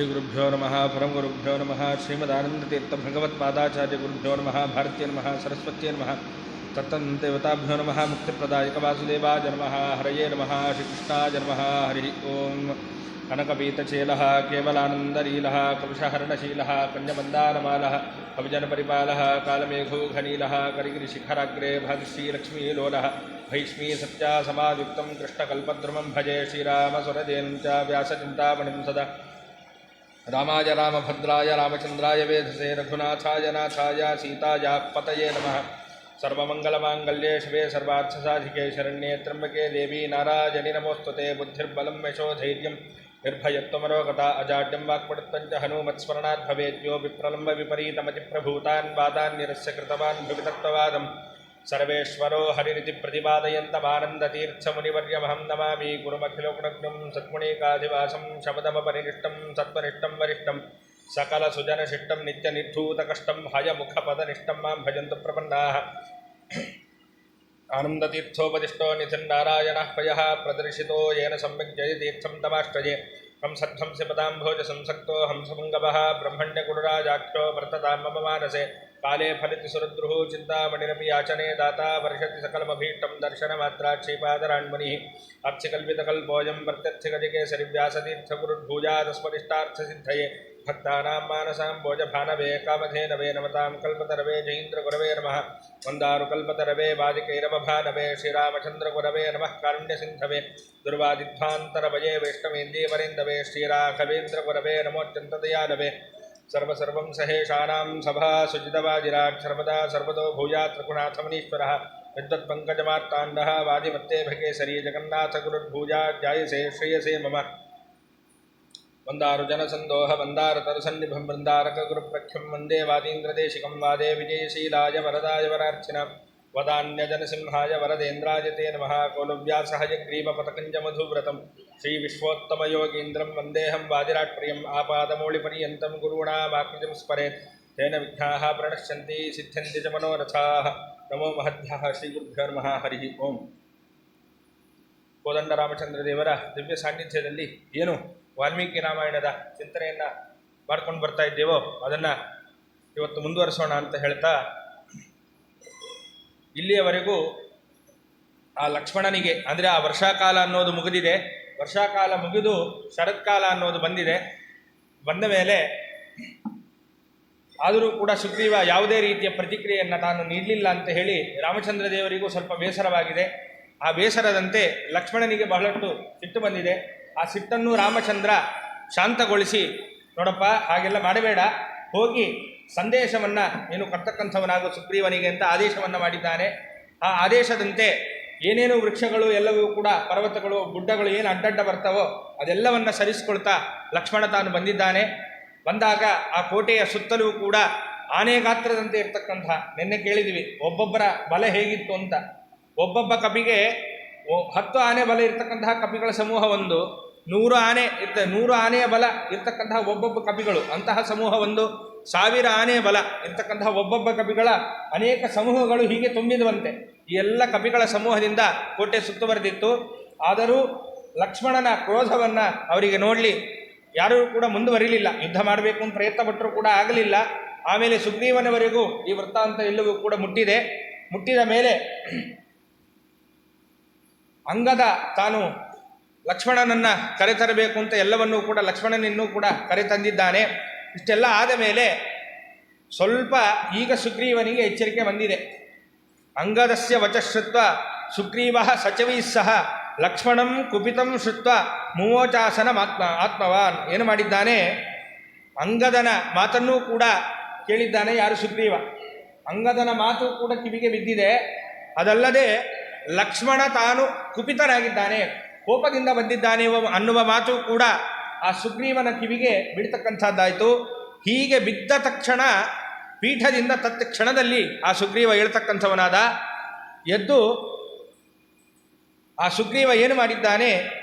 श्रीगुरुभ्यो नमः परमगुरुभ्यो नमः श्रीमदानंदतीर्थ भगवत्पादाचार्य गुरुभ्यो नमः भारतीय नमः सरस्वती नमः तत्तदेवताभ्यो नमः मुक्तिप्रदायक वासुदेवाय नमः हरये नमः श्रीकृष्णाय नमः हरि ओं कनकपीतचेलः केवलानन्दलीलः कलुषहरणशीलः कन्यमन्दारमालः अभिजनपरिपालः कालमेघोघनीलः करिगिरिशिखराग्रे भागश्रीलक्ष्मीलोलः भैष्मी सत्यासमायुक्तं कृष्णकल्पद्रुमं भजे श्रीरामसुरदेनं च व्यासचिन्तामणिं सदा रामाय रामभद्राय रामचन्द्राय वेधसे रघुनाथाय नाथाय सीताया पतये नमः सर्वमङ्गलमाङ्गल्ये शिवे सर्वार्थसाधिके शरण्ये त्र्यम्बके देवी नारायणि नमोस्तुते बुद्धिर्बलं यशोधैर्यं निर्भयत्वमरोगता अजाड्यं वाक्पटुत्वं च हनुमत्स्मरणात् भवेद्यो विप्रलम्ब विपरीतमतिप्रभूतान् वादान् निरस्य कृतवान् भवितत्ववादं सर्वेश्वरो हरिरिति प्रतिपादयन्तमानन्दतीर्थमुनिवर्यमहं नमामि गुरुमखिलोकनग्नं सत्मुनिकाधिवासं शपदमपरिनिष्टं सत्त्वनिष्ठं वरिष्ठं सकलसुजनशिष्टं नित्यनिर्धूतकष्टं हयमुखपदनिष्ठं मां भजन्तु प्रपन्नाः आनन्दतीर्थोपदिष्टो निधिर्नारायणः पयः प्रदर्शितो येन सम्यक् जयतीर्थं तमाश्रये हंसध्वंसपदाम्भोजसंसक्तो हंसपुङ्गवः ब्रह्मण्यगुरुराजाख्यो वर्ततां मम मानसे काले फलिति सुरद्रुः चिन्तामणिरपि याचने दाता वर्षति सकलमभीष्टं दर्शनमात्रात् श्रीपादराण्मुनिः अर्चिकल्पितकल्पोऽयं प्रत्यक्षगजके भक्तानां मानसां भोजभानवे कामधेनवे नमतां कल्पतरवे जयीन्द्रगुरवे नमः मन्दारुकल्पतरवे वादिकैरवभानवे श्रीरामचन्द्रगुरवे नमः कारुण्यसिन्धवे दुर्वादिध्वान्तरवये वैष्णवेन्दीवरेन्दवे श्रीराघवेन्द्रगुरवे नमोऽत्यन्तदयालवे सर्वसर्वं सहेशानां सभा सुजितवाजिराट् सर्वदा सर्वतो भूयात् रघुनाथमुनीश्वरः विद्वत्पङ्कजमार्ताण्डः वादिमत्तेभकेसरी जगन्नाथगुरुर्भूयात् जायसे श्रेयसे मम वंदारु जनसंदोह वंदारतरसन्निभं वृन्दारकगुरुप्रख्यं वन्दे वादीन्द्रदेशिकं वादे विजयशीलाय वरदाय वरार्चिनां वदान्यजनसिंहाय वरदेन्द्राय ते नमः कौलव्यासहयग्रीवपतकञ्जमधुव्रतं श्रीविश्वोत्तमयोगीन्द्रं वन्देऽहं वादिराट्प्रियम् आपादमौलिपर्यन्तं गुरूणामाकृतिं स्मरेत् तेन विघ्नाः प्रणश्यन्ति सिद्ध्यन्ति च मनोरथाः नमो महद्भ्यः श्रीगुरुभ्यो नमः हरिः ओं ಕೋದಂಡ ರಾಮಚಂದ್ರ ದೇವರ ದಿವ್ಯ ಸಾನ್ನಿಧ್ಯದಲ್ಲಿ ಏನು ವಾಲ್ಮೀಕಿ ರಾಮಾಯಣದ ಚಿಂತನೆಯನ್ನು ಮಾಡ್ಕೊಂಡು ಬರ್ತಾ ಇದ್ದೇವೋ ಅದನ್ನು ಇವತ್ತು ಮುಂದುವರಿಸೋಣ ಅಂತ ಹೇಳ್ತಾ ಇಲ್ಲಿಯವರೆಗೂ ಆ ಲಕ್ಷ್ಮಣನಿಗೆ ಅಂದರೆ ಆ ವರ್ಷಾಕಾಲ ಅನ್ನೋದು ಮುಗಿದಿದೆ, ವರ್ಷಾಕಾಲ ಮುಗಿದು ಶರತ್ಕಾಲ ಅನ್ನೋದು ಬಂದ ಮೇಲೆ ಆದರೂ ಕೂಡ ಸುಗ್ರೀವ ಯಾವುದೇ ರೀತಿಯ ಪ್ರತಿಕ್ರಿಯೆಯನ್ನು ತಾನು ನೀಡಲಿಲ್ಲ ಅಂತ ಹೇಳಿ ರಾಮಚಂದ್ರ ದೇವರಿಗೂ ಸ್ವಲ್ಪ ಬೇಸರವಾಗಿದೆ. ಆ ಬೇಸರದಂತೆ ಲಕ್ಷ್ಮಣನಿಗೆ ಬಹಳಷ್ಟು ಸಿಟ್ಟು ಬಂದಿದೆ. ಆ ಸಿಟ್ಟನ್ನು ರಾಮಚಂದ್ರ ಶಾಂತಗೊಳಿಸಿ, ನೋಡಪ್ಪ ಹಾಗೆಲ್ಲ ಮಾಡಬೇಡ, ಹೋಗಿ ಸಂದೇಶವನ್ನು ನೀನು ಕೊಡ್ತಕ್ಕಂಥವನಾಗು ಸುಗ್ರೀವನಿಗೆ ಅಂತ ಆದೇಶವನ್ನು ಮಾಡಿದ್ದಾನೆ. ಆ ಆದೇಶದಂತೆ ಏನೇನು ವೃಕ್ಷಗಳು ಎಲ್ಲವೂ ಕೂಡ ಪರ್ವತಗಳು ಗುಡ್ಡಗಳು ಏನು ಅಡ್ಡಡ್ಡ ಬರ್ತಾವೋ ಅದೆಲ್ಲವನ್ನು ಸರಿಸಿಕೊಳ್ತಾ ಲಕ್ಷ್ಮಣ ತಾನು ಬಂದಿದ್ದಾನೆ. ಬಂದಾಗ ಆ ಕೋಟೆಯ ಸುತ್ತಲೂ ಕೂಡ ಆನೆ ಗಾತ್ರದಂತೆ ಇರ್ತಕ್ಕಂಥ, ನಿನ್ನೆ ಕೇಳಿದ್ವಿ ಒಬ್ಬೊಬ್ಬರ ಬಲ ಹೇಗಿತ್ತು ಅಂತ. ಒಬ್ಬೊಬ್ಬ ಕಪಿಗೆ 10 ಆನೆ ಬಲ ಇರ್ತಕ್ಕಂತಹ ಕಪಿಗಳ ಸಮೂಹ ಒಂದು, 100 ಆನೆಯ ಬಲ ಇರ್ತಕ್ಕಂತಹ ಒಬ್ಬೊಬ್ಬ ಕಪಿಗಳು ಅಂತಹ ಸಮೂಹ ಒಂದು, 1000 ಆನೆಯ ಬಲ ಇರ್ತಕ್ಕಂತಹ ಒಬ್ಬೊಬ್ಬ ಕಪಿಗಳ ಅನೇಕ ಸಮೂಹಗಳು ಹೀಗೆ ತುಂಬಿದುವಂತೆ. ಈ ಎಲ್ಲ ಕಪಿಗಳ ಸಮೂಹದಿಂದ ಕೋಟೆ ಸುತ್ತುವರೆದಿತ್ತು. ಆದರೂ ಲಕ್ಷ್ಮಣನ ಕ್ರೋಧವನ್ನು ಅವರಿಗೆ ನೋಡಲಿ ಯಾರೂ ಕೂಡ ಮುಂದುವರಿಲಿಲ್ಲ. ಯುದ್ಧ ಮಾಡಬೇಕು ಅಂತ ಪ್ರಯತ್ನ ಪಟ್ಟರೂ ಕೂಡ ಆಗಲಿಲ್ಲ. ಆಮೇಲೆ ಸುಗ್ರೀವನವರೆಗೂ ಈ ವೃತ್ತಾಂತ ಎಲ್ಲವೂ ಕೂಡ ಮುಟ್ಟಿದ ಮೇಲೆ ಅಂಗದ ತಾನು ಲಕ್ಷ್ಮಣನನ್ನು ಕರೆತರಬೇಕು ಅಂತ ಎಲ್ಲವನ್ನೂ ಕೂಡ ಲಕ್ಷ್ಮಣನಿನ್ನೂ ಕೂಡ ಕರೆತಂದಿದ್ದಾನೆ. ಇಷ್ಟೆಲ್ಲ ಆದ ಮೇಲೆ ಸ್ವಲ್ಪ ಈಗ ಸುಗ್ರೀವನಿಗೆ ಎಚ್ಚರಿಕೆ ಬಂದಿದೆ. ಅಂಗದಸ್ಯ ವಚಶ್ರುತ್ವ ಸುಗ್ರೀವ ಸಚವೈಃ ಸಹ ಲಕ್ಷ್ಮಣಂ ಕುಪಿತಂ ಶ್ರುತ್ವ ಮುವೋಚಾಸನ ಆತ್ಮವಾನ್. ಏನು ಮಾಡಿದ್ದಾನೆ, ಅಂಗದನ ಮಾತನ್ನೂ ಕೂಡ ಕೇಳಿದ್ದಾನೆ. ಯಾರು? ಸುಗ್ರೀವ. ಅಂಗದನ ಮಾತು ಕೂಡ ಕಿವಿಗೆ ಬಿದ್ದಿದೆ. ಅದಲ್ಲದೆ ಲಕ್ಷ್ಮಣ ತಾನು ಕುಪಿತನಾಗಿದ್ದಾನೆ, ಕೋಪದಿಂದ ಬಂದಿದ್ದಾನೆ ಅನ್ನುವ ಮಾತು ಕೂಡ ಆ ಸುಗ್ರೀವನ ಕಿವಿಗೆ ಬಿಡ್ತಕ್ಕಂಥದ್ದಾಯಿತು. ಹೀಗೆ ಬಿದ್ದ ತಕ್ಷಣ ಪೀಠದಿಂದ ತತ್ಕ್ಷಣದಲ್ಲಿ ಆ ಸುಗ್ರೀವ ಹೇಳ್ತಕ್ಕಂಥವನಾದ. ಎದ್ದು ಆ ಸುಗ್ರೀವ ಏನು ಮಾಡಿದ್ದಾನೆ,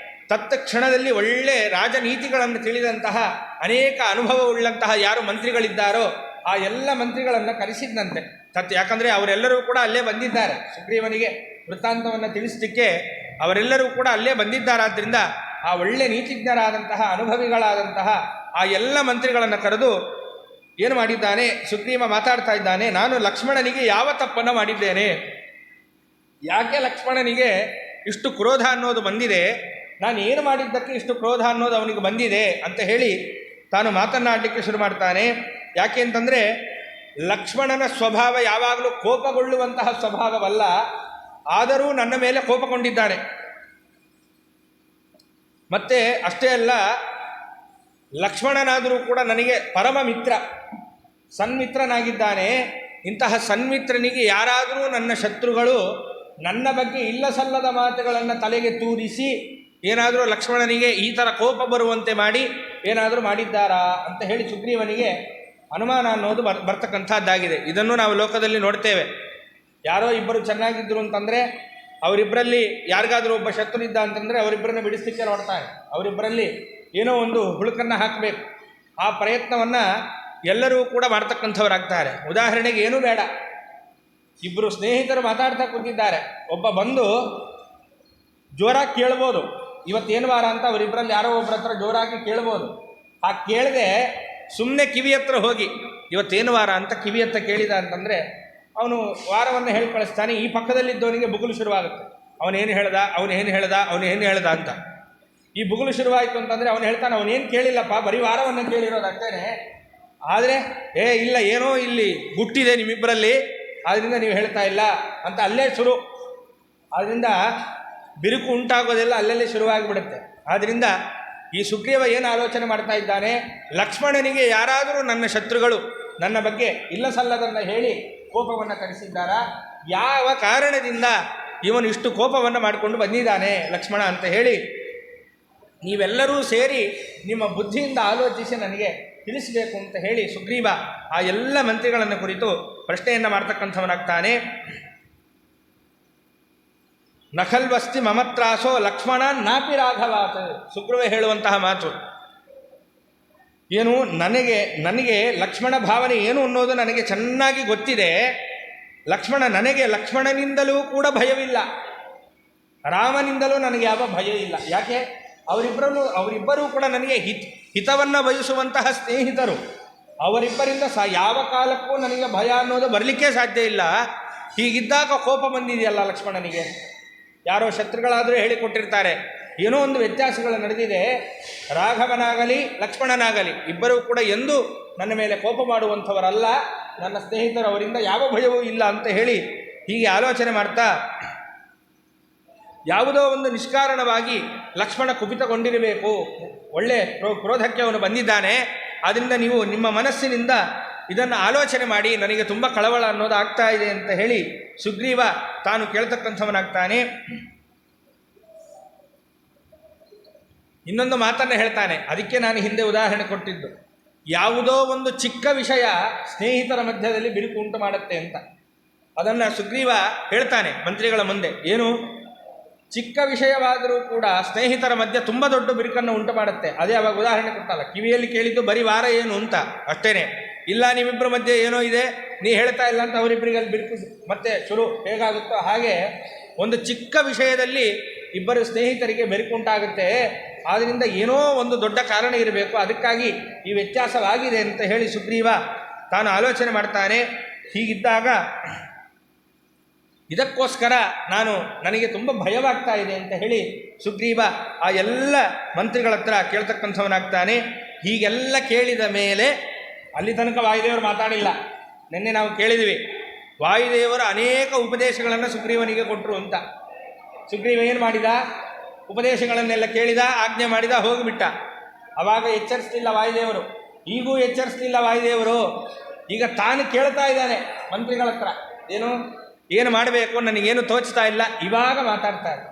ತತ್ಕ್ಷಣದಲ್ಲಿ ಒಳ್ಳೆ ರಾಜನೀತಿಗಳನ್ನು ತಿಳಿದಂತಹ ಅನೇಕ ಅನುಭವವುಳ್ಳಂತಹ ಯಾರು ಮಂತ್ರಿಗಳಿದ್ದಾರೋ ಆ ಎಲ್ಲ ಮಂತ್ರಿಗಳನ್ನು ಕರೆಸಿದ್ದಂತೆ. ಯಾಕಂದರೆ ಅವರೆಲ್ಲರೂ ಕೂಡ ಅಲ್ಲೇ ಬಂದಿದ್ದಾರೆ, ಸುಗ್ರೀವನಿಗೆ ವೃತ್ತಾಂತವನ್ನು ತಿಳಿಸಲಿಕ್ಕೆ ಅವರೆಲ್ಲರೂ ಕೂಡ ಅಲ್ಲೇ ಬಂದಿದ್ದಾರಾದ್ದರಿಂದ ಆ ಒಳ್ಳೆ ನೀತಿಜ್ಞರಾದಂತಹ ಅನುಭವಿಗಳಾದಂತಹ ಆ ಎಲ್ಲ ಮಂತ್ರಿಗಳನ್ನು ಕರೆದು ಏನು ಮಾಡಿದ್ದಾನೆ, ಸುಗ್ರೀವ ಮಾತಾಡ್ತಾ ಇದ್ದಾನೆ, ನಾನು ಲಕ್ಷ್ಮಣನಿಗೆ ಯಾವ ತಪ್ಪನ್ನು ಮಾಡಿದ್ದೇನೆ, ಯಾಕೆ ಲಕ್ಷ್ಮಣನಿಗೆ ಇಷ್ಟು ಕ್ರೋಧ ಅನ್ನೋದು ಬಂದಿದೆ, ನಾನು ಏನು ಮಾಡಿದ್ದಕ್ಕೆ ಇಷ್ಟು ಕ್ರೋಧ ಅನ್ನೋದು ಅವನಿಗೆ ಬಂದಿದೆ ಅಂತ ಹೇಳಿ ತಾನು ಮಾತನ್ನಾಡಲಿಕ್ಕೆ ಶುರು ಮಾಡ್ತಾನೆ. ಯಾಕೆ ಅಂತಂದರೆ ಲಕ್ಷ್ಮಣನ ಸ್ವಭಾವ ಯಾವಾಗಲೂ ಕೋಪಗೊಳ್ಳುವಂತಹ ಸ್ವಭಾವವಲ್ಲ, ಆದರೂ ನನ್ನ ಮೇಲೆ ಕೋಪಗೊಂಡಿದ್ದಾನೆ. ಮತ್ತೆ ಅಷ್ಟೇ ಅಲ್ಲ, ಲಕ್ಷ್ಮಣನಾದರೂ ಕೂಡ ನನಗೆ ಪರಮ ಮಿತ್ರ, ಸನ್ಮಿತ್ರನಾಗಿದ್ದಾನೆ. ಇಂತಹ ಸನ್ಮಿತ್ರನಿಗೆ ಯಾರಾದರೂ ನನ್ನ ಶತ್ರುಗಳು ನನ್ನ ಬಗ್ಗೆ ಇಲ್ಲ ಸಲ್ಲದ ಮಾತುಗಳನ್ನು ತಲೆಗೆ ತೂರಿಸಿ ಏನಾದರೂ ಲಕ್ಷ್ಮಣನಿಗೆ ಈ ಥರ ಕೋಪ ಬರುವಂತೆ ಮಾಡಿ ಏನಾದರೂ ಮಾಡಿದ್ದಾರಾ ಅಂತ ಹೇಳಿ ಸುಗ್ರೀವನಿಗೆ ಅನುಮಾನ ಅನ್ನೋದು ಬರ್ತಕ್ಕಂಥದ್ದಾಗಿದೆ. ಇದನ್ನು ನಾವು ಲೋಕದಲ್ಲಿ ನೋಡ್ತೇವೆ. ಯಾರೋ ಇಬ್ಬರು ಚೆನ್ನಾಗಿದ್ದರು ಅಂತಂದರೆ ಅವರಿಬ್ಬರಲ್ಲಿ ಯಾರಿಗಾದರೂ ಒಬ್ಬ ಶತ್ರು ಇದ್ದ ಅಂತಂದರೆ ಅವರಿಬ್ಬರನ್ನು ಬಿಡಿಸ್ಲಿಕ್ಕೆ ನೋಡ್ತಾನೆ, ಅವರಿಬ್ಬರಲ್ಲಿ ಏನೋ ಒಂದು ಹುಳುಕನ್ನು ಹಾಕಬೇಕು. ಆ ಪ್ರಯತ್ನವನ್ನು ಎಲ್ಲರೂ ಕೂಡ ಮಾಡ್ತಕ್ಕಂಥವರಾಗ್ತಾರೆ. ಉದಾಹರಣೆಗೆ ಏನೂ ಬೇಡ, ಇಬ್ಬರು ಸ್ನೇಹಿತರು ಮಾತಾಡ್ತಾ ಕೂತಿದ್ದಾರೆ, ಒಬ್ಬ ಬಂದು ಜೋರಾಗಿ ಕೇಳ್ಬೋದು, ಇವತ್ತೇನು ವಾರ ಅಂತ ಅವರಿಬ್ಬರಲ್ಲಿ ಯಾರೋ ಒಬ್ಬರ ಹತ್ರ ಜೋರಾಗಿ ಕೇಳ್ಬೋದು. ಆ ಕೇಳದೆ ಸುಮ್ಮನೆ ಕಿವಿ ಹತ್ರ ಹೋಗಿ ಇವತ್ತೇನು ವಾರ ಅಂತ ಕಿವಿ ಹತ್ರ ಕೇಳಿದ ಅಂತಂದರೆ ಅವನು ವಾರವನ್ನು ಹೇಳಿ ಕಳಿಸ್ತಾನೆ. ಈ ಪಕ್ಕದಲ್ಲಿದ್ದವನಿಗೆ ಬುಗುಲು ಶುರುವಾಗುತ್ತೆ, ಅವನೇನು ಹೇಳ್ದ ಅಂತ. ಈ ಬುಗುಲು ಶುರುವಾಯಿತು ಅಂತಂದರೆ ಅವನು ಹೇಳ್ತಾನೆ, ಅವನೇನು ಕೇಳಿಲ್ಲಪ್ಪ, ಬರೀ ವಾರವನ್ನು ಕೇಳಿರೋದು ಅಷ್ಟೇನೆ. ಆದರೆ ಇಲ್ಲ, ಏನೋ ಇಲ್ಲಿ ಗುಟ್ಟಿದೆ ನಿಮ್ಮಿಬ್ಬರಲ್ಲಿ, ಆದ್ದರಿಂದ ನೀವು ಹೇಳ್ತಾ ಇಲ್ಲ ಅಂತ ಅಲ್ಲೇ ಶುರು. ಆದ್ದರಿಂದ ಬಿರುಕು ಉಂಟಾಗೋದೆಲ್ಲ ಅಲ್ಲಲ್ಲೇ ಶುರುವಾಗಿಬಿಡುತ್ತೆ. ಆದ್ದರಿಂದ ಈ ಸುಗ್ರೀವ ಏನು ಆಲೋಚನೆ ಮಾಡ್ತಾ ಇದ್ದಾನೆ, ಲಕ್ಷ್ಮಣನಿಗೆ ಯಾರಾದರೂ ನನ್ನ ಶತ್ರುಗಳು ನನ್ನ ಬಗ್ಗೆ ಇಲ್ಲ ಸಲ್ಲದನ್ನು ಹೇಳಿ ಕೋಪವನ್ನು ತರಿಸಿದ್ದಾರಾ, ಯಾವ ಕಾರಣದಿಂದ ಇವನು ಇಷ್ಟು ಕೋಪವನ್ನು ಮಾಡಿಕೊಂಡು ಬಂದಿದ್ದಾನೆ ಲಕ್ಷ್ಮಣ ಅಂತ ಹೇಳಿ ನೀವೆಲ್ಲರೂ ಸೇರಿ ನಿಮ್ಮ ಬುದ್ಧಿಯಿಂದ ಆಲೋಚಿಸಿ ನನಗೆ ತಿಳಿಸಬೇಕು ಅಂತ ಹೇಳಿ ಸುಗ್ರೀವ ಆ ಎಲ್ಲ ಮಂತ್ರಿಗಳನ್ನು ಕುರಿತು ಪ್ರಶ್ನೆಯನ್ನು ಮಾಡ್ತಕ್ಕಂಥವನಾಗ್ತಾನೆ. ನಖಲ್ವಸ್ತಿ ಮಮತ್ರಾಸೋ ಲಕ್ಷ್ಮಣ ನಾಪಿ ರಾಘವಾತ್, ಸುಗ್ರೀವ ಹೇಳುವಂತಹ ಮಾತು ಏನು, ನನಗೆ ಲಕ್ಷ್ಮಣ ಭಾವನೆ ಏನು ಅನ್ನೋದು ನನಗೆ ಚೆನ್ನಾಗಿ ಗೊತ್ತಿದೆ. ಲಕ್ಷ್ಮಣನಿಂದಲೂ ಕೂಡ ಭಯವಿಲ್ಲ, ರಾಮನಿಂದಲೂ ನನಗೆ ಯಾವ ಭಯ ಇಲ್ಲ. ಯಾಕೆ, ಅವರಿಬ್ಬರೂ ಕೂಡ ನನಗೆ ಹಿತವನ್ನು ಬಯಸುವಂತಹ ಸ್ನೇಹಿತರು. ಅವರಿಬ್ಬರಿಂದ ಯಾವ ಕಾಲಕ್ಕೂ ನನಗೆ ಭಯ ಅನ್ನೋದು ಬರಲಿಕ್ಕೆ ಸಾಧ್ಯ ಇಲ್ಲ. ಹೀಗಿದ್ದಾಗ ಕೋಪ ಬಂದಿದೆಯಲ್ಲ ಲಕ್ಷ್ಮಣನಿಗೆ. ಯಾರೋ ಶತ್ರುಗಳಾದರೂ ಹೇಳಿಕೊಟ್ಟಿರ್ತಾರೆ, ಏನೋ ಒಂದು ವ್ಯತ್ಯಾಸಗಳು ನಡೆದಿದೆ, ರಾಘವನಾಗಲಿ ಲಕ್ಷ್ಮಣನಾಗಲಿ ಇಬ್ಬರೂ ಕೂಡ ಎಂದೂ ನನ್ನ ಮೇಲೆ ಕೋಪ ಮಾಡುವಂಥವರಲ್ಲ, ನನ್ನ ಸ್ನೇಹಿತರು, ಅವರಿಂದ ಯಾವ ಭಯವೂ ಇಲ್ಲ ಅಂತ ಹೇಳಿ ಹೀಗೆ ಆಲೋಚನೆ ಮಾಡ್ತಾ ಯಾವುದೋ ಒಂದು ನಿಷ್ಕಾರಣವಾಗಿ ಲಕ್ಷ್ಮಣ ಕುಪಿತಗೊಂಡಿರಬೇಕು, ಒಳ್ಳೆ ಕ್ರೋಧಕ್ಕೆ ಅವನು ಬಂದಿದ್ದಾನೆ, ಆದ್ದರಿಂದ ನೀವು ನಿಮ್ಮ ಮನಸ್ಸಿನಿಂದ ಇದನ್ನು ಆಲೋಚನೆ ಮಾಡಿ, ನನಗೆ ತುಂಬ ಕಳವಳ ಅನ್ನೋದು ಆಗ್ತಾ ಇದೆ ಅಂತ ಹೇಳಿ ಸುಗ್ರೀವ ತಾನು ಕೇಳ್ತಕ್ಕಂಥವನಾಗ್ತಾನೆ. ಇನ್ನೊಂದು ಮಾತನ್ನು ಹೇಳ್ತಾನೆ, ಅದಕ್ಕೆ ನಾನು ಹಿಂದೆ ಉದಾಹರಣೆ ಕೊಟ್ಟಿದ್ದು, ಯಾವುದೋ ಒಂದು ಚಿಕ್ಕ ವಿಷಯ ಸ್ನೇಹಿತರ ಮಧ್ಯದಲ್ಲಿ ಬಿರುಕು ಉಂಟು ಮಾಡುತ್ತೆ ಅಂತ. ಅದನ್ನು ಸುಗ್ರೀವ ಹೇಳ್ತಾನೆ ಮಂತ್ರಿಗಳ ಮುಂದೆ. ಏನು, ಚಿಕ್ಕ ವಿಷಯವಾದರೂ ಕೂಡ ಸ್ನೇಹಿತರ ಮಧ್ಯೆ ತುಂಬ ದೊಡ್ಡ ಬಿರುಕನ್ನು ಉಂಟು ಮಾಡುತ್ತೆ. ಅದೇ ಅವಾಗ ಉದಾಹರಣೆ ಕೊಟ್ಟಲ್ಲ, ಕಿವಿಯಲ್ಲಿ ಕೇಳಿದ್ದು ಬರೀ ವಾರ ಏನು ಅಂತ ಅಷ್ಟೇನೆ. ಇಲ್ಲ ನಿಮ್ಮಿಬ್ಬರ ಮಧ್ಯೆ ಏನೋ ಇದೆ, ನೀ ಹೇಳ್ತಾ ಇಲ್ಲ ಅಂತ ಅವರಿಬ್ಬರಿಗಲ್ಲಿ ಬಿರುಕು ಮತ್ತೆ ಶುರು ಹೇಗಾಗುತ್ತೋ ಹಾಗೆ ಒಂದು ಚಿಕ್ಕ ವಿಷಯದಲ್ಲಿ ಇಬ್ಬರು ಸ್ನೇಹಿತರಿಗೆ ಬೆರುಕುಂಟಾಗುತ್ತೆ. ಆದ್ದರಿಂದ ಏನೋ ಒಂದು ದೊಡ್ಡ ಕಾರಣ ಇರಬೇಕು, ಅದಕ್ಕಾಗಿ ಈ ವ್ಯತ್ಯಾಸವಾಗಿದೆ ಅಂತ ಹೇಳಿ ಸುಗ್ರೀವ ತಾನು ಆಲೋಚನೆ ಮಾಡ್ತಾನೆ. ಹೀಗಿದ್ದಾಗ ಇದಕ್ಕೋಸ್ಕರ ನನಗೆ ತುಂಬ ಭಯವಾಗ್ತಾ ಇದೆ ಅಂತ ಹೇಳಿ ಸುಗ್ರೀವ ಆ ಎಲ್ಲ ಮಂತ್ರಿಗಳ ಹತ್ರ ಕೇಳ್ತಕ್ಕಂಥವನಾಗ್ತಾನೆ. ಹೀಗೆಲ್ಲ ಕೇಳಿದ ಮೇಲೆ ಅಲ್ಲಿ ತನಕ ವಾಯುದೇವರು ಮಾತಾಡಿಲ್ಲ. ನಿನ್ನೆ ನಾವು ಕೇಳಿದ್ವಿ, ವಾಯುದೇವರು ಅನೇಕ ಉಪದೇಶಗಳನ್ನು ಸುಗ್ರೀವನಿಗೆ ಕೊಟ್ಟರು ಅಂತ. ಸುಗ್ರೀವ ಏನು ಮಾಡಿದ, ಉಪದೇಶಗಳನ್ನೆಲ್ಲ ಕೇಳಿದ, ಆಜ್ಞೆ ಮಾಡಿದ, ಹೋಗಿಬಿಟ್ಟ. ಆವಾಗ ಎಚ್ಚರಿಸಲಿಲ್ಲ ವಾಯುದೇವರು, ಈಗೂ ಎಚ್ಚರಿಸಲಿಲ್ಲ ವಾಯುದೇವರು. ಈಗ ತಾನು ಕೇಳ್ತಾ ಇದ್ದಾನೆ ಮಂತ್ರಿಗಳ ಹತ್ರ, ಏನು ಮಾಡಬೇಕು ನನಗೇನು ತೋಚ್ತಾ ಇಲ್ಲ, ಇವಾಗ ಮಾತಾಡ್ತಾರೆ.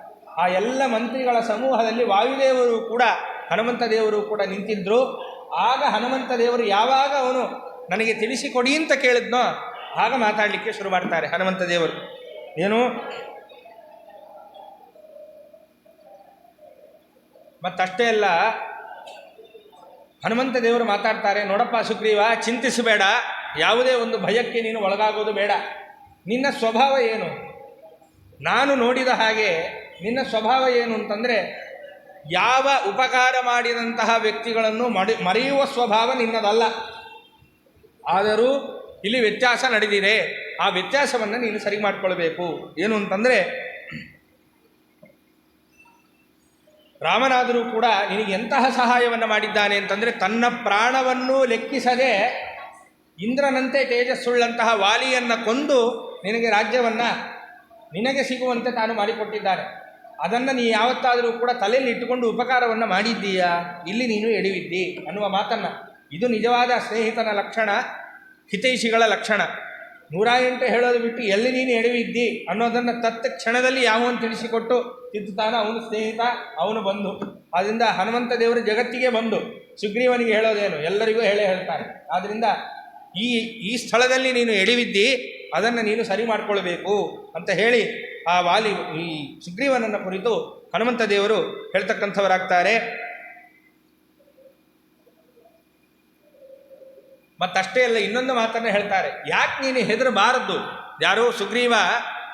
ಆ ಎಲ್ಲ ಮಂತ್ರಿಗಳ ಸಮೂಹದಲ್ಲಿ ವಾಯುದೇವರು ಕೂಡ ಹನುಮಂತ ದೇವರು ಕೂಡ ನಿಂತಿದ್ದರು. ಆಗ ಹನುಮಂತ ದೇವರು ಯಾವಾಗ ಅವನು ನನಗೆ ತಿಳಿಸಿಕೊಡಿ ಅಂತ ಕೇಳಿದ್ನೋ ಆಗ ಮಾತಾಡಲಿಕ್ಕೆ ಶುರು ಮಾಡ್ತಾರೆ ಹನುಮಂತ ದೇವರು. ಮತ್ತಷ್ಟೇ ಅಲ್ಲ, ಹನುಮಂತ ದೇವರು ಮಾತಾಡ್ತಾರೆ, ನೋಡಪ್ಪ ಸುಗ್ರೀವ, ಚಿಂತಿಸಬೇಡ, ಯಾವುದೇ ಒಂದು ಭಯಕ್ಕೆ ನೀನು ಒಳಗಾಗೋದು ಬೇಡ. ನಿನ್ನ ಸ್ವಭಾವ ಏನು, ನಾನು ನೋಡಿದ ಹಾಗೆ ನಿನ್ನ ಸ್ವಭಾವ ಏನು ಅಂತಂದರೆ ಯಾವ ಉಪಕಾರ ಮಾಡಿದಂತಹ ವ್ಯಕ್ತಿಗಳನ್ನು ಮರೆಯುವ ಸ್ವಭಾವ ನಿನ್ನದಲ್ಲ. ಆದರೂ ಇಲ್ಲಿ ವ್ಯತ್ಯಾಸ ನಡೆದಿದೆ. ಆ ವ್ಯತ್ಯಾಸವನ್ನು ನೀನು ಸರಿ ಮಾಡಿಕೊಳ್ಬೇಕು. ಏನು ಅಂತಂದರೆ, ರಾಮನಾದರೂ ಕೂಡ ನಿನಗೆ ಎಂತಹ ಸಹಾಯವನ್ನು ಮಾಡಿದ್ದಾನೆ ಅಂತಂದರೆ, ತನ್ನ ಪ್ರಾಣವನ್ನು ಲೆಕ್ಕಿಸದೆ ಇಂದ್ರನಂತೆ ತೇಜಸ್ಸುಳ್ಳಂತಹ ವಾಲಿಯನ್ನು ಕೊಂದು ನಿನಗೆ ರಾಜ್ಯವನ್ನು ನಿನಗೆ ಸಿಗುವಂತೆ ತಾನು ಮಾಡಿಕೊಟ್ಟಿದ್ದಾನೆ. ಅದನ್ನು ನೀ ಯಾವತ್ತಾದರೂ ಕೂಡ ತಲೆಯಲ್ಲಿ ಇಟ್ಟುಕೊಂಡು ಉಪಕಾರವನ್ನು ಮಾಡಿದ್ದೀಯಾ? ಇಲ್ಲಿ ನೀನು ಎಡವಿದ್ದಿ ಅನ್ನುವ ಮಾತನ್ನು, ಇದು ನಿಜವಾದ ಸ್ನೇಹಿತನ ಲಕ್ಷಣ, ಹಿತೈಷಿಗಳ ಲಕ್ಷಣ. 108 ಹೇಳೋದು ಬಿಟ್ಟು ಎಲ್ಲಿ ನೀನು ಎಡವಿದ್ದಿ ಅನ್ನೋದನ್ನು ಕ್ಷಣದಲ್ಲಿ ಯಾವನು ತಿಳಿಸಿಕೊಟ್ಟು ತಿದ್ದುತ್ತಾನೋ ಅವನು ಸ್ನೇಹಿತ, ಅವನು ಬಂಧು. ಆದ್ದರಿಂದ ಹನುಮಂತ ದೇವರು ಜಗತ್ತಿಗೆ ಬಂದು ಸುಗ್ರೀವನಿಗೆ ಹೇಳೋದೇನು, ಎಲ್ಲರಿಗೂ ಹೇಳ್ತಾರೆ. ಆದ್ದರಿಂದ ಈ ಸ್ಥಳದಲ್ಲಿ ನೀನು ಎಡವಿದ್ದಿ, ಅದನ್ನು ನೀನು ಸರಿ ಮಾಡಿಕೊಳ್ಬೇಕು ಅಂತ ಹೇಳಿ ಆ ಈ ಸುಗ್ರೀವನನ್ನು ಕುರಿತು ಹನುಮಂತ ದೇವರು ಹೇಳ್ತಕ್ಕಂಥವರಾಗ್ತಾರೆ. ಮತ್ತಷ್ಟೇ ಅಲ್ಲ, ಇನ್ನೊಂದು ಮಾತನ್ನು ಹೇಳ್ತಾರೆ. ಯಾಕೆ ನೀನು ಹೆದರಬಾರದು? ಯಾರೋ ಸುಗ್ರೀವ,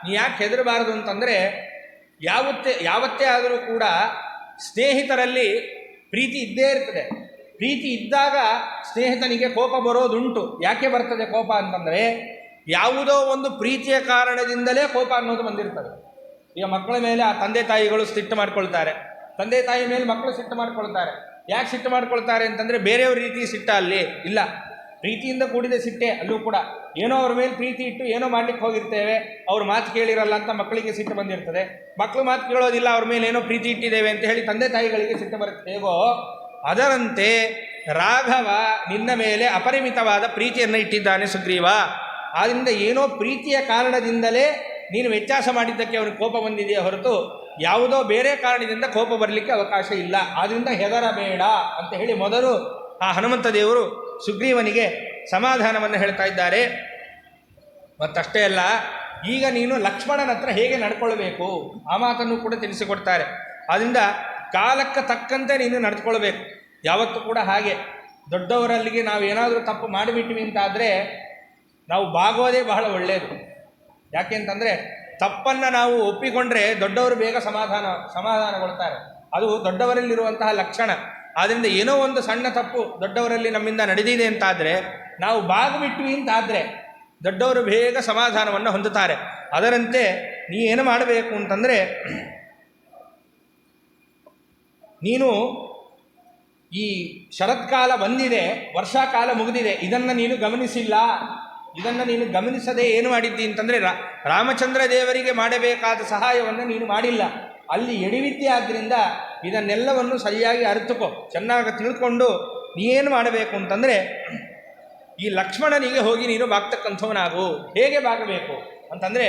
ನೀ ಯಾಕೆ ಹೆದರಬಾರದು ಅಂತಂದರೆ, ಯಾವತ್ತೇ ಆದರೂ ಕೂಡ ಸ್ನೇಹಿತರಲ್ಲಿ ಪ್ರೀತಿ ಇದ್ದೇ ಇರ್ತದೆ. ಪ್ರೀತಿ ಇದ್ದಾಗ ಸ್ನೇಹಿತನಿಗೆ ಕೋಪ ಬರೋದುಂಟು. ಯಾಕೆ ಬರ್ತದೆ ಕೋಪ ಅಂತಂದರೆ, ಯಾವುದೋ ಒಂದು ಪ್ರೀತಿಯ ಕಾರಣದಿಂದಲೇ ಕೋಪ ಅನ್ನೋದು ಬಂದಿರ್ತದೆ. ಈಗ ಮಕ್ಕಳ ಮೇಲೆ ಆ ತಂದೆ ತಾಯಿಗಳು ಸಿಟ್ಟು ಮಾಡ್ಕೊಳ್ತಾರೆ, ತಂದೆ ತಾಯಿ ಮೇಲೆ ಮಕ್ಕಳು ಸಿಟ್ಟು ಮಾಡ್ಕೊಳ್ತಾರೆ. ಯಾಕೆ ಸಿಟ್ಟು ಮಾಡ್ಕೊಳ್ತಾರೆ ಅಂತಂದರೆ, ಬೇರೆಯವ್ರ ರೀತಿ ಸಿಟ್ಟ ಅಲ್ಲಿ ಇಲ್ಲ, ಪ್ರೀತಿಯಿಂದ ಕೂಡಿದ ಸಿಟ್ಟೆ ಅಲ್ಲೂ ಕೂಡ. ಏನೋ ಅವ್ರ ಮೇಲೆ ಪ್ರೀತಿ ಇಟ್ಟು ಏನೋ ಮಾಡ್ಲಿಕ್ಕೆ ಹೋಗಿರ್ತೇವೆ, ಅವ್ರ ಮಾತು ಕೇಳಿರಲ್ಲ ಅಂತ ಮಕ್ಕಳಿಗೆ ಸಿಟ್ಟು ಬಂದಿರ್ತದೆ. ಮಕ್ಕಳು ಮಾತು ಕೇಳೋದಿಲ್ಲ, ಅವ್ರ ಮೇಲೆ ಏನೋ ಪ್ರೀತಿ ಇಟ್ಟಿದ್ದೇವೆ ಅಂತ ಹೇಳಿ ತಂದೆ ತಾಯಿಗಳಿಗೆ ಸಿಟ್ಟು ಬರುತ್ತೆ. ಹೇಗೋ ಅದರಂತೆ ರಾಘವ ನಿನ್ನ ಮೇಲೆ ಅಪರಿಮಿತವಾದ ಪ್ರೀತಿಯನ್ನು ಇಟ್ಟಿದ್ದಾನೆ ಸುಗ್ರೀವ. ಆದ್ದರಿಂದ ಏನೋ ಪ್ರೀತಿಯ ಕಾರಣದಿಂದಲೇ ನೀನು ವ್ಯತ್ಯಾಸ ಮಾಡಿದ್ದಕ್ಕೆ ಅವನಿಗೆ ಕೋಪ ಬಂದಿದೆಯೇ ಹೊರತು ಯಾವುದೋ ಬೇರೆ ಕಾರಣದಿಂದ ಕೋಪ ಬರಲಿಕ್ಕೆ ಅವಕಾಶ ಇಲ್ಲ. ಆದ್ದರಿಂದ ಹೆದರಬೇಡ ಅಂತ ಹೇಳಿ ಮೊದಲು ಆ ಹನುಮಂತ ದೇವರು ಸುಗ್ರೀವನಿಗೆ ಸಮಾಧಾನವನ್ನು ಹೇಳ್ತಾ ಇದ್ದಾರೆ. ಮತ್ತಷ್ಟೇ ಅಲ್ಲ, ಈಗ ನೀನು ಲಕ್ಷ್ಮಣನ ಹತ್ರ ಹೇಗೆ ನಡ್ಕೊಳ್ಬೇಕು ಆ ಮಾತನ್ನು ಕೂಡ ತಿಳಿಸಿಕೊಡ್ತಾರೆ. ಆದ್ದರಿಂದ ಕಾಲಕ್ಕೆ ತಕ್ಕಂತೆ ನೀನು ನಡೆದುಕೊಳ್ಬೇಕು. ಯಾವತ್ತೂ ಕೂಡ ಹಾಗೆ ದೊಡ್ಡವರಲ್ಲಿಗೆ ನಾವು ಏನಾದರೂ ತಪ್ಪು ಮಾಡಿಬಿಟ್ವಿ ಅಂತಾದರೆ ನಾವು ಬಾಗೋದೇ ಬಹಳ ಒಳ್ಳೆಯದು. ಯಾಕೆ ಅಂತಂದರೆ, ತಪ್ಪನ್ನು ನಾವು ಒಪ್ಪಿಕೊಂಡ್ರೆ ದೊಡ್ಡವರು ಬೇಗ ಸಮಾಧಾನಗೊಳ್ತಾರೆ. ಅದು ದೊಡ್ಡವರಲ್ಲಿರುವಂತಹ ಲಕ್ಷಣ. ಆದ್ದರಿಂದ ಏನೋ ಒಂದು ಸಣ್ಣ ತಪ್ಪು ದೊಡ್ಡವರಲ್ಲಿ ನಮ್ಮಿಂದ ನಡೆದಿದೆ ಅಂತಾದರೆ, ನಾವು ಬಾಗಿಬಿಟ್ವಿ ಅಂತಾದರೆ ದೊಡ್ಡವರು ಬೇಗ ಸಮಾಧಾನವನ್ನು ಹೊಂದುತ್ತಾರೆ. ಅದರಂತೆ ನೀ ಏನು ಮಾಡಬೇಕು ಅಂತಂದರೆ, ನೀನು ಈ ಶರತ್ಕಾಲ ಬಂದಿದೆ, ವರ್ಷಾಕಾಲ ಮುಗಿದಿದೆ, ಇದನ್ನು ನೀನು ಗಮನಿಸಿಲ್ಲ. ಇದನ್ನು ನೀನು ಗಮನಿಸದೆ ಏನು ಮಾಡಿದ್ದಿ ಅಂತಂದರೆ, ರಾಮಚಂದ್ರ ದೇವರಿಗೆ ಮಾಡಬೇಕಾದ ಸಹಾಯವನ್ನು ನೀನು ಮಾಡಿಲ್ಲ. ಅಲ್ಲಿ ಎಡವಿದ್ದೆ. ಆದ್ದರಿಂದ ಇದನ್ನೆಲ್ಲವನ್ನು ಸರಿಯಾಗಿ ಅರಿತುಕೋ, ಚೆನ್ನಾಗಿ ತಿಳ್ಕೊಂಡು ನೀನು ಮಾಡಬೇಕು ಅಂತಂದರೆ, ಈ ಲಕ್ಷ್ಮಣನಿಗೆ ಹೋಗಿ ನೀನು ಬಾಗ್ತಕ್ಕಂಥವನಾಗು. ಹೇಗೆ ಬಾಗಬೇಕು ಅಂತಂದರೆ,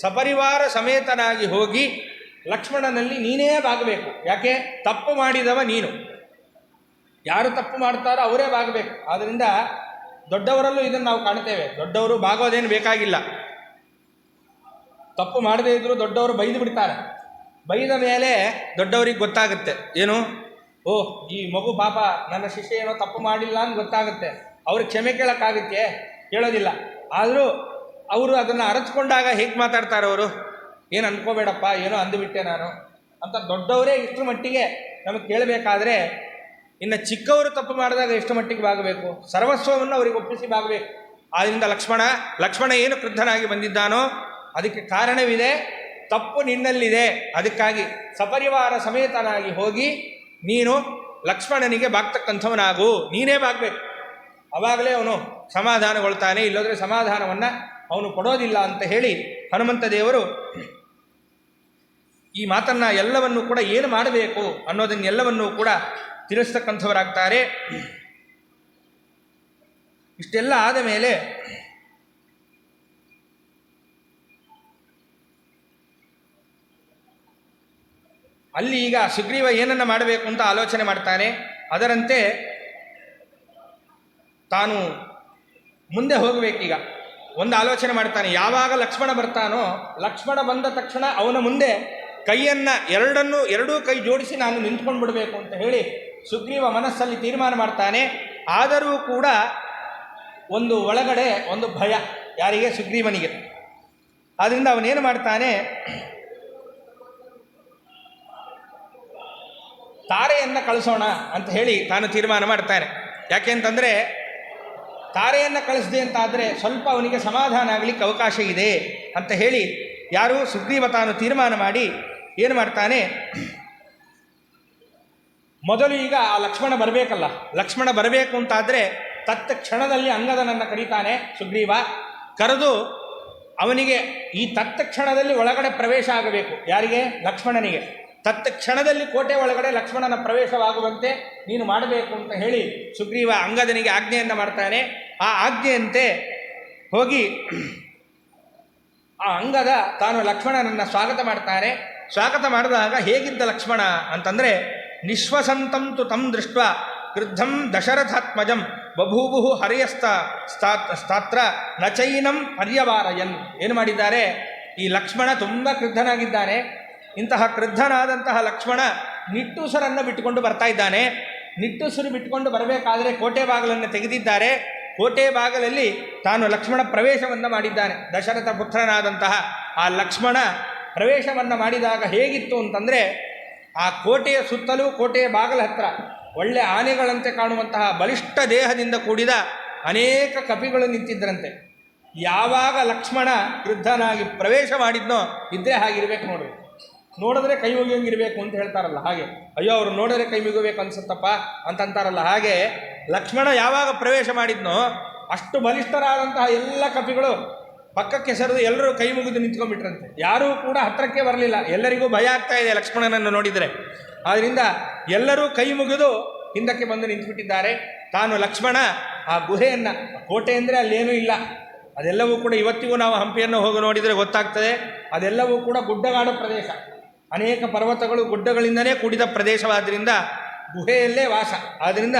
ಸಪರಿವಾರ ಸಮೇತನಾಗಿ ಹೋಗಿ ಲಕ್ಷ್ಮಣನಲ್ಲಿ ನೀನೇ ಬಾಗಬೇಕು. ಯಾಕೆ? ತಪ್ಪು ಮಾಡಿದವ ನೀನು. ಯಾರು ತಪ್ಪು ಮಾಡ್ತಾರೋ ಅವರೇ ಬಾಗಬೇಕು. ಆದ್ದರಿಂದ ದೊಡ್ಡವರಲ್ಲೂ ಇದನ್ನು ನಾವು ಕಾಣ್ತೇವೆ. ದೊಡ್ಡವರು ಬಾಗೋದೇನು ಬೇಕಾಗಿಲ್ಲ. ತಪ್ಪು ಮಾಡದೇ ಇದ್ದರೂ ದೊಡ್ಡವರು ಬೈದು ಬಿಡ್ತಾರೆ. ಬೈದ ಮೇಲೆ ದೊಡ್ಡವರಿಗೆ ಗೊತ್ತಾಗುತ್ತೆ, ಏನು, ಓಹ್ ಈ ಮಗು ಪಾಪ ನನ್ನ ಶಿಷ್ಯ ಏನೋ ತಪ್ಪು ಮಾಡಿಲ್ಲ ಅಂತ ಗೊತ್ತಾಗುತ್ತೆ. ಅವ್ರಿಗೆ ಕ್ಷಮೆ ಕೇಳೋಕ್ಕಾಗುತ್ತೆ? ಕೇಳೋದಿಲ್ಲ. ಆದರೂ ಅವರು ಅದನ್ನು ಅರಚ್ಕೊಂಡಾಗ ಹೇಗೆ ಮಾತಾಡ್ತಾರೆ ಅವರು, ಏನು ಅಂದ್ಕೋಬೇಡಪ್ಪ, ಏನೋ ಅಂದುಬಿಟ್ಟೆ ನಾನು ಅಂತ. ದೊಡ್ಡವರೇ ಇಷ್ಟರ ಮಟ್ಟಿಗೆ ನಮಗೆ ಕೇಳಬೇಕಾದ್ರೆ ಇನ್ನು ಚಿಕ್ಕವರು ತಪ್ಪು ಮಾಡಿದಾಗ ಎಷ್ಟು ಮಟ್ಟಿಗೆ ಬಾಗಬೇಕು? ಸರ್ವಸ್ವವನ್ನು ಅವರಿಗೆ ಒಪ್ಪಿಸಿ ಬಾಗಬೇಕು. ಆದ್ದರಿಂದ ಲಕ್ಷ್ಮಣ ಏನು ಕ್ರುದ್ಧನಾಗಿ ಬಂದಿದ್ದಾನೋ ಅದಕ್ಕೆ ಕಾರಣವಿದೆ, ತಪ್ಪು ನಿನ್ನಲ್ಲಿದೆ. ಅದಕ್ಕಾಗಿ ಸಪರಿವಾರ ಸಮೇತನಾಗಿ ಹೋಗಿ ನೀನು ಲಕ್ಷ್ಮಣನಿಗೆ ಬಾಗ್ತಕ್ಕಂಥವನಾಗು. ನೀನೇ ಬಾಗಬೇಕು. ಆವಾಗಲೇ ಅವನು ಸಮಾಧಾನಗೊಳ್ತಾನೆ, ಇಲ್ಲದ್ರೆ ಸಮಾಧಾನವನ್ನು ಅವನು ಕೊಡೋದಿಲ್ಲ ಅಂತ ಹೇಳಿ ಹನುಮಂತ ದೇವರು ಈ ಮಾತನ್ನು ಎಲ್ಲವನ್ನೂ ಕೂಡ ಏನು ಮಾಡಬೇಕು ಅನ್ನೋದನ್ನೆಲ್ಲವನ್ನೂ ಕೂಡ ತಿಳಿಸ್ತಕ್ಕಂಥವರಾಗ್ತಾರೆ. ಇಷ್ಟೆಲ್ಲ ಆದ ಮೇಲೆ ಅಲ್ಲಿ ಈಗ ಸುಗ್ರೀವ ಏನನ್ನು ಮಾಡಬೇಕು ಅಂತ ಆಲೋಚನೆ ಮಾಡ್ತಾನೆ. ಅದರಂತೆ ತಾನು ಮುಂದೆ ಹೋಗಬೇಕೀಗ ಒಂದು ಆಲೋಚನೆ ಮಾಡ್ತಾನೆ. ಯಾವಾಗ ಲಕ್ಷ್ಮಣ ಬರ್ತಾನೋ, ಲಕ್ಷ್ಮಣ ಬಂದ ತಕ್ಷಣ ಅವನ ಮುಂದೆ ಕೈಯನ್ನು ಎರಡೂ ಕೈ ಜೋಡಿಸಿ ನಾನು ನಿಂತ್ಕೊಂಡು ಬಿಡಬೇಕು ಅಂತ ಹೇಳಿ ಸುಗ್ರೀವ ಮನಸ್ಸಲ್ಲಿ ತೀರ್ಮಾನ ಮಾಡ್ತಾನೆ. ಆದರೂ ಕೂಡ ಒಂದು ಒಳಗಡೆ ಒಂದು ಭಯ, ಯಾರಿಗೆ? ಸುಗ್ರೀವನಿಗೆ. ಆದ್ದರಿಂದ ಅವನೇನು ಮಾಡ್ತಾನೆ, ತಾರೆಯನ್ನು ಕಳಿಸೋಣ ಅಂತ ಹೇಳಿ ತಾನು ತೀರ್ಮಾನ ಮಾಡ್ತಾನೆ. ಯಾಕೆ ಅಂತಂದರೆ ತಾರೆಯನ್ನು ಕಳಿಸಿದೆ ಅಂತಾದರೆ ಸ್ವಲ್ಪ ಅವನಿಗೆ ಸಮಾಧಾನ ಆಗಲಿಕ್ಕೆ ಅವಕಾಶ ಇದೆ ಅಂತ ಹೇಳಿ ಯಾರು ಸುಗ್ರೀವ ತಾನು ತೀರ್ಮಾನ ಮಾಡಿ ಏನು ಮಾಡ್ತಾನೆ, ಮೊದಲು ಈಗ ಆ ಲಕ್ಷ್ಮಣ ಬರಬೇಕಲ್ಲ, ಲಕ್ಷ್ಮಣ ಬರಬೇಕು ಅಂತಾದರೆ ತತ್ತ ಕ್ಷಣದಲ್ಲಿ ಅಂಗದನನ್ನು ಕರೀತಾನೆ ಸುಗ್ರೀವ. ಕರೆದು ಅವನಿಗೆ ಈ ತತ್ತ ಕ್ಷಣದಲ್ಲಿ ಒಳಗಡೆ ಪ್ರವೇಶ ಆಗಬೇಕು. ಯಾರಿಗೆ? ಲಕ್ಷ್ಮಣನಿಗೆ. ತತ್ತ ಕ್ಷಣದಲ್ಲಿ ಕೋಟೆ ಒಳಗಡೆ ಲಕ್ಷ್ಮಣನ ಪ್ರವೇಶವಾಗುವಂತೆ ನೀನು ಮಾಡಬೇಕು ಅಂತ ಹೇಳಿ ಸುಗ್ರೀವ ಅಂಗದನಿಗೆ ಆಜ್ಞೆಯನ್ನು ಮಾಡ್ತಾನೆ. ಆ ಆಜ್ಞೆಯಂತೆ ಹೋಗಿ ಆ ಅಂಗದ ತಾನು ಲಕ್ಷ್ಮಣನನ್ನು ಸ್ವಾಗತ ಮಾಡ್ತಾನೆ. ಸ್ವಾಗತ ಮಾಡಿದಾಗ ಹೇಗಿದ್ದ ಲಕ್ಷ್ಮಣ ಅಂತಂದರೆ, ನಿಶ್ವಸಂತಂತು ತಂ ದೃಷ್ಟ ಕ್ರುದ್ಧಂ ದಶರಥಾತ್ಮಜಂ ಬಭೂವು ಹರಿಯಸ್ತಾತ್ರ ನಚೈನಂ ಪರ್ಯವಾರಯನ್. ಏನು ಮಾಡಿದ್ದಾರೆ, ಈ ಲಕ್ಷ್ಮಣ ತುಂಬ ಕ್ರುದ್ಧನಾಗಿದ್ದಾನೆ. ಇಂತಹ ಕ್ರುದ್ಧನಾದಂತಹ ಲಕ್ಷ್ಮಣ ನಿಟ್ಟುಸರನ್ನು ಬಿಟ್ಟುಕೊಂಡು ಬರ್ತಾ ಇದ್ದಾನೆ. ನಿಟ್ಟುಸರು ಬಿಟ್ಟುಕೊಂಡು ಬರಬೇಕಾದರೆ ಕೋಟೆ ಬಾಗಿಲನ್ನು ತೆಗೆದಿದ್ದಾರೆ. ಕೋಟೆ ಬಾಗಿಲಲ್ಲಿ ತಾನು ಲಕ್ಷ್ಮಣ ಪ್ರವೇಶವನ್ನು ಮಾಡಿದ್ದಾನೆ. ದಶರಥ ಪುತ್ರನಾದಂತಹ ಆ ಲಕ್ಷ್ಮಣ ಪ್ರವೇಶವನ್ನು ಮಾಡಿದಾಗ ಹೇಗಿತ್ತು ಅಂತಂದರೆ, ಆ ಕೋಟೆಯ ಸುತ್ತಲೂ ಕೋಟೆಯ ಬಾಗಿಲ ಹತ್ರ ಒಳ್ಳೆ ಆನೆಗಳಂತೆ ಕಾಣುವಂತಹ ಬಲಿಷ್ಠ ದೇಹದಿಂದ ಕೂಡಿದ ಅನೇಕ ಕಪಿಗಳು ನಿಂತಿದ್ದರಂತೆ. ಯಾವಾಗ ಲಕ್ಷ್ಮಣ ಕ್ರುದ್ಧನಾಗಿ ಪ್ರವೇಶ ಮಾಡಿದ್ನೋ ಇದ್ದರೆ ಹಾಗಿರ್ಬೇಕು ನೋಡ್ರಿ. ನೋಡಿದ್ರೆ ಕೈ ಮುಗಿಯೋಂಗಿರಬೇಕು ಅಂತ ಹೇಳ್ತಾರಲ್ಲ ಹಾಗೆ, ಅಯ್ಯೋ ಅವರು ನೋಡಿದ್ರೆ ಕೈ ಮುಗಿಬೇಕು ಅನ್ಸುತ್ತಪ್ಪ ಅಂತಂತಾರಲ್ಲ ಹಾಗೆ, ಲಕ್ಷ್ಮಣ ಯಾವಾಗ ಪ್ರವೇಶ ಮಾಡಿದ್ನೋ ಅಷ್ಟು ಬಲಿಷ್ಠರಾದಂತಹ ಎಲ್ಲ ಕಪಿಗಳು ಪಕ್ಕಕ್ಕೆ ಸರಿದು ಎಲ್ಲರೂ ಕೈ ಮುಗಿದು ನಿಂತ್ಕೊಂಡ್ಬಿಟ್ರಂತೆ. ಯಾರೂ ಕೂಡ ಹತ್ತಿರಕ್ಕೆ ಬರಲಿಲ್ಲ. ಎಲ್ಲರಿಗೂ ಭಯ ಆಗ್ತಾ ಇದೆ ಲಕ್ಷ್ಮಣನನ್ನು ನೋಡಿದರೆ. ಆದ್ದರಿಂದ ಎಲ್ಲರೂ ಕೈ ಮುಗಿದು ಹಿಂದಕ್ಕೆ ಬಂದು ನಿಂತುಬಿಟ್ಟಿದ್ದಾರೆ. ತಾನು ಲಕ್ಷ್ಮಣ ಆ ಗುಹೆಯನ್ನು, ಕೋಟೆ ಅಂದರೆ ಅಲ್ಲೇನೂ ಇಲ್ಲ, ಅದೆಲ್ಲವೂ ಕೂಡ ಇವತ್ತಿಗೂ ನಾವು ಹಂಪಿಯನ್ನು ಹೋಗಿ ನೋಡಿದರೆ ಗೊತ್ತಾಗ್ತದೆ. ಅದೆಲ್ಲವೂ ಕೂಡ ಗುಡ್ಡಗಾಡು ಪ್ರದೇಶ, ಅನೇಕ ಪರ್ವತಗಳು ಗುಡ್ಡಗಳಿಂದಲೇ ಕೂಡಿದ ಪ್ರದೇಶವಾದ್ದರಿಂದ ಗುಹೆಯಲ್ಲೇ ವಾಸ. ಆದ್ದರಿಂದ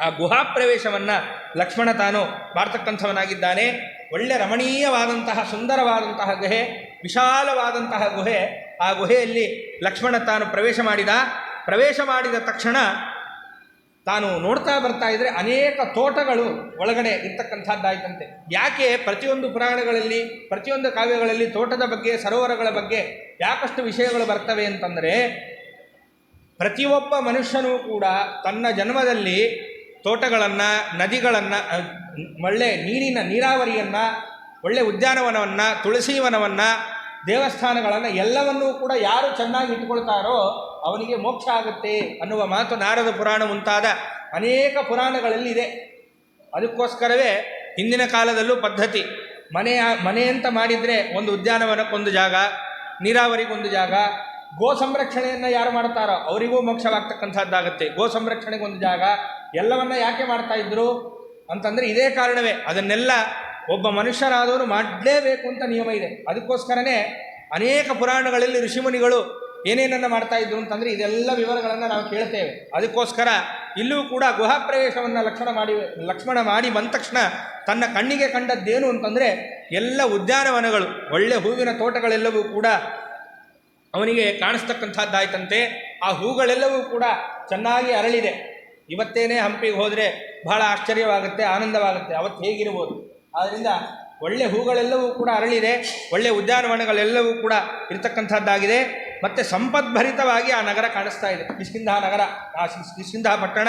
ಆ ಗುಹಾ ಪ್ರವೇಶವನ್ನು ಲಕ್ಷ್ಮಣ ತಾನು ಮಾಡ್ತಕ್ಕಂಥವನಾಗಿದ್ದಾನೆ. ಒಳ್ಳೆ ರಮಣೀಯವಾದಂತಹ ಸುಂದರವಾದಂತಹ ಗುಹೆ, ವಿಶಾಲವಾದಂತಹ ಗುಹೆ. ಆ ಗುಹೆಯಲ್ಲಿ ಲಕ್ಷ್ಮಣ ತಾನು ಪ್ರವೇಶ ಮಾಡಿದ ತಕ್ಷಣ ತಾನು ನೋಡ್ತಾ ಬರ್ತಾ ಇದ್ದರೆ ಅನೇಕ ತೋಟಗಳು ಒಳಗಡೆ ಇರ್ತಕ್ಕಂಥದ್ದಾಯ್ತಂತೆ. ಯಾಕೆ ಪ್ರತಿಯೊಂದು ಪುರಾಣಗಳಲ್ಲಿ, ಪ್ರತಿಯೊಂದು ಕಾವ್ಯಗಳಲ್ಲಿ ತೋಟದ ಬಗ್ಗೆ, ಸರೋವರಗಳ ಬಗ್ಗೆ ಯಾಕಷ್ಟು ವಿಷಯಗಳು ಬರ್ತವೆ ಅಂತಂದರೆ, ಪ್ರತಿಯೊಬ್ಬ ಮನುಷ್ಯನೂ ಕೂಡ ತನ್ನ ಜನ್ಮದಲ್ಲಿ ತೋಟಗಳನ್ನು, ನದಿಗಳನ್ನು, ಒಳ್ಳೆ ನೀರಾವರಿಯನ್ನು, ಒಳ್ಳೆ ಉದ್ಯಾನವನವನ್ನು, ತುಳಸೀವನವನ್ನು, ದೇವಸ್ಥಾನಗಳನ್ನು ಎಲ್ಲವನ್ನೂ ಕೂಡ ಯಾರು ಚೆನ್ನಾಗಿ ಇಟ್ಕೊಳ್ತಾರೋ ಅವನಿಗೆ ಮೋಕ್ಷ ಆಗುತ್ತೆ ಅನ್ನುವ ಮಾತು ನಾರದ ಪುರಾಣ ಮುಂತಾದ ಅನೇಕ ಪುರಾಣಗಳಲ್ಲಿ ಇದೆ. ಅದಕ್ಕೋಸ್ಕರವೇ ಹಿಂದಿನ ಕಾಲದಲ್ಲೂ ಪದ್ಧತಿ, ಮನೆ ಅಂತ ಮಾಡಿದರೆ ಒಂದು ಉದ್ಯಾನವನಕ್ಕೊಂದು ಜಾಗ, ನೀರಾವರಿಗೊಂದು ಜಾಗ, ಗೋ ಸಂರಕ್ಷಣೆಯನ್ನು ಯಾರು ಮಾಡ್ತಾರೋ ಅವರಿಗೂ ಮೋಕ್ಷವಾಗ್ತಕ್ಕಂಥದ್ದಾಗುತ್ತೆ. ಗೋ ಸಂರಕ್ಷಣೆಗೊಂದು ಜಾಗ, ಎಲ್ಲವನ್ನ ಯಾಕೆ ಮಾಡ್ತಾಯಿದ್ರು ಅಂತಂದರೆ ಇದೇ ಕಾರಣವೇ. ಅದನ್ನೆಲ್ಲ ಒಬ್ಬ ಮನುಷ್ಯರಾದವರು ಮಾಡಲೇಬೇಕು ಅಂತ ನಿಯಮ ಇದೆ. ಅದಕ್ಕೋಸ್ಕರನೇ ಅನೇಕ ಪುರಾಣಗಳಲ್ಲಿ ಋಷಿಮುನಿಗಳು ಏನೇನನ್ನು ಮಾಡ್ತಾಯಿದ್ರು ಅಂತಂದರೆ ಇದೆಲ್ಲ ವಿವರಗಳನ್ನು ನಾವು ಕೇಳ್ತೇವೆ. ಅದಕ್ಕೋಸ್ಕರ ಇಲ್ಲೂ ಕೂಡ ಗುಹಾ ಪ್ರವೇಶವನ್ನು ಲಕ್ಷ್ಮಣ ಮಾಡಿ ಬಂದ ತಕ್ಷಣ ತನ್ನ ಕಣ್ಣಿಗೆ ಕಂಡದ್ದೇನು ಅಂತಂದರೆ ಎಲ್ಲ ಉದ್ಯಾನವನಗಳು, ಒಳ್ಳೆ ಹೂವಿನ ತೋಟಗಳೆಲ್ಲವೂ ಕೂಡ ಅವನಿಗೆ ಕಾಣಿಸ್ತಕ್ಕಂಥದ್ದಾಯ್ತಂತೆ. ಆ ಹೂಗಳೆಲ್ಲವೂ ಕೂಡ ಚೆನ್ನಾಗಿ ಅರಳಿದೆ. ಇವತ್ತೇನೇ ಹಂಪಿಗೆ ಹೋದರೆ ಬಹಳ ಆಶ್ಚರ್ಯವಾಗುತ್ತೆ, ಆನಂದವಾಗುತ್ತೆ. ಅವತ್ತು ಹೇಗಿರ್ಬೋದು. ಆದ್ದರಿಂದ ಒಳ್ಳೆ ಹೂಗಳೆಲ್ಲವೂ ಕೂಡ ಅರಳಿದೆ, ಒಳ್ಳೆ ಉದ್ಯಾನವನಗಳೆಲ್ಲವೂ ಕೂಡ ಇರತಕ್ಕಂಥದ್ದಾಗಿದೆ. ಮತ್ತು ಸಂಪದ್ಭರಿತವಾಗಿ ಆ ನಗರ ಕಾಣಿಸ್ತಾ ಇದೆ. ಕಿಷ್ಕಿಂಧ ನಗರ, ಆ ಕಿಷ್ಕಿಂಧ ಪಟ್ಟಣ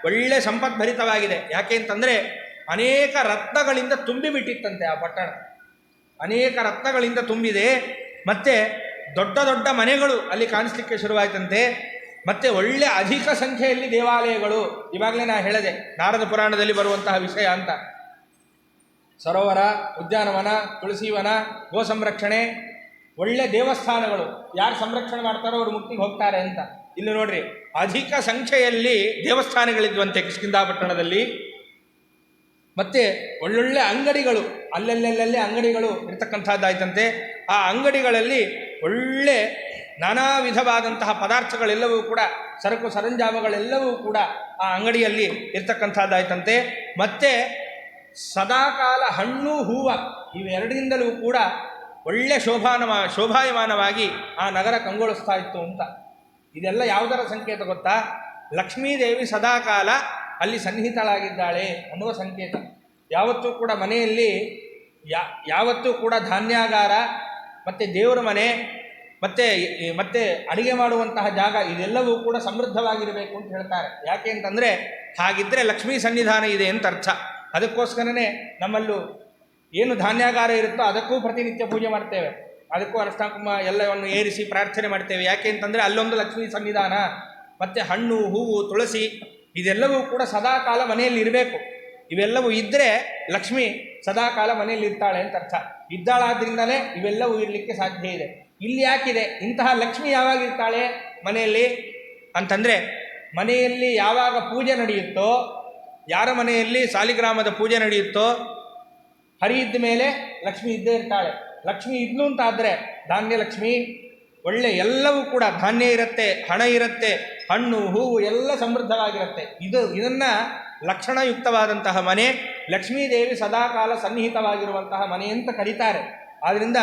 ಒಳ್ಳೆ ಸಂಪದ್ಭರಿತವಾಗಿದೆ. ಯಾಕೆ ಅಂತಂದರೆ ಅನೇಕ ರತ್ನಗಳಿಂದ ತುಂಬಿಬಿಟ್ಟಿತ್ತಂತೆ ಆ ಪಟ್ಟಣ. ಅನೇಕ ರತ್ನಗಳಿಂದ ತುಂಬಿದೆ. ಮತ್ತು ದೊಡ್ಡ ದೊಡ್ಡ ಮನೆಗಳು ಅಲ್ಲಿ ಕಾಣಿಸ್ಲಿಕ್ಕೆ ಶುರುವಾಯ್ತಂತೆ. ಮತ್ತು ಒಳ್ಳೆ ಅಧಿಕ ಸಂಖ್ಯೆಯಲ್ಲಿ ದೇವಾಲಯಗಳು. ಇವಾಗಲೇ ನಾನು ಹೇಳಿದೆ ನಾರದ ಪುರಾಣದಲ್ಲಿ ಬರುವಂತಹ ವಿಷಯ ಅಂತ. ಸರೋವರ, ಉದ್ಯಾನವನ, ತುಳಸೀವನ, ಗೋ ಸಂರಕ್ಷಣೆ, ಒಳ್ಳೆ ದೇವಸ್ಥಾನಗಳು. ಯಾರು ಸಂರಕ್ಷಣೆ ಮಾಡ್ತಾರೋ ಅವರು ಮುಕ್ತಿಗೆ ಹೋಗ್ತಾರೆ ಅಂತ. ಇಲ್ಲಿ ನೋಡ್ರಿ, ಅಧಿಕ ಸಂಖ್ಯೆಯಲ್ಲಿ ದೇವಸ್ಥಾನಗಳಿದ್ವಂತೆ ಕಿಷ್ಕಿಂಧ ಪಟ್ಟಣದಲ್ಲಿ. ಮತ್ತು ಒಳ್ಳೊಳ್ಳೆ ಅಂಗಡಿಗಳು, ಅಲ್ಲಲ್ಲೇ ಅಂಗಡಿಗಳು ಇರ್ತಕ್ಕಂಥದ್ದಾಯ್ತಂತೆ. ಆ ಅಂಗಡಿಗಳಲ್ಲಿ ಒಳ್ಳೆ ನಾನಾ ವಿಧವಾದಂತಹ ಪದಾರ್ಥಗಳೆಲ್ಲವೂ ಕೂಡ, ಸರಕು ಸರಂಜಾಮಗಳೆಲ್ಲವೂ ಕೂಡ ಆ ಅಂಗಡಿಯಲ್ಲಿ ಇರ್ತಕ್ಕಂಥದ್ದಾಯ್ತಂತೆ. ಮತ್ತು ಸದಾಕಾಲ ಹಣ್ಣು ಹೂವು ಇವೆರಡರಿಂದಲೂ ಕೂಡ ಒಳ್ಳೆ ಶೋಭಾಯಮಾನವಾಗಿ ಆ ನಗರ ಕಂಗೊಳಿಸ್ತಾ ಇತ್ತು ಅಂತ. ಇದೆಲ್ಲ ಯಾವುದರ ಸಂಕೇತ ಗೊತ್ತಾ? ಲಕ್ಷ್ಮೀದೇವಿ ಸದಾಕಾಲ ಅಲ್ಲಿ ಸನ್ನಿಹಿತಳಾಗಿದ್ದಾಳೆ ಅನ್ನುವ ಸಂಕೇತ. ಯಾವತ್ತೂ ಕೂಡ ಮನೆಯಲ್ಲಿ ಯಾವತ್ತೂ ಕೂಡ ಧಾನ್ಯಾಗಾರ ಮತ್ತು ದೇವರ ಮನೆ ಮತ್ತೆ ಅಡಿಗೆ ಮಾಡುವಂತಹ ಜಾಗ ಇದೆಲ್ಲವೂ ಕೂಡ ಸಮೃದ್ಧವಾಗಿರಬೇಕು ಅಂತ ಹೇಳ್ತಾರೆ. ಯಾಕೆ ಅಂತಂದರೆ ಹಾಗಿದ್ದರೆ ಲಕ್ಷ್ಮೀ ಸನ್ನಿಧಾನ ಇದೆ ಅಂತ ಅರ್ಥ. ಅದಕ್ಕೋಸ್ಕರನೇ ನಮ್ಮಲ್ಲೂ ಏನು ಧಾನ್ಯಾಗಾರ ಇರುತ್ತೋ ಅದಕ್ಕೂ ಪ್ರತಿನಿತ್ಯ ಪೂಜೆ ಮಾಡ್ತೇವೆ, ಅದಕ್ಕೂ ಅರ್ಶಿನ ಕುಂಕುಮ ಎಲ್ಲವನ್ನು ಏರಿಸಿ ಪ್ರಾರ್ಥನೆ ಮಾಡ್ತೇವೆ. ಯಾಕೆ ಅಂತಂದರೆ ಅಲ್ಲೊಂದು ಲಕ್ಷ್ಮೀ ಸನ್ನಿಧಾನ, ಮತ್ತು ಹಣ್ಣು ಹೂವು ತುಳಸಿ ಇದೆಲ್ಲವೂ ಕೂಡ ಸದಾಕಾಲ ಮನೆಯಲ್ಲಿ ಇರಬೇಕು. ಇವೆಲ್ಲವೂ ಇದ್ದರೆ ಲಕ್ಷ್ಮಿ ಸದಾಕಾಲ ಮನೆಯಲ್ಲಿ ಇರ್ತಾಳೆ ಅಂತ ಅರ್ಥ. ಇದ್ದಾಳಾದ್ರಿಂದಲೇ ಇವೆಲ್ಲವೂ ಇರಲಿಕ್ಕೆ ಸಾಧ್ಯ ಇದೆ. ಇಲ್ಲಿ ಯಾಕಿದೆ ಇಂತಹ ಲಕ್ಷ್ಮಿ ಯಾವಾಗ ಇರ್ತಾಳೆ ಮನೆಯಲ್ಲಿ ಅಂತಂದರೆ, ಮನೆಯಲ್ಲಿ ಯಾವಾಗ ಪೂಜೆ ನಡೆಯುತ್ತೋ, ಯಾರ ಮನೆಯಲ್ಲಿ ಸಾಲಿಗ್ರಾಮದ ಪೂಜೆ ನಡೆಯುತ್ತೋ ಹರಿಯಿದ್ದ ಮೇಲೆ ಲಕ್ಷ್ಮಿ ಇದ್ದೇ ಇರ್ತಾಳೆ. ಲಕ್ಷ್ಮಿ ಇದ್ಲು ಅಂತಾದರೆ ಧಾನ್ಯ ಲಕ್ಷ್ಮಿ, ಒಳ್ಳೆ ಎಲ್ಲವೂ ಕೂಡ ಧಾನ್ಯ ಇರುತ್ತೆ, ಹಣ ಇರುತ್ತೆ, ಹಣ್ಣು ಹೂವು ಎಲ್ಲ ಸಮೃದ್ಧವಾಗಿರುತ್ತೆ. ಇದನ್ನು ಲಕ್ಷಣಯುಕ್ತವಾದಂತಹ ಮನೆ, ಲಕ್ಷ್ಮೀದೇವಿ ಸದಾಕಾಲ ಸನ್ನಿಹಿತವಾಗಿರುವಂತಹ ಮನೆ ಅಂತ ಕರೀತಾರೆ. ಆದ್ದರಿಂದ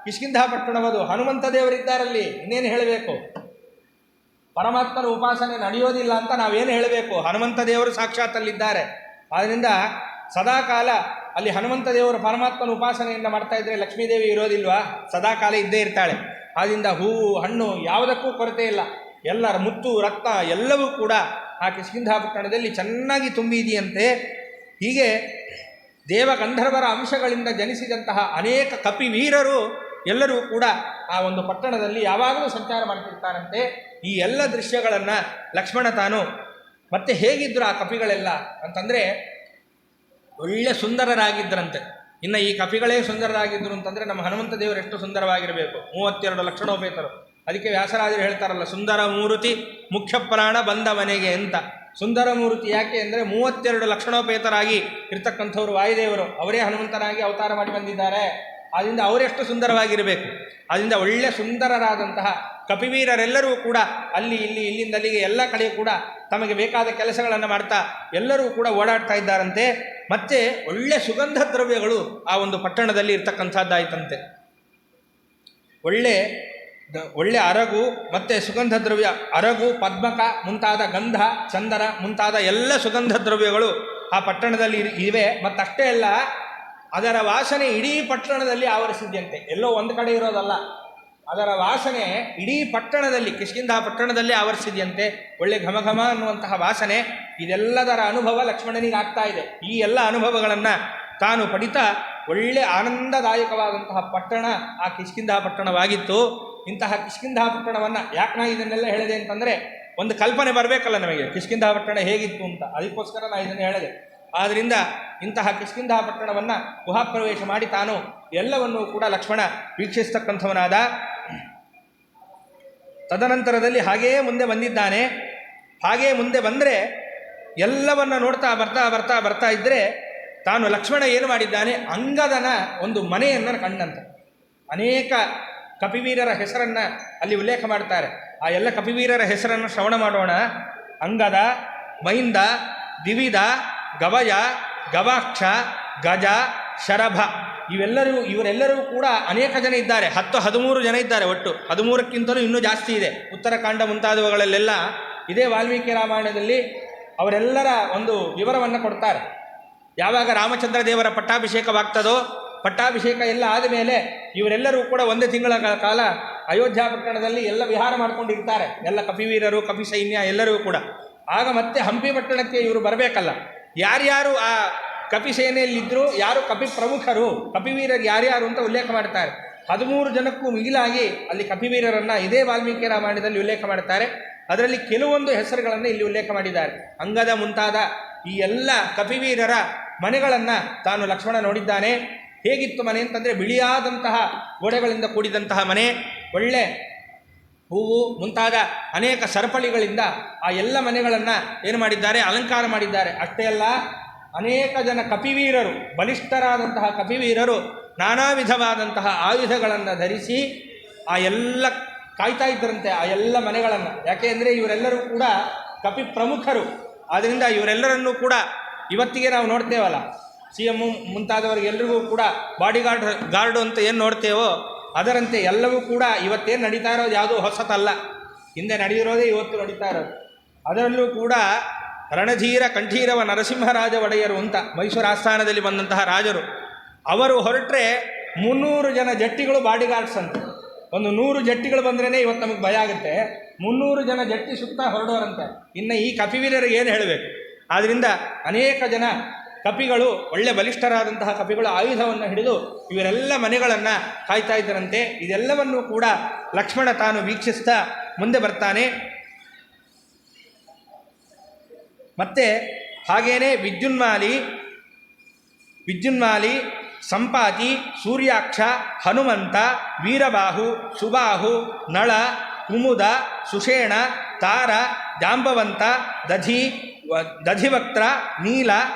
ಕಿಷ್ಕಿಂಧಾಪಟ್ಟಣವದು ಹನುಮಂತ ದೇವರಿದ್ದಾರಲ್ಲಿ ಇನ್ನೇನು ಹೇಳಬೇಕು? ಪರಮಾತ್ಮನ ಉಪಾಸನೆ ನಡೆಯೋದಿಲ್ಲ ಅಂತ ನಾವೇನು ಹೇಳಬೇಕು? ಹನುಮಂತ ದೇವರು ಸಾಕ್ಷಾತ್ತಲ್ಲಿದ್ದಾರೆ. ಆದ್ದರಿಂದ ಸದಾಕಾಲ ಅಲ್ಲಿ ಹನುಮಂತ ದೇವರು ಪರಮಾತ್ಮನ ಉಪಾಸನೆಯನ್ನು ಮಾಡ್ತಾ ಇದ್ದರೆ ಲಕ್ಷ್ಮೀದೇವಿ ಇರೋದಿಲ್ವಾ? ಸದಾಕಾಲ ಇದ್ದೇ ಇರ್ತಾಳೆ. ಆದ್ದರಿಂದ ಹೂವು ಹಣ್ಣು ಯಾವುದಕ್ಕೂ ಕೊರತೆ ಇಲ್ಲ. ಎಲ್ಲರ ಮುತ್ತು ರತ್ನ ಎಲ್ಲವೂ ಕೂಡ ಆ ಕಿಷ್ಕಿಂಧಾಪಟ್ಟಣದಲ್ಲಿ ಚೆನ್ನಾಗಿ ತುಂಬಿದೆಯಂತೆ. ಹೀಗೆ ದೇವಗಂಧರ್ವರ ಅಂಶಗಳಿಂದ ಜನಿಸಿದಂತಹ ಅನೇಕ ಕಪಿವೀರರು ಎಲ್ಲರೂ ಕೂಡ ಆ ಒಂದು ಪಟ್ಟಣದಲ್ಲಿ ಯಾವಾಗಲೂ ಸಂಚಾರ ಮಾಡ್ತಿರ್ತಾರಂತೆ. ಈ ಎಲ್ಲ ದೃಶ್ಯಗಳನ್ನು ಲಕ್ಷ್ಮಣ ತಾನು ಮತ್ತೆ ಹೇಗಿದ್ರು ಆ ಕಪಿಗಳೆಲ್ಲ ಅಂತಂದರೆ ಒಳ್ಳೆ ಸುಂದರರಾಗಿದ್ದರಂತೆ. ಇನ್ನು ಈ ಕಪಿಗಳೇ ಸುಂದರರಾಗಿದ್ದರು ಅಂತಂದರೆ ನಮ್ಮ ಹನುಮಂತ ದೇವರು ಎಷ್ಟು ಸುಂದರವಾಗಿರಬೇಕು. 32 ಲಕ್ಷಣೋಪೇತರು. ಅದಕ್ಕೆ ವ್ಯಾಸರಾಜರು ಹೇಳ್ತಾರಲ್ಲ, ಸುಂದರ ಮೂರುತಿ ಮುಖ್ಯ ಪ್ರಾಣ ಬಂದ ಮನೆಗೆ ಅಂತ. ಸುಂದರ ಮೂರುತಿ ಯಾಕೆ ಅಂದರೆ 32 ಲಕ್ಷಣೋಪೇತರಾಗಿ ಇರ್ತಕ್ಕಂಥವ್ರು ವಾಯುದೇವರು, ಅವರೇ ಹನುಮಂತನಾಗಿ ಅವತಾರ ಮಾಡಿ ಬಂದಿದ್ದಾರೆ. ಆದ್ದರಿಂದ ಅವರೆಷ್ಟು ಸುಂದರವಾಗಿರಬೇಕು. ಆದ್ದರಿಂದ ಒಳ್ಳೆ ಸುಂದರರಾದಂತಹ ಕಪಿವೀರರೆಲ್ಲರೂ ಕೂಡ ಅಲ್ಲಿ ಇಲ್ಲಿಂದ ಅಲ್ಲಿಗೆ ಎಲ್ಲ ಕಡೆ ಕೂಡ ತಮಗೆ ಬೇಕಾದ ಕೆಲಸಗಳನ್ನು ಮಾಡ್ತಾ ಎಲ್ಲರೂ ಕೂಡ ಓಡಾಡ್ತಾ ಇದ್ದಾರಂತೆ. ಮತ್ತು ಒಳ್ಳೆ ಸುಗಂಧ ದ್ರವ್ಯಗಳು ಆ ಒಂದು ಪಟ್ಟಣದಲ್ಲಿ ಇರ್ತಕ್ಕಂಥದ್ದಾಯ್ತಂತೆ. ಒಳ್ಳೆ ಅರಗು ಮತ್ತು ಸುಗಂಧ ದ್ರವ್ಯ, ಅರಗು, ಪದ್ಮಕ ಮುಂತಾದ ಗಂಧ, ಚಂದನ ಮುಂತಾದ ಎಲ್ಲ ಸುಗಂಧ ದ್ರವ್ಯಗಳು ಆ ಪಟ್ಟಣದಲ್ಲಿ ಇವೆ. ಮತ್ತಷ್ಟೇ ಅಲ್ಲ, ಅದರ ವಾಸನೆ ಇಡೀ ಪಟ್ಟಣದಲ್ಲಿ ಆವರಿಸಿದ್ಯಂತೆ. ಎಲ್ಲೋ ಒಂದು ಕಡೆ ಇರೋದಲ್ಲ, ಅದರ ವಾಸನೆ ಇಡೀ ಪಟ್ಟಣದಲ್ಲಿ, ಕಿಷ್ಕಿಂಧ ಪಟ್ಟಣದಲ್ಲಿ ಆವರಿಸಿದ್ಯಂತೆ. ಒಳ್ಳೆ ಘಮಘಮ ಅನ್ನುವಂತಹ ವಾಸನೆ. ಇದೆಲ್ಲದರ ಅನುಭವ ಲಕ್ಷ್ಮಣನಿಗೆ ಆಗ್ತಾ ಇದೆ. ಈ ಎಲ್ಲ ಅನುಭವಗಳನ್ನು ತಾನು ಪಡಿತಾ ಒಳ್ಳೆ ಆನಂದದಾಯಕವಾದಂತಹ ಪಟ್ಟಣ ಆ ಕಿಷ್ಕಿಂಧ ಪಟ್ಟಣವಾಗಿತ್ತು. ಇಂತಹ ಕಿಷ್ಕಿಂಧ ಪಟ್ಟಣವನ್ನು ಯಾಕೆ ನಾನು ಇದನ್ನೆಲ್ಲ ಹೇಳಿದೆ ಅಂತಂದರೆ, ಒಂದು ಕಲ್ಪನೆ ಬರಬೇಕಲ್ಲ ನಮಗೆ ಕಿಷ್ಕಿಂಧ ಪಟ್ಟಣ ಹೇಗಿತ್ತು ಅಂತ. ಅದಕ್ಕೋಸ್ಕರ ನಾನು ಇದನ್ನು ಹೇಳಿದೆ. ಆದ್ದರಿಂದ ಇಂತಹ ಕಿಷ್ಕಿಂಧ ಪಟ್ಟಣವನ್ನು ಗುಹಾಪ್ರವೇಶ ಮಾಡಿ ತಾನು ಎಲ್ಲವನ್ನೂ ಕೂಡ ಲಕ್ಷ್ಮಣ ವೀಕ್ಷಿಸ್ತಕ್ಕಂಥವನಾದ. ತದನಂತರದಲ್ಲಿ ಹಾಗೆಯೇ ಮುಂದೆ ಬಂದಿದ್ದಾನೆ. ಹಾಗೆಯೇ ಮುಂದೆ ಬಂದರೆ ಎಲ್ಲವನ್ನು ನೋಡ್ತಾ ಬರ್ತಾ ಇದ್ದರೆ ತಾನು ಲಕ್ಷ್ಮಣ ಏನು ಮಾಡಿದ್ದಾನೆ, ಅಂಗದನ ಒಂದು ಮನೆಯನ್ನು ಕಂಡಂತ. ಅನೇಕ ಕಪಿವೀರರ ಹೆಸರನ್ನು ಅಲ್ಲಿ ಉಲ್ಲೇಖ ಮಾಡ್ತಾರೆ. ಆ ಎಲ್ಲ ಕಪಿವೀರರ ಹೆಸರನ್ನು ಶ್ರವಣ ಮಾಡೋಣ. ಅಂಗದ, ಮೈಂದ, ದಿವಿದ, ಗವಯ, ಗವಾಕ್ಷ, ಗಜ, ಶರಭ ಇವರೆಲ್ಲರೂ ಕೂಡ ಅನೇಕ ಜನ ಇದ್ದಾರೆ. 13 ಜನ ಇದ್ದಾರೆ. ಒಟ್ಟು 13ಕ್ಕಿಂತಲೂ ಇನ್ನೂ ಜಾಸ್ತಿ ಇದೆ. ಉತ್ತರಕಾಂಡ ಮುಂತಾದವುಗಳಲ್ಲೆಲ್ಲ ಇದೇ ವಾಲ್ಮೀಕಿ ರಾಮಾಯಣದಲ್ಲಿ ಅವರೆಲ್ಲರ ಒಂದು ವಿವರವನ್ನು ಕೊಡ್ತಾರೆ. ಯಾವಾಗ ರಾಮಚಂದ್ರ ದೇವರ ಪಟ್ಟಾಭಿಷೇಕವಾಗ್ತದೋ, ಪಟ್ಟಾಭಿಷೇಕ ಎಲ್ಲ ಆದಮೇಲೆ ಇವರೆಲ್ಲರೂ ಕೂಡ 1 ತಿಂಗಳ ಕಾಲ ಅಯೋಧ್ಯ ಪಟ್ಟಣದಲ್ಲಿ ಎಲ್ಲ ವಿಹಾರ ಮಾಡ್ಕೊಂಡಿರ್ತಾರೆ. ಎಲ್ಲ ಕಪಿವೀರರು, ಕಪಿ ಸೈನ್ಯ ಎಲ್ಲರೂ ಕೂಡ. ಆಗ ಮತ್ತೆ ಹಂಪಿ ಪಟ್ಟಣಕ್ಕೆ ಇವರು ಬರಬೇಕಲ್ಲ. ಯಾರ್ಯಾರು ಆ ಕಪಿ ಸೇನೆಯಲ್ಲಿದ್ದರು, ಯಾರು ಕಪಿ ಪ್ರಮುಖರು, ಕಪಿವೀರರು ಯಾರ್ಯಾರು ಅಂತ ಉಲ್ಲೇಖ ಮಾಡ್ತಾರೆ. 13 ಜನಕ್ಕೂ ಮಿಗಿಲಾಗಿ ಅಲ್ಲಿ ಕಪಿವೀರರನ್ನು ಇದೇ ವಾಲ್ಮೀಕಿ ರಾಮಾಯಣದಲ್ಲಿ ಉಲ್ಲೇಖ ಮಾಡ್ತಾರೆ. ಅದರಲ್ಲಿ ಕೆಲವೊಂದು ಹೆಸರುಗಳನ್ನು ಇಲ್ಲಿ ಉಲ್ಲೇಖ ಮಾಡಿದ್ದಾರೆ. ಅಂಗದ ಮುಂತಾದ ಈ ಎಲ್ಲ ಕಪಿವೀರರ ಮನೆಗಳನ್ನು ತಾನು ಲಕ್ಷ್ಮಣ ನೋಡಿದ್ದಾನೆ. ಹೇಗಿತ್ತು ಮನೆ ಅಂತಂದರೆ, ಬಿಳಿಯಾದಂತಹ ಗೋಡೆಗಳಿಂದ ಕೂಡಿದಂತಹ ಮನೆ, ಒಳ್ಳೆ ಹೂವು ಮುಂತಾದ ಅನೇಕ ಸರಪಳಿಗಳಿಂದ ಆ ಎಲ್ಲ ಮನೆಗಳನ್ನು ಏನು ಮಾಡಿದ್ದಾರೆ, ಅಲಂಕಾರ ಮಾಡಿದ್ದಾರೆ. ಅಷ್ಟೇ ಅಲ್ಲ, ಅನೇಕ ಜನ ಕಪಿವೀರರು, ಬಲಿಷ್ಠರಾದಂತಹ ಕಪಿವೀರರು ನಾನಾ ವಿಧವಾದಂತಹ ಆಯುಧಗಳನ್ನು ಧರಿಸಿ ಆ ಎಲ್ಲ ಕಾಯ್ತಾ ಇದ್ದರಂತೆ ಆ ಎಲ್ಲ ಮನೆಗಳನ್ನು. ಯಾಕೆ ಅಂದರೆ ಇವರೆಲ್ಲರೂ ಕೂಡ ಕಪಿ ಪ್ರಮುಖರು. ಆದ್ದರಿಂದ ಇವರೆಲ್ಲರನ್ನೂ ಕೂಡ ಇವತ್ತಿಗೆ ನಾವು ನೋಡ್ತೇವಲ್ಲ, CM ಮುಂತಾದವರಿಗೆಲ್ಲರಿಗೂ ಕೂಡ ಗಾರ್ಡು ಅಂತ ಏನು ನೋಡ್ತೇವೋ ಅದರಂತೆ ಎಲ್ಲವೂ ಕೂಡ ಇವತ್ತೇನು ನಡೀತಾ ಇರೋದು ಯಾವುದೂ ಹೊಸತಲ್ಲ. ಹಿಂದೆ ನಡೆದಿರೋದೇ ಇವತ್ತು ನಡೀತಾ ಇರೋದು. ಅದರಲ್ಲೂ ಕೂಡ ರಣಧೀರ ಕಂಠೀರವ ನರಸಿಂಹರಾಜ ಒಡೆಯರು ಅಂತ ಮೈಸೂರು ಆಸ್ಥಾನದಲ್ಲಿ ಬಂದಂತಹ ರಾಜರು, ಅವರು ಹೊರಟ್ರೆ 300 ಜನ ಜಟ್ಟಿಗಳು ಬಾಡಿಗಾರ್ಡ್ಸ್ ಅಂತ. ಒಂದು 100 ಜಟ್ಟಿಗಳು ಬಂದ್ರೇ ಇವತ್ತು ನಮಗೆ ಭಯ ಆಗುತ್ತೆ. 300 ಜನ ಜಟ್ಟಿ ಸುತ್ತ ಹೊರಡೋರಂತೆ. ಇನ್ನು ಈ ಕಪಿವೀರರಿಗೆ ಏನು ಹೇಳಬೇಕು? ಆದ್ದರಿಂದ ಅನೇಕ ಜನ ಕಪಿಗಳು, ಒಳ್ಳೆ ಬಲಿಷ್ಠರಾದಂತಹ ಕಪಿಗಳು ಆಯುಧವನ್ನು ಹಿಡಿದು ಇವರೆಲ್ಲ ಮನೆಗಳನ್ನು ಕಾಯ್ತಾ ಇದ್ದರಂತೆ. ಇದೆಲ್ಲವನ್ನೂ ಕೂಡ ಲಕ್ಷ್ಮಣ ತಾನು ವೀಕ್ಷಿಸ್ತಾ ಮುಂದೆ ಬರ್ತಾನೆ. ಮತ್ತೆ ಹಾಗೇನೆ ವಿದ್ಯುನ್ಮಾಲಿ, ಸಂಪಾತಿ, ಸೂರ್ಯಾಕ್ಷ, ಹನುಮಂತ, ವೀರಬಾಹು, ಸುಬಾಹು, ನಳ, ಕುಮುದ, ಸುಷೇಣ, ತಾರ, ಜಾಂಬವಂತ, ದಧಿವಕ್ತ್ರ, ನೀಲ,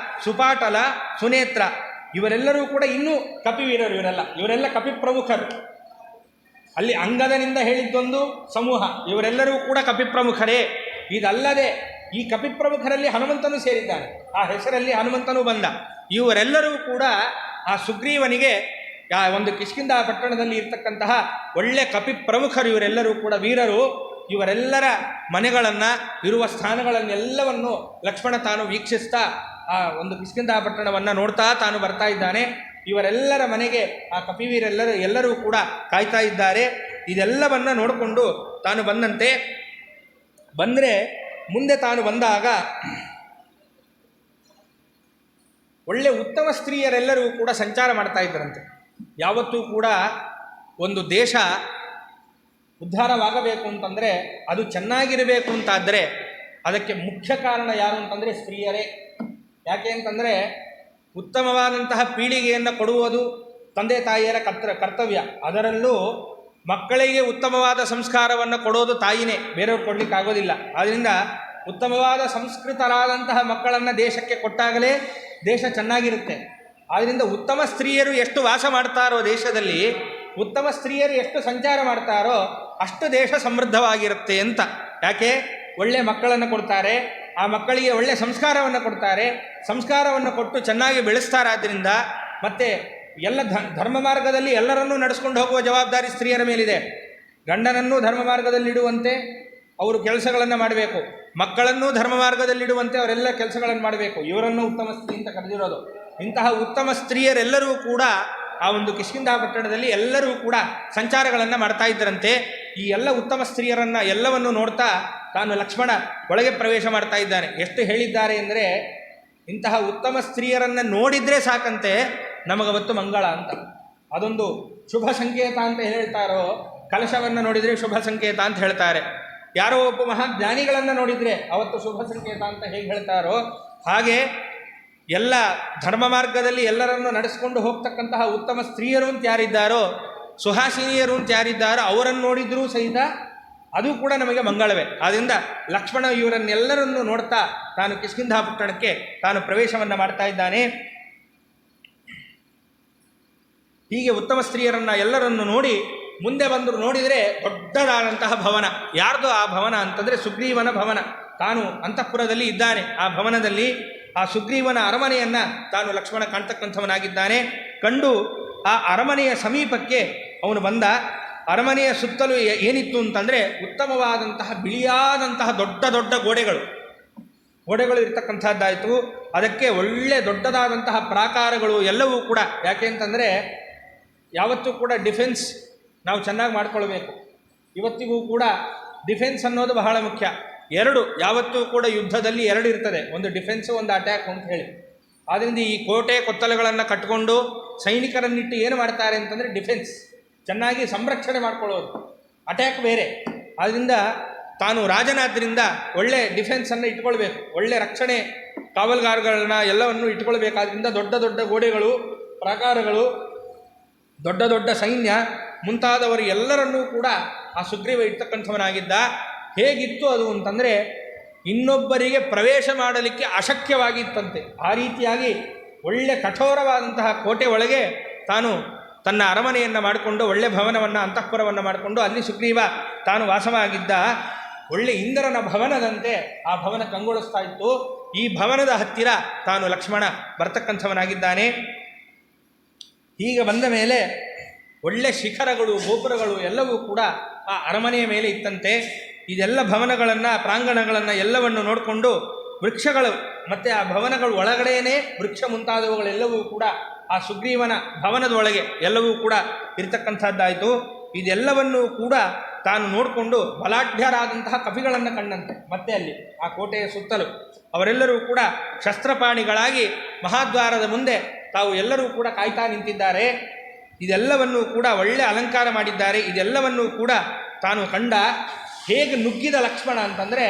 ಸುಪಾಟಲ, ಸುನೇತ್ರ ಇವರೆಲ್ಲರೂ ಕೂಡ ಇನ್ನೂ ಕಪಿವೀರರು. ಇವರೆಲ್ಲ ಕಪಿ ಪ್ರಮುಖರು. ಅಲ್ಲಿ ಅಂಗದನಿಂದ ಹೇಳಿದ್ದೊಂದು ಸಮೂಹ, ಇವರೆಲ್ಲರೂ ಕೂಡ ಕಪಿ ಪ್ರಮುಖರೇ. ಇದಲ್ಲದೆ ಈ ಕಪಿ ಪ್ರಮುಖರಲ್ಲಿ ಹನುಮಂತನೂ ಸೇರಿದ್ದಾನೆ. ಆ ಹೆಸರಲ್ಲಿ ಹನುಮಂತನೂ ಬಂದ. ಇವರೆಲ್ಲರೂ ಕೂಡ ಆ ಸುಗ್ರೀವನಿಗೆ ಒಂದು ಕಿಷ್ಕಿಂಧ ಪಟ್ಟಣದಲ್ಲಿ ಇರ್ತಕ್ಕಂತಹ ಒಳ್ಳೆ ಕಪಿ ಪ್ರಮುಖರು. ಇವರೆಲ್ಲರೂ ಕೂಡ ವೀರರು. ಇವರೆಲ್ಲರ ಮನೆಗಳನ್ನು, ಇರುವ ಸ್ಥಾನಗಳನ್ನೆಲ್ಲವನ್ನು ಲಕ್ಷ್ಮಣ ತಾನು ವೀಕ್ಷಿಸ್ತಾ ಆ ಒಂದು ಕಿಷ್ಕಿಂಧ ಪಟ್ಟಣವನ್ನು ನೋಡ್ತಾ ತಾನು ಬರ್ತಾ ಇದ್ದಾನೆ. ಇವರೆಲ್ಲರ ಮನೆಗೆ ಆ ಎಲ್ಲರೂ ಕೂಡ ಕಾಯ್ತಾ ಇದ್ದಾರೆ. ಇದೆಲ್ಲವನ್ನು ನೋಡಿಕೊಂಡು ತಾನು ಬಂದಂತೆ. ಮುಂದೆ ತಾನು ಬಂದಾಗ ಒಳ್ಳೆ ಉತ್ತಮ ಸ್ತ್ರೀಯರೆಲ್ಲರೂ ಕೂಡ ಸಂಚಾರ ಮಾಡ್ತಾ ಇದ್ದರಂತೆ. ಯಾವತ್ತೂ ಕೂಡ ಒಂದು ದೇಶ ಉದ್ಧಾರವಾಗಬೇಕು ಅಂತಂದರೆ, ಅದು ಚೆನ್ನಾಗಿರಬೇಕು ಅಂತಾದರೆ ಅದಕ್ಕೆ ಮುಖ್ಯ ಕಾರಣ ಯಾರು ಅಂತಂದರೆ ಸ್ತ್ರೀಯರೇ. ಯಾಕೆ ಅಂತಂದರೆ ಉತ್ತಮವಾದಂತಹ ಪೀಳಿಗೆಯನ್ನು ಕೊಡುವುದು ತಂದೆ ತಾಯಿಯರ ಕರ್ತವ್ಯ. ಅದರಲ್ಲೂ ಮಕ್ಕಳಿಗೆ ಉತ್ತಮವಾದ ಸಂಸ್ಕಾರವನ್ನು ಕೊಡೋದು ತಾಯಿನೇ, ಬೇರೆಯವ್ರು ಕೊಡಲಿಕ್ಕಾಗೋದಿಲ್ಲ. ಆದ್ದರಿಂದ ಉತ್ತಮವಾದ ಸಂಸ್ಕೃತರಾದಂತಹ ಮಕ್ಕಳನ್ನು ದೇಶಕ್ಕೆ ಕೊಟ್ಟಾಗಲೇ ದೇಶ ಚೆನ್ನಾಗಿರುತ್ತೆ. ಆದ್ದರಿಂದ ಉತ್ತಮ ಸ್ತ್ರೀಯರು ಎಷ್ಟು ವಾಸ ಮಾಡ್ತಾರೋ ದೇಶದಲ್ಲಿ, ಉತ್ತಮ ಸ್ತ್ರೀಯರು ಎಷ್ಟು ಸಂಚಾರ ಮಾಡ್ತಾರೋ ಅಷ್ಟು ದೇಶ ಸಮೃದ್ಧವಾಗಿರುತ್ತೆ ಅಂತ. ಯಾಕೆ? ಒಳ್ಳೆ ಮಕ್ಕಳನ್ನು ಕೊಡ್ತಾರೆ, ಆ ಮಕ್ಕಳಿಗೆ ಒಳ್ಳೆ ಸಂಸ್ಕಾರವನ್ನು ಕೊಡ್ತಾರೆ, ಸಂಸ್ಕಾರವನ್ನು ಕೊಟ್ಟು ಚೆನ್ನಾಗಿ ಬೆಳೆಸ್ತಾರಾದ್ದರಿಂದ ಮತ್ತೆ ಎಲ್ಲ ಧರ್ಮ ಮಾರ್ಗದಲ್ಲಿ ಎಲ್ಲರನ್ನೂ ನಡೆಸ್ಕೊಂಡು ಹೋಗುವ ಜವಾಬ್ದಾರಿ ಸ್ತ್ರೀಯರ ಮೇಲಿದೆ. ಗಂಡನನ್ನೂ ಧರ್ಮ ಮಾರ್ಗದಲ್ಲಿಡುವಂತೆ ಅವರು ಕೆಲಸಗಳನ್ನು ಮಾಡಬೇಕು, ಮಕ್ಕಳನ್ನೂ ಧರ್ಮ ಮಾರ್ಗದಲ್ಲಿಡುವಂತೆ ಅವರೆಲ್ಲ ಕೆಲಸಗಳನ್ನು ಮಾಡಬೇಕು. ಇವರನ್ನು ಉತ್ತಮ ಸ್ತ್ರೀ ಅಂತ ಕರೆದಿರೋದು. ಇಂತಹ ಉತ್ತಮ ಸ್ತ್ರೀಯರೆಲ್ಲರೂ ಕೂಡ ಆ ಒಂದು ಕಿಷ್ಕಿಂಧ ಪಟ್ಟಣದಲ್ಲಿ ಎಲ್ಲರೂ ಕೂಡ ಸಂಚಾರಗಳನ್ನು ಮಾಡ್ತಾ ಇದ್ದರಂತೆ. ಈ ಎಲ್ಲ ಉತ್ತಮ ಸ್ತ್ರೀಯರನ್ನು ಎಲ್ಲವನ್ನು ನೋಡ್ತಾ ತಾನು ಲಕ್ಷ್ಮಣ ಒಳಗೆ ಪ್ರವೇಶ ಮಾಡ್ತಾ ಇದ್ದಾನೆ. ಎಷ್ಟು ಹೇಳಿದ್ದಾರೆ ಅಂದರೆ, ಇಂತಹ ಉತ್ತಮ ಸ್ತ್ರೀಯರನ್ನು ನೋಡಿದರೆ ಸಾಕಂತೆ ನಮಗವತ್ತು ಮಂಗಳ ಅಂತ. ಅದೊಂದು ಶುಭ ಸಂಕೇತ ಅಂತ ಹೇಳ್ತಾರೋ, ಕಲಶವನ್ನು ನೋಡಿದರೆ ಶುಭ ಸಂಕೇತ ಅಂತ ಹೇಳ್ತಾರೆ. ಯಾರೋ ಒಬ್ಬ ಮಹಾಜ್ಞಾನಿಗಳನ್ನು ನೋಡಿದರೆ ಅವತ್ತು ಶುಭ ಸಂಕೇತ ಅಂತ ಹೇಗೆ ಹೇಳ್ತಾರೋ, ಹಾಗೆ ಎಲ್ಲ ಧರ್ಮ ಮಾರ್ಗದಲ್ಲಿ ಎಲ್ಲರನ್ನು ನಡೆಸ್ಕೊಂಡು ಹೋಗ್ತಕ್ಕಂತಹ ಉತ್ತಮ ಸ್ತ್ರೀಯರು ಅಂತ ಯಾರಿದ್ದಾರೋ, ಸುಹಾಸಿನಿಯರು ಅಂತ ಯಾರಿದ್ದಾರೋ ಅವರನ್ನು ನೋಡಿದರೂ ಸಹಿತ ಅದು ಕೂಡ ನಮಗೆ ಮಂಗಳವೇ. ಆದ್ದರಿಂದ ಲಕ್ಷ್ಮಣ ಇವರನ್ನೆಲ್ಲರನ್ನು ನೋಡ್ತಾ ತಾನು ಕಿಷ್ಕಿಂಧ ಪಟ್ಟಣಕ್ಕೆ ತಾನು ಪ್ರವೇಶವನ್ನು ಮಾಡ್ತಾ ಇದ್ದಾನೆ. ಹೀಗೆ ಉತ್ತಮ ಸ್ತ್ರೀಯರನ್ನು ಎಲ್ಲರನ್ನು ನೋಡಿ ಮುಂದೆ ಬಂದರು. ನೋಡಿದರೆ ದೊಡ್ಡದಾದಂತಹ ಭವನ. ಯಾರ್ದು ಆ ಭವನ ಅಂತಂದರೆ ಸುಗ್ರೀವನ ಭವನ. ತಾನು ಅಂತಃಪುರದಲ್ಲಿ ಇದ್ದಾನೆ. ಆ ಭವನದಲ್ಲಿ ಆ ಸುಗ್ರೀವನ ಅರಮನೆಯನ್ನು ತಾನು ಲಕ್ಷ್ಮಣ ಕಾಣ್ತಕ್ಕಂಥವನಾಗಿದ್ದಾನೆ. ಕಂಡು ಆ ಅರಮನೆಯ ಸಮೀಪಕ್ಕೆ ಅವನು ಬಂದ. ಅರಮನೆಯ ಸುತ್ತಲೂ ಏನಿತ್ತು ಅಂತಂದರೆ ಉತ್ತಮವಾದಂತಹ ಬಿಳಿಯಾದಂತಹ ದೊಡ್ಡ ದೊಡ್ಡ ಗೋಡೆಗಳು ಇರ್ತಕ್ಕಂಥದ್ದಾಯಿತು. ಅದಕ್ಕೆ ಒಳ್ಳೆ ದೊಡ್ಡದಾದಂತಹ ಪ್ರಾಕಾರಗಳು ಎಲ್ಲವೂ ಕೂಡ. ಯಾಕೆ ಅಂತಂದರೆ ಯಾವತ್ತೂ ಕೂಡ ಡಿಫೆನ್ಸ್ ನಾವು ಚೆನ್ನಾಗಿ ಮಾಡ್ಕೊಳ್ಬೇಕು. ಇವತ್ತಿಗೂ ಕೂಡ ಡಿಫೆನ್ಸ್ ಅನ್ನೋದು ಬಹಳ ಮುಖ್ಯ. ಯಾವತ್ತೂ ಕೂಡ ಯುದ್ಧದಲ್ಲಿ ಎರಡು ಇರ್ತದೆ, ಒಂದು ಡಿಫೆನ್ಸು, ಒಂದು ಅಟ್ಯಾಕ್ ಅಂತ ಹೇಳಿ. ಆದ್ದರಿಂದ ಈ ಕೋಟೆ ಕೊತ್ತಲುಗಳನ್ನು ಕಟ್ಟಿಕೊಂಡು ಸೈನಿಕರನ್ನಿಟ್ಟು ಏನು ಮಾಡ್ತಾರೆ ಅಂತಂದರೆ ಡಿಫೆನ್ಸ್, ಚೆನ್ನಾಗಿ ಸಂರಕ್ಷಣೆ ಮಾಡ್ಕೊಳ್ಳೋದು. ಅಟ್ಯಾಕ್ ಬೇರೆ. ಆದ್ದರಿಂದ ತಾನು ರಾಜನಾದ್ದರಿಂದ ಒಳ್ಳೆ ಡಿಫೆನ್ಸನ್ನು ಇಟ್ಕೊಳ್ಬೇಕು, ಒಳ್ಳೆ ರಕ್ಷಣೆ ಕಾವಲುಗಾರಗಳನ್ನ ಎಲ್ಲವನ್ನು ಇಟ್ಕೊಳ್ಬೇಕಾದ್ರಿಂದ ದೊಡ್ಡ ದೊಡ್ಡ ಗೋಡೆಗಳು, ಪ್ರಾಕಾರಗಳು, ದೊಡ್ಡ ದೊಡ್ಡ ಸೈನ್ಯ ಮುಂತಾದವರು ಎಲ್ಲರನ್ನೂ ಕೂಡ ಆ ಸುಗ್ರೀವ ಇರ್ತಕ್ಕಂಥವನಾಗಿದ್ದ. ಹೇಗಿತ್ತು ಅದು ಅಂತಂದರೆ ಇನ್ನೊಬ್ಬರಿಗೆ ಪ್ರವೇಶ ಮಾಡಲಿಕ್ಕೆ ಅಶಕ್ಯವಾಗಿತ್ತಂತೆ. ಆ ರೀತಿಯಾಗಿ ಒಳ್ಳೆ ಕಠೋರವಾದಂತಹ ಕೋಟೆ ಒಳಗೆ ತಾನು ತನ್ನ ಅರಮನೆಯನ್ನು ಮಾಡಿಕೊಂಡು ಒಳ್ಳೆ ಭವನವನ್ನು, ಅಂತಃಪುರವನ್ನು ಮಾಡಿಕೊಂಡು ಅಲ್ಲಿ ಸುಗ್ರೀವ ತಾನು ವಾಸವಾಗಿದ್ದ. ಒಳ್ಳೆ ಇಂದ್ರನ ಭವನದಂತೆ ಆ ಭವನ ಕಂಗೊಳಿಸ್ತಾ ಇತ್ತು. ಈ ಭವನದ ಹತ್ತಿರ ತಾನು ಲಕ್ಷ್ಮಣ ಬರ್ತಕ್ಕಂಥವನಾಗಿದ್ದಾನೆ. ಹೀಗೆ ಬಂದ ಮೇಲೆ ಒಳ್ಳೆ ಶಿಖರಗಳು, ಗೋಪುರಗಳು ಎಲ್ಲವೂ ಕೂಡ ಆ ಅರಮನೆಯ ಮೇಲೆ ಇತ್ತಂತೆ. ಇದೆಲ್ಲ ಭವನಗಳನ್ನು, ಪ್ರಾಂಗಣಗಳನ್ನು ಎಲ್ಲವನ್ನು ನೋಡಿಕೊಂಡು ವೃಕ್ಷಗಳು ಮತ್ತು ಆ ಭವನಗಳ ಒಳಗಡೆಯೇ ವೃಕ್ಷ ಮುಂತಾದವುಗಳೆಲ್ಲವೂ ಕೂಡ ಆ ಸುಗ್ರೀವನ ಭವನದೊಳಗೆ ಎಲ್ಲವೂ ಕೂಡ ಇರ್ತಕ್ಕಂಥದ್ದಾಯಿತು. ಇದೆಲ್ಲವನ್ನೂ ಕೂಡ ತಾನು ನೋಡಿಕೊಂಡು ಬಲಾಢ್ಯರಾದಂತಹ ಕಪಿಗಳನ್ನು ಕಂಡಂತೆ. ಮತ್ತೆ ಅಲ್ಲಿ ಆ ಕೋಟೆಯ ಸುತ್ತಲೂ ಅವರೆಲ್ಲರೂ ಕೂಡ ಶಸ್ತ್ರಪಾಣಿಗಳಾಗಿ ಮಹಾದ್ವಾರದ ಮುಂದೆ ತಾವು ಎಲ್ಲರೂ ಕೂಡ ಕಾಯ್ತಾ ನಿಂತಿದ್ದಾರೆ. ಇದೆಲ್ಲವನ್ನೂ ಕೂಡ ಒಳ್ಳೆ ಅಲಂಕಾರ ಮಾಡಿದ್ದಾರೆ. ಇದೆಲ್ಲವನ್ನೂ ಕೂಡ ತಾನು ಕಂಡ. ಹೇಗೆ ನುಗ್ಗಿದ ಲಕ್ಷ್ಮಣ ಅಂತಂದರೆ,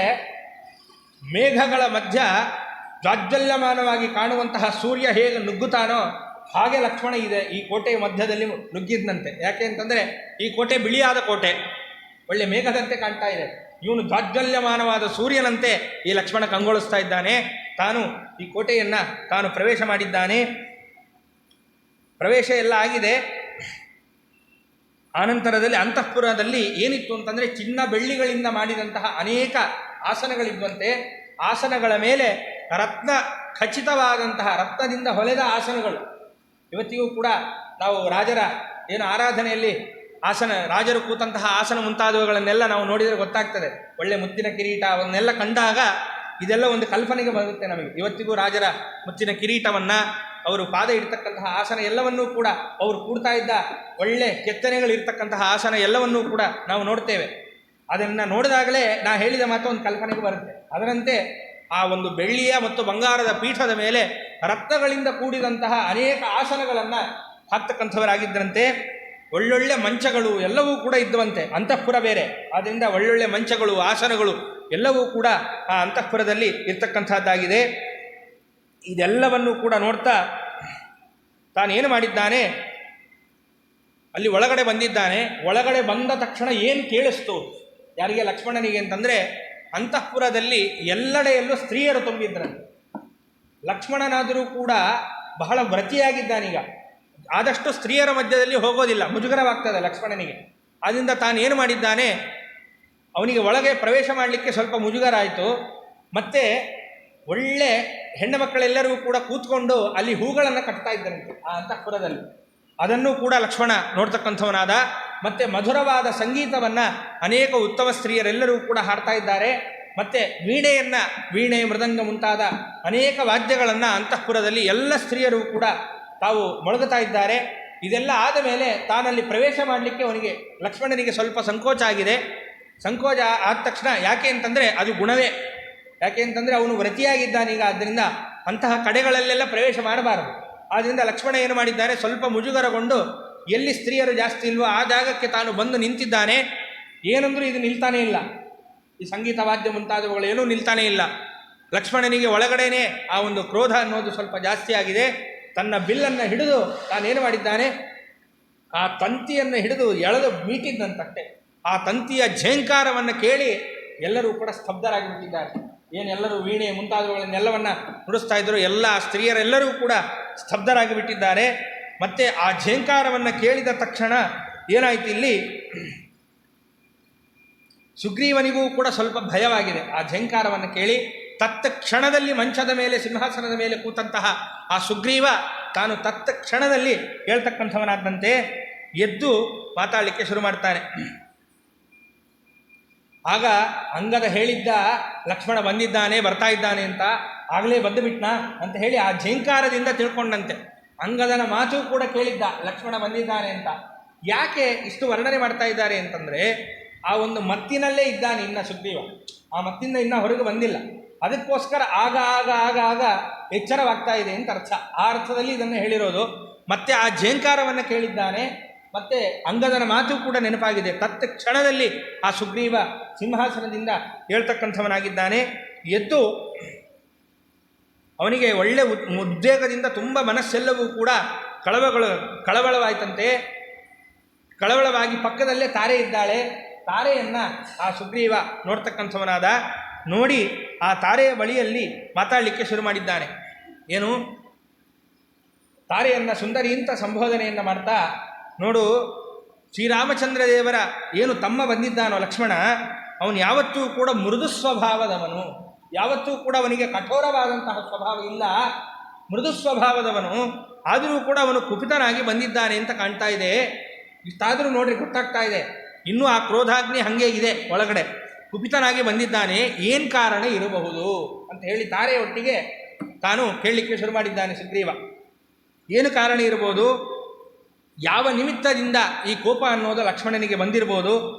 ಮೇಘಗಳ ಮಧ್ಯ ಜಾಜ್ವಲ್ಯಮಾನವಾಗಿ ಕಾಣುವಂತಹ ಸೂರ್ಯ ಹೇಗೆ ನುಗ್ಗುತ್ತಾನೋ ಹಾಗೆ ಲಕ್ಷ್ಮಣ ಇದೆ ಈ ಕೋಟೆಯ ಮಧ್ಯದಲ್ಲಿ ನುಗ್ಗಿದ್ದಂತೆ. ಯಾಕೆ ಅಂತಂದರೆ ಈ ಕೋಟೆ ಬಿಳಿಯಾದ ಕೋಟೆ, ಒಳ್ಳೆ ಮೇಘದಂತೆ ಕಾಣ್ತಾ ಇದೆ. ಇವನು ಜಾಜ್ವಲ್ಯಮಾನವಾದ ಸೂರ್ಯನಂತೆ ಈ ಲಕ್ಷ್ಮಣ ಕಂಗೊಳಿಸ್ತಾ ಇದ್ದಾನೆ. ತಾನು ಈ ಕೋಟೆಯನ್ನು ತಾನು ಪ್ರವೇಶ ಮಾಡಿದ್ದಾನೆ. ಪ್ರವೇಶ ಎಲ್ಲ ಆಗಿದೆ. ಆನಂತರದಲ್ಲಿ ಅಂತಃಪುರದಲ್ಲಿ ಏನಿತ್ತು ಅಂತಂದರೆ ಚಿನ್ನ ಬೆಳ್ಳಿಗಳಿಂದ ಮಾಡಿದಂತಹ ಅನೇಕ ಆಸನಗಳಿದ್ವಂತೆ. ಆಸನಗಳ ಮೇಲೆ ರತ್ನ ಖಚಿತವಾದಂತಹ ರತ್ನದಿಂದ ಹೊಲೆದ ಆಸನಗಳು. ಇವತ್ತಿಗೂ ಕೂಡ ನಾವು ರಾಜರ ಏನು ಆರಾಧನೆಯಲ್ಲಿ ಆಸನ, ರಾಜರು ಕೂತಂತಹ ಆಸನ ಮುಂತಾದವುಗಳನ್ನೆಲ್ಲ ನಾವು ನೋಡಿದರೆ ಗೊತ್ತಾಗ್ತದೆ. ಒಳ್ಳೆ ಮುತ್ತಿನ ಕಿರೀಟ ಅವನ್ನೆಲ್ಲ ಕಂಡಾಗ ಇದೆಲ್ಲ ಒಂದು ಕಲ್ಪನೆಗೆ ಬರುತ್ತೆ ನಮಗೆ. ಇವತ್ತಿಗೂ ರಾಜರ ಮುತ್ತಿನ ಕಿರೀಟವನ್ನು, ಅವರು ಪಾದ ಇಡ್ತಕ್ಕಂತಹ ಆಸನ ಎಲ್ಲವನ್ನೂ ಕೂಡ, ಅವರು ಕೂಡ್ತಾ ಇದ್ದ ಒಳ್ಳೆ ಕೆತ್ತನೆಗಳಿರ್ತಕ್ಕಂತಹ ಆಸನ ಎಲ್ಲವನ್ನೂ ಕೂಡ ನಾವು ನೋಡ್ತೇವೆ. ಅದನ್ನು ನೋಡಿದಾಗಲೇ ನಾ ಹೇಳಿದ ಮಾತು ಒಂದು ಕಲ್ಪನೆಗೆ ಬರುತ್ತೆ. ಅದರಂತೆ ಆ ಒಂದು ಬೆಳ್ಳಿಯ ಮತ್ತು ಬಂಗಾರದ ಪೀಠದ ಮೇಲೆ ರತ್ನಗಳಿಂದ ಕೂಡಿದಂತಹ ಅನೇಕ ಆಸನಗಳನ್ನು ಹಾಕ್ತಕ್ಕಂಥವರಾಗಿದ್ದರಂತೆ. ಒಳ್ಳೊಳ್ಳೆ ಮಂಚಗಳು ಎಲ್ಲವೂ ಕೂಡ ಇದ್ದುವಂತೆ. ಅಂತಃಪುರ ಬೇರೆ, ಆದ್ದರಿಂದ ಒಳ್ಳೊಳ್ಳೆ ಮಂಚಗಳು, ಆಸನಗಳು ಎಲ್ಲವೂ ಕೂಡ ಆ ಅಂತಃಪುರದಲ್ಲಿ ಇರ್ತಕ್ಕಂಥದ್ದಾಗಿದೆ. ಇದೆಲ್ಲವನ್ನೂ ಕೂಡ ನೋಡ್ತಾ ತಾನೇನು ಮಾಡಿದ್ದಾನೆ, ಅಲ್ಲಿ ಒಳಗಡೆ ಬಂದಿದ್ದಾನೆ. ಒಳಗಡೆ ಬಂದ ತಕ್ಷಣ ಏನು ಕೇಳಿಸ್ತು ಯಾರಿಗೆ? ಲಕ್ಷ್ಮಣನಿಗೆ ಅಂತಂದರೆ, ಅಂತಃಪುರದಲ್ಲಿ ಎಲ್ಲೆಡೆಯಲ್ಲೂ ಸ್ತ್ರೀಯರು ತುಂಬಿದ್ರಂತೆ. ಲಕ್ಷ್ಮಣನಾದರೂ ಕೂಡ ಬಹಳ ವ್ರತಿಯಾಗಿದ್ದಾನೀಗ. ಆದಷ್ಟು ಸ್ತ್ರೀಯರ ಮಧ್ಯದಲ್ಲಿ ಹೋಗೋದಿಲ್ಲ, ಮುಜುಗರವಾಗ್ತದೆ ಲಕ್ಷ್ಮಣನಿಗೆ. ಆದ್ದರಿಂದ ತಾನೇನು ಮಾಡಿದ್ದಾನೆ, ಅವನಿಗೆ ಒಳಗೆ ಪ್ರವೇಶ ಮಾಡಲಿಕ್ಕೆ ಸ್ವಲ್ಪ ಮುಜುಗರ ಆಯಿತು. ಮತ್ತು ಒಳ್ಳೆ ಹೆಣ್ಣು ಮಕ್ಕಳೆಲ್ಲರೂ ಕೂಡ ಕೂತ್ಕೊಂಡು ಅಲ್ಲಿ ಹೂಗಳನ್ನು ಕಟ್ತಾ ಇದ್ದರಂತೆ ಆ ಅಂತಃಪುರದಲ್ಲಿ. ಅದನ್ನು ಕೂಡ ಲಕ್ಷ್ಮಣ ನೋಡ್ತಕ್ಕಂಥವನಾದ. ಮತ್ತು ಮಧುರವಾದ ಸಂಗೀತವನ್ನು ಅನೇಕ ಉತ್ತಮ ಸ್ತ್ರೀಯರೆಲ್ಲರೂ ಕೂಡ ಹಾಡ್ತಾ ಇದ್ದಾರೆ. ಮತ್ತು ವೀಣೆ, ಮೃದಂಗ ಮುಂತಾದ ಅನೇಕ ವಾದ್ಯಗಳನ್ನು ಅಂತಃಪುರದಲ್ಲಿ ಎಲ್ಲ ಸ್ತ್ರೀಯರು ಕೂಡ ತಾವು ಮೊಳಗುತ್ತಾ ಇದ್ದಾರೆ. ಇದೆಲ್ಲ ಆದ ಮೇಲೆ ತಾನಲ್ಲಿ ಪ್ರವೇಶ ಮಾಡಲಿಕ್ಕೆ ಅವನಿಗೆ, ಲಕ್ಷ್ಮಣನಿಗೆ ಸ್ವಲ್ಪ ಸಂಕೋಚ ಆಗಿದೆ. ಸಂಕೋಚ ಆದ ತಕ್ಷಣ, ಯಾಕೆ ಅಂತಂದರೆ ಅದು ಗುಣವೇ. ಯಾಕೆ ಅಂತಂದರೆ ಅವನು ವ್ರತಿಯಾಗಿದ್ದಾನೀಗ, ಆದ್ದರಿಂದ ಅಂತಹ ಕಡೆಗಳಲ್ಲೆಲ್ಲ ಪ್ರವೇಶ ಮಾಡಬಾರದು. ಆದ್ದರಿಂದ ಲಕ್ಷ್ಮಣ ಏನು ಮಾಡಿದ್ದಾನೆ, ಸ್ವಲ್ಪ ಮುಜುಗರಗೊಂಡು ಎಲ್ಲಿ ಸ್ತ್ರೀಯರು ಜಾಸ್ತಿ ಇಲ್ವೋ ಆ ಜಾಗಕ್ಕೆ ತಾನು ಬಂದು ನಿಂತಿದ್ದಾನೆ. ಏನಂದರೂ ಇದು ನಿಲ್ತಾನೇ ಇಲ್ಲ, ಈ ಸಂಗೀತ ವಾದ್ಯ ಮುಂತಾದವುಗಳು ಏನೂ ನಿಲ್ತಾನೇ ಇಲ್ಲ. ಲಕ್ಷ್ಮಣನಿಗೆ ಒಳಗಡೆನೇ ಆ ಒಂದು ಕ್ರೋಧ ಅನ್ನೋದು ಸ್ವಲ್ಪ ಜಾಸ್ತಿ ಆಗಿದೆ. ತನ್ನ ಬಿಲ್ಲನ್ನು ಹಿಡಿದು ತಾನೇನು ಮಾಡಿದ್ದಾನೆ, ಆ ತಂತಿಯನ್ನು ಹಿಡಿದು ಎಳೆದು ಮೀಟಿದ್ದಂತಟ್ಟೆ. ಆ ತಂತಿಯ ಝೇಂಕಾರವನ್ನು ಕೇಳಿ ಎಲ್ಲರೂ ಕೂಡ ಸ್ತಬ್ಧರಾಗಿಬಿಟ್ಟಿದ್ದಾರೆ. ಏನೆಲ್ಲರೂ ವೀಣೆ ಮುಂತಾದವುಗಳನ್ನೆಲ್ಲವನ್ನು ನುಡಿಸ್ತಾ ಇದ್ದರು, ಎಲ್ಲ ಸ್ತ್ರೀಯರೆಲ್ಲರೂ ಕೂಡ ಸ್ತಬ್ಧರಾಗಿಬಿಟ್ಟಿದ್ದಾರೆ. ಮತ್ತು ಆ ಝೇಂಕಾರವನ್ನು ಕೇಳಿದ ತಕ್ಷಣ ಏನಾಯಿತು, ಇಲ್ಲಿ ಸುಗ್ರೀವನಿಗೂ ಕೂಡ ಸ್ವಲ್ಪ ಭಯವಾಗಿದೆ. ಆ ಝೇಂಕಾರವನ್ನು ಕೇಳಿ ತತ್ತ ಕ್ಷಣದಲ್ಲಿ ಮಂಚದ ಮೇಲೆ, ಸಿಂಹಾಸನದ ಮೇಲೆ ಕೂತಂತಹ ಆ ಸುಗ್ರೀವ ತಾನು ತತ್ತ ಕ್ಷಣದಲ್ಲಿ ಹೇಳ್ತಕ್ಕಂಥವನಾದಂತೆ ಎದ್ದು ಮಾತಾಡಲಿಕ್ಕೆ ಶುರು ಮಾಡ್ತಾನೆ. ಆಗ ಅಂಗದ ಹೇಳಿದ್ದ, ಲಕ್ಷ್ಮಣ ಬಂದಿದ್ದಾನೆ, ಬರ್ತಾ ಇದ್ದಾನೆ ಅಂತ. ಆಗಲೇ ಬಂದು ಬಿಟ್ನಾ ಅಂತ ಹೇಳಿ ಆ ಝೇಂಕಾರದಿಂದ ತಿಳ್ಕೊಂಡಂತೆ. ಅಂಗದನ ಮಾತು ಕೂಡ ಕೇಳಿದ್ದ, ಲಕ್ಷ್ಮಣ ಬಂದಿದ್ದಾನೆ ಅಂತ. ಯಾಕೆ ಇಷ್ಟು ವರ್ಣನೆ ಮಾಡ್ತಾ ಇದ್ದಾರೆ ಅಂತಂದರೆ, ಆ ಒಂದು ಮತ್ತಿನಲ್ಲೇ ಇದ್ದಾನೆ ಇನ್ನು ಸುಗ್ರೀವ, ಆ ಮತ್ತಿಂದ ಇನ್ನೂ ಹೊರಗೆ ಬಂದಿಲ್ಲ. ಅದಕ್ಕೋಸ್ಕರ ಆಗ ಆಗ ಆಗ ಆಗ ಎಚ್ಚರವಾಗ್ತಾ ಇದೆ ಅಂತ ಅರ್ಥ. ಆ ಅರ್ಥದಲ್ಲಿ ಇದನ್ನು ಹೇಳಿರೋದು. ಮತ್ತೆ ಆ ಝೇಂಕಾರವನ್ನು ಕೇಳಿದ್ದಾನೆ, ಮತ್ತು ಅಂಗದನ ಮಾತು ಕೂಡ ನೆನಪಾಗಿದೆ. ತತ್ತ ಕ್ಷಣದಲ್ಲಿ ಆ ಸುಗ್ರೀವ ಸಿಂಹಾಸನದಿಂದ ಹೇಳ್ತಕ್ಕಂಥವನಾಗಿದ್ದಾನೆ. ಎದ್ದು ಅವನಿಗೆ ಒಳ್ಳೆ ಉದ್ವೇಗದಿಂದ ತುಂಬ ಮನಸ್ಸೆಲ್ಲವೂ ಕೂಡ ಕಳವಳವಾಯ್ತಂತೆ. ಕಳವಳವಾಗಿ ಪಕ್ಕದಲ್ಲೇ ತಾರೆ ಇದ್ದಾಳೆ. ತಾರೆಯನ್ನು ಆ ಸುಗ್ರೀವ ನೋಡ್ತಕ್ಕಂಥವನಾದ. ನೋಡಿ ಆ ತಾರೆಯ ಬಳಿಯಲ್ಲಿ ಮಾತಾಡಲಿಕ್ಕೆ ಶುರು ಮಾಡಿದ್ದಾನೆ. ಏನು, ತಾರೆಯನ್ನು ಸುಂದರಿ ಅಂತ ಸಂಬೋಧನೆಯನ್ನು ಮಾಡ್ತಾ, ನೋಡು ಶ್ರೀರಾಮಚಂದ್ರ ದೇವರ ಏನು ತಮ್ಮ ಬಂದಿದ್ದಾನೋ ಲಕ್ಷ್ಮಣ, ಅವನು ಯಾವತ್ತೂ ಕೂಡ ಮೃದು ಸ್ವಭಾವದವನು, ಯಾವತ್ತೂ ಕೂಡ ಅವನಿಗೆ ಕಠೋರವಾದಂತಹ ಸ್ವಭಾವ ಇಲ್ಲ, ಮೃದು ಸ್ವಭಾವದವನು. ಆದರೂ ಕೂಡ ಅವನು ಕುಪಿತನಾಗಿ ಬಂದಿದ್ದಾನೆ ಅಂತ ಕಾಣ್ತಾ ಇದೆ. ಇಷ್ಟಾದರೂ ನೋಡ್ರಿ ಗೊತ್ತಾಗ್ತಾ ಇದೆ, ಇನ್ನೂ ಆ ಕ್ರೋಧಾಗ್ನಿ ಹಾಗೆ ಇದೆ ಒಳಗಡೆ. ಕುಪಿತನಾಗಿ ಬಂದಿದ್ದಾನೆ, ಏನು ಕಾರಣ ಇರಬಹುದು ಅಂತ ಹೇಳಿ ಯಾವ ನಿಮಿತ್ತದಿಂದ ಈ ಕೋಪ ಅನ್ನೋದು ಲಕ್ಷ್ಮಣನಿಗೆ ಬಂದಿರ್ಬೋದು,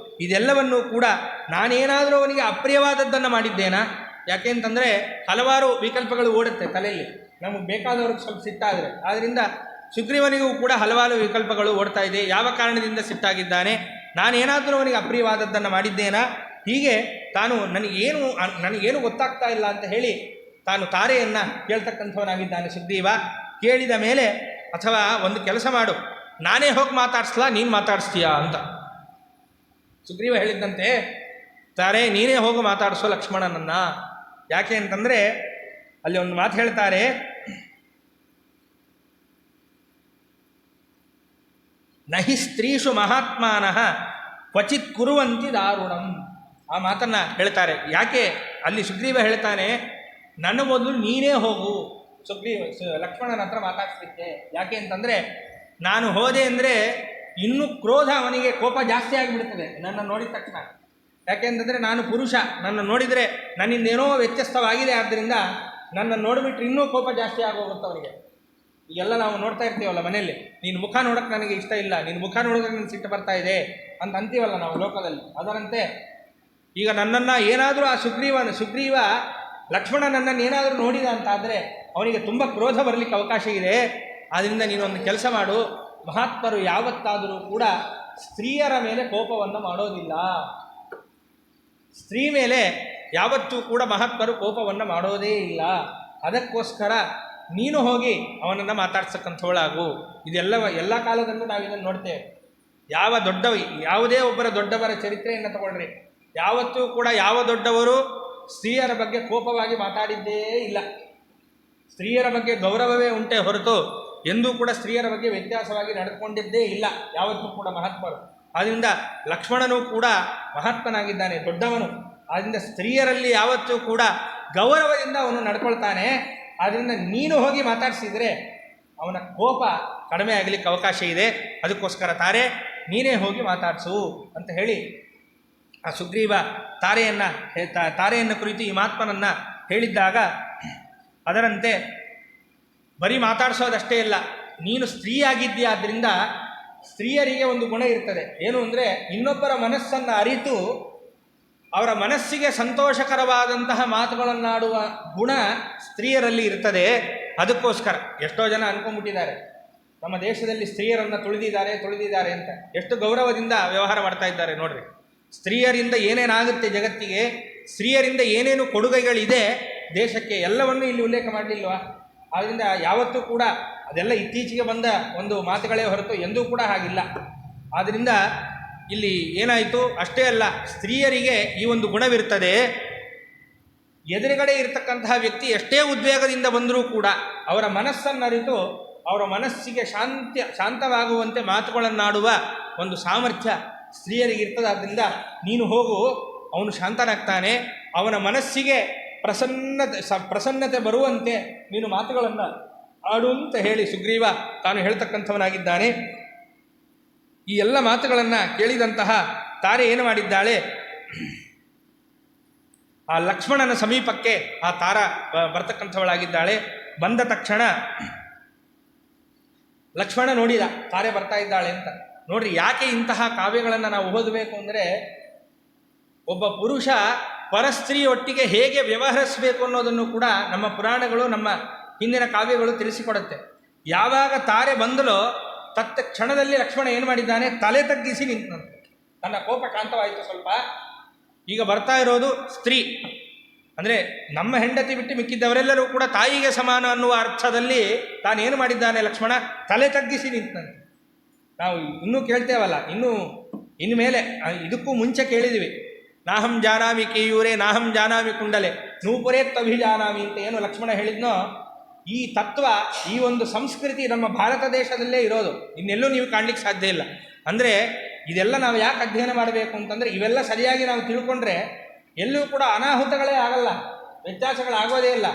ಇದೆಲ್ಲವನ್ನೂ ಕೂಡ ನಾನೇನಾದರೂ ಅವನಿಗೆ ಅಪ್ರಿಯವಾದದ್ದನ್ನು ಮಾಡಿದ್ದೇನಾ? ಯಾಕೆ ಅಂತಂದರೆ ಹಲವಾರು ವಿಕಲ್ಪಗಳು ಓಡುತ್ತೆ ತಲೆಯಲ್ಲಿ, ನಮಗೆ ಬೇಕಾದವ್ರಿಗೆ ಸ್ವಲ್ಪ ಸಿಟ್ಟಾದರೆ. ಆದ್ದರಿಂದ ಸುಗ್ರೀವನಿಗೂ ಕೂಡ ಹಲವಾರು ವಿಕಲ್ಪಗಳು ಓಡ್ತಾ ಇದೆ. ಯಾವ ಕಾರಣದಿಂದ ಸಿಟ್ಟಾಗಿದ್ದಾನೆ, ನಾನೇನಾದರೂ ಅವನಿಗೆ ಅಪ್ರಿಯವಾದದ್ದನ್ನು ಮಾಡಿದ್ದೇನಾ? ಹೀಗೆ ತಾನು ನನಗೇನು ಗೊತ್ತಾಗ್ತಾ ಇಲ್ಲ ಅಂತ ಹೇಳಿ ತಾನು ತಾರೆಯನ್ನು ಕೇಳ್ತಕ್ಕಂಥವನಾಗಿದ್ದಾನೆ ಸುಗ್ರೀವ. ಕೇಳಿದ ಮೇಲೆ, ಅಥವಾ ಒಂದು ಕೆಲಸ ಮಾಡು, ನಾನೇ ಹೋಗಿ ಮಾತಾಡಿಸ್ಲಾ, ನೀನು ಮಾತಾಡಿಸ್ತೀಯಾ ಅಂತ ಸುಗ್ರೀವ ಹೇಳಿದ್ದಂತೆ, ತಾರೆ ನೀನೇ ಹೋಗಿ ಮಾತಾಡಿಸೋ ಲಕ್ಷ್ಮಣನನ್ನು. ಯಾಕೆ ಅಂತಂದರೆ ಅಲ್ಲಿ ಒಂದು ಮಾತು ಹೇಳ್ತಾರೆ, ನಹಿ ಸ್ತ್ರೀಷು ಮಹಾತ್ಮಾನಃ ಕ್ವಚಿತ್ ಕುರುವಂತಿ ದಾರುಣಂ. ಆ ಮಾತನ್ನು ಹೇಳ್ತಾರೆ. ಯಾಕೆ ಅಲ್ಲಿ ಸುಗ್ರೀವ ಹೇಳ್ತಾನೆ, ನನ್ನ ಮೊದಲು ನೀನೇ ಹೋಗು ಲಕ್ಷ್ಮಣನ ಹತ್ರ ಮಾತಾಡಿಸ್ಲಿಕ್ಕೆ. ಯಾಕೆ ಅಂತಂದರೆ ನಾನು ಹೋದೆ ಅಂದರೆ ಇನ್ನೂ ಕ್ರೋಧ, ಅವನಿಗೆ ಕೋಪ ಜಾಸ್ತಿ ಆಗಿಬಿಡ್ತದೆ ನನ್ನ ನೋಡಿದ ತಕ್ಷಣ. ಯಾಕೆ ಅಂತಂದರೆ ನಾನು ಪುರುಷ, ನನ್ನ ನೋಡಿದರೆ ನನ್ನಿಂದೇನೋ ವ್ಯತ್ಯಸ್ತವಾಗಿದೆ, ಆದ್ದರಿಂದ ನನ್ನ ನೋಡಿಬಿಟ್ರೆ ಇನ್ನೂ ಕೋಪ ಜಾಸ್ತಿ ಆಗೋಗುತ್ತೆ ಅವನಿಗೆ. ಈಗೆಲ್ಲ ನಾವು ನೋಡ್ತಾ ಇರ್ತೀವಲ್ಲ ಮನೆಯಲ್ಲಿ, ನೀನು ಮುಖ ನೋಡೋಕ್ಕೆ ನನಗೆ ಇಷ್ಟ ಇಲ್ಲ, ನೀನು ಮುಖ ನೋಡೋಕೆ ನನಗೆ ಸಿಟ್ಟು ಬರ್ತಾ ಇದೆ ಅಂತ ಅಂತೀವಲ್ಲ ನಾವು ಲೋಕದಲ್ಲಿ. ಅದರಂತೆ ಈಗ ನನ್ನನ್ನು ಏನಾದರೂ ಆ ಸುಗ್ರೀವ ಲಕ್ಷ್ಮಣನನ್ನು ಏನಾದರೂ ನೋಡಿದ ಅಂತಾದರೆ ಅವನಿಗೆ ತುಂಬ ಕ್ರೋಧ ಬರಲಿಕ್ಕೆ ಅವಕಾಶ ಇದೆ. ಆದ್ದರಿಂದ ನೀನೊಂದು ಕೆಲಸ ಮಾಡು, ಮಹಾತ್ಮರು ಯಾವತ್ತಾದರೂ ಕೂಡ ಸ್ತ್ರೀಯರ ಮೇಲೆ ಕೋಪವನ್ನು ಮಾಡೋದಿಲ್ಲ. ಸ್ತ್ರೀ ಮೇಲೆ ಯಾವತ್ತೂ ಕೂಡ ಮಹಾತ್ಮರು ಕೋಪವನ್ನು ಮಾಡೋದೇ ಇಲ್ಲ. ಅದಕ್ಕೋಸ್ಕರ ನೀನು ಹೋಗಿ ಅವನನ್ನು ಮಾತಾಡ್ಸಕ್ಕಂಥವಳಾಗು. ಎಲ್ಲ ಕಾಲದಲ್ಲೂ ನಾವು ಇದನ್ನು ನೋಡ್ತೇವೆ. ಯಾವುದೇ ಒಬ್ಬರ ದೊಡ್ಡವರ ಚರಿತ್ರೆಯನ್ನು ತಗೊಳ್ರಿ, ಯಾವತ್ತೂ ಕೂಡ ಯಾವ ದೊಡ್ಡವರು ಸ್ತ್ರೀಯರ ಬಗ್ಗೆ ಕೋಪವಾಗಿ ಮಾತಾಡಿದ್ದೇ ಇಲ್ಲ. ಸ್ತ್ರೀಯರ ಬಗ್ಗೆ ಗೌರವವೇ ಉಂಟೆ ಹೊರತು ಎಂದೂ ಕೂಡ ಸ್ತ್ರೀಯರ ಬಗ್ಗೆ ವ್ಯತ್ಯಾಸವಾಗಿ ನಡೆದುಕೊಂಡಿದ್ದೇ ಇಲ್ಲ ಯಾವತ್ತೂ ಕೂಡ ಮಹಾತ್ಮರು. ಆದ್ದರಿಂದ ಲಕ್ಷ್ಮಣನೂ ಕೂಡ ಮಹಾತ್ಮನಾಗಿದ್ದಾನೆ, ದೊಡ್ಡವನು. ಆದ್ದರಿಂದ ಸ್ತ್ರೀಯರಲ್ಲಿ ಯಾವತ್ತೂ ಕೂಡ ಗೌರವದಿಂದ ಅವನು ನಡ್ಕೊಳ್ತಾನೆ. ಆದ್ದರಿಂದ ನೀನು ಹೋಗಿ ಮಾತಾಡಿಸಿದರೆ ಅವನ ಕೋಪ ಕಡಿಮೆ ಆಗಲಿಕ್ಕೆ ಅವಕಾಶ ಇದೆ. ಅದಕ್ಕೋಸ್ಕರ ತಾರೆ ನೀನೇ ಹೋಗಿ ಮಾತಾಡಿಸು ಅಂತ ಹೇಳಿ ಆ ಸುಗ್ರೀವ ತಾರೆಯನ್ನು ಕುರಿತು ಈ ಮಹಾತ್ಮನನ್ನು ಹೇಳಿದ್ದಾಗ, ಅದರಂತೆ ಬರೀ ಮಾತಾಡಿಸೋದಷ್ಟೇ ಇಲ್ಲ, ನೀನು ಸ್ತ್ರೀಯಾಗಿದ್ದೀಯಾದ್ದರಿಂದ ಸ್ತ್ರೀಯರಿಗೆ ಒಂದು ಗುಣ ಇರ್ತದೆ. ಏನು ಅಂದರೆ ಇನ್ನೊಬ್ಬರ ಮನಸ್ಸನ್ನು ಅರಿತು ಅವರ ಮನಸ್ಸಿಗೆ ಸಂತೋಷಕರವಾದಂತಹ ಮಾತುಗಳನ್ನಾಡುವ ಗುಣ ಸ್ತ್ರೀಯರಲ್ಲಿ ಇರ್ತದೆ. ಅದಕ್ಕೋಸ್ಕರ ಎಷ್ಟೋ ಜನ ಅಂದ್ಕೊಂಡ್ಬಿಟ್ಟಿದ್ದಾರೆ ನಮ್ಮ ದೇಶದಲ್ಲಿ ಸ್ತ್ರೀಯರನ್ನು ತುಳಿದಿದ್ದಾರೆ ಅಂತ. ಎಷ್ಟು ಗೌರವದಿಂದ ವ್ಯವಹಾರ ಮಾಡ್ತಾ ಇದ್ದಾರೆ ನೋಡ್ರಿ. ಸ್ತ್ರೀಯರಿಂದ ಏನೇನಾಗುತ್ತೆ ಜಗತ್ತಿಗೆ, ಸ್ತ್ರೀಯರಿಂದ ಏನೇನು ಕೊಡುಗೆಗಳಿದೆ ದೇಶಕ್ಕೆ, ಎಲ್ಲವನ್ನೂ ಇಲ್ಲಿ ಉಲ್ಲೇಖ ಮಾಡಲಿಲ್ವಾ? ಆದ್ದರಿಂದ ಯಾವತ್ತೂ ಕೂಡ ಅದೆಲ್ಲ ಇತ್ತೀಚೆಗೆ ಬಂದ ಒಂದು ಮಾತುಗಳೇ ಹೊರತು ಎಂದೂ ಕೂಡ ಹಾಗಿಲ್ಲ. ಆದ್ದರಿಂದ ಇಲ್ಲಿ ಏನಾಯಿತು, ಅಷ್ಟೇ ಅಲ್ಲ, ಸ್ತ್ರೀಯರಿಗೆ ಈ ಒಂದು ಗುಣವಿರ್ತದೆ. ಎದುರುಗಡೆ ಇರತಕ್ಕಂತಹ ವ್ಯಕ್ತಿ ಎಷ್ಟೇ ಉದ್ವೇಗದಿಂದ ಬಂದರೂ ಕೂಡ ಅವರ ಮನಸ್ಸನ್ನರಿತು ಅವರ ಮನಸ್ಸಿಗೆ ಶಾಂತವಾಗುವಂತೆ ಮಾತುಗಳನ್ನಾಡುವ ಒಂದು ಸಾಮರ್ಥ್ಯ ಸ್ತ್ರೀಯರಿಗಿರ್ತದೆ. ಆದ್ದರಿಂದ ನೀನು ಹೋಗು, ಅವನು ಶಾಂತನಾಗ್ತಾನೆ, ಅವನ ಮನಸ್ಸಿಗೆ ಪ್ರಸನ್ನತೆ ಬರುವಂತೆ ನೀನು ಮಾತುಗಳನ್ನು ಆಡು ಅಂತ ಹೇಳಿ ಸುಗ್ರೀವ ತಾನು ಹೇಳ್ತಕ್ಕಂಥವನಾಗಿದ್ದಾನೆ. ಈ ಎಲ್ಲ ಮಾತುಗಳನ್ನು ಕೇಳಿದಂತಹ ತಾರೆ ಏನು ಮಾಡಿದ್ದಾಳೆ, ಆ ಲಕ್ಷ್ಮಣನ ಸಮೀಪಕ್ಕೆ ಆ ತಾರ ಬರ್ತಕ್ಕಂಥವಳಾಗಿದ್ದಾಳೆ. ಬಂದ ತಕ್ಷಣ ಲಕ್ಷ್ಮಣ ನೋಡಿದ ತಾರೆ ಬರ್ತಾ ಇದ್ದಾಳೆ ಅಂತ. ನೋಡ್ರಿ, ಯಾಕೆ ಇಂತಹ ಕಾವ್ಯಗಳನ್ನು ನಾವು ಓದಬೇಕು ಅಂದರೆ, ಒಬ್ಬ ಪುರುಷ ಪರಸ್ತ್ರೀಯೊಟ್ಟಿಗೆ ಹೇಗೆ ವ್ಯವಹರಿಸಬೇಕು ಅನ್ನೋದನ್ನು ಕೂಡ ನಮ್ಮ ಪುರಾಣಗಳು, ನಮ್ಮ ಹಿಂದಿನ ಕಾವ್ಯಗಳು ತಿಳಿಸಿಕೊಡುತ್ತೆ. ಯಾವಾಗ ತಾರೆ ಬಂದಲೋ ತತ್ತ ಕ್ಷಣದಲ್ಲಿ ಲಕ್ಷ್ಮಣ ಏನು ಮಾಡಿದ್ದಾನೆ, ತಲೆ ತಗ್ಗಿಸಿ ನಿಂತಂತೆ. ತನ್ನ ಕೋಪ ಶಾಂತವಾಯಿತು ಸ್ವಲ್ಪ. ಈಗ ಬರ್ತಾ ಇರೋದು ಸ್ತ್ರೀ ಅಂದರೆ ನಮ್ಮ ಹೆಂಡತಿ ಬಿಟ್ಟು ಮಿಕ್ಕಿದ್ದವರೆಲ್ಲರೂ ಕೂಡ ತಾಯಿಗೆ ಸಮಾನ ಅನ್ನುವ ಅರ್ಥದಲ್ಲಿ ತಾನೇನು ಮಾಡಿದ್ದಾನೆ ಲಕ್ಷ್ಮಣ, ತಲೆ ತಗ್ಗಿಸಿ ನಿಂತಂತೆ. ನಾವು ಇನ್ನೂ ಕೇಳ್ತೇವಲ್ಲ, ಇನ್ನು ಮೇಲೆ ಇದಕ್ಕೂ ಮುಂಚೆ ಕೇಳಿದ್ವಿ, ನಾಹಂ ಜಾನಾಮಿ ಕೇಯೂರೆ ನಾಹಂ ಜಾನಾಮಿ ಕುಂಡಲೆ ನೂಪುರೇ ತಭಿಜಾನಾಮಿ ಅಂತ ಏನು ಲಕ್ಷ್ಮಣ ಹೇಳಿದ್ನೋ, ಈ ತತ್ವ, ಈ ಒಂದು ಸಂಸ್ಕೃತಿ ನಮ್ಮ ಭಾರತ ದೇಶದಲ್ಲೇ ಇರೋದು, ಇನ್ನೆಲ್ಲೂ ನೀವು ಕಾಣಲಿಕ್ಕೆ ಸಾಧ್ಯ ಇಲ್ಲ. ಅಂದರೆ ಇದೆಲ್ಲ ನಾವು ಯಾಕೆ ಅಧ್ಯಯನ ಮಾಡಬೇಕು ಅಂತಂದರೆ, ಇವೆಲ್ಲ ಸರಿಯಾಗಿ ನಾವು ತಿಳ್ಕೊಂಡ್ರೆ ಎಲ್ಲೂ ಕೂಡ ಅನಾಹುತಗಳೇ ಆಗಲ್ಲ, ವ್ಯತ್ಯಾಸಗಳಾಗೋದೇ ಇಲ್ಲ.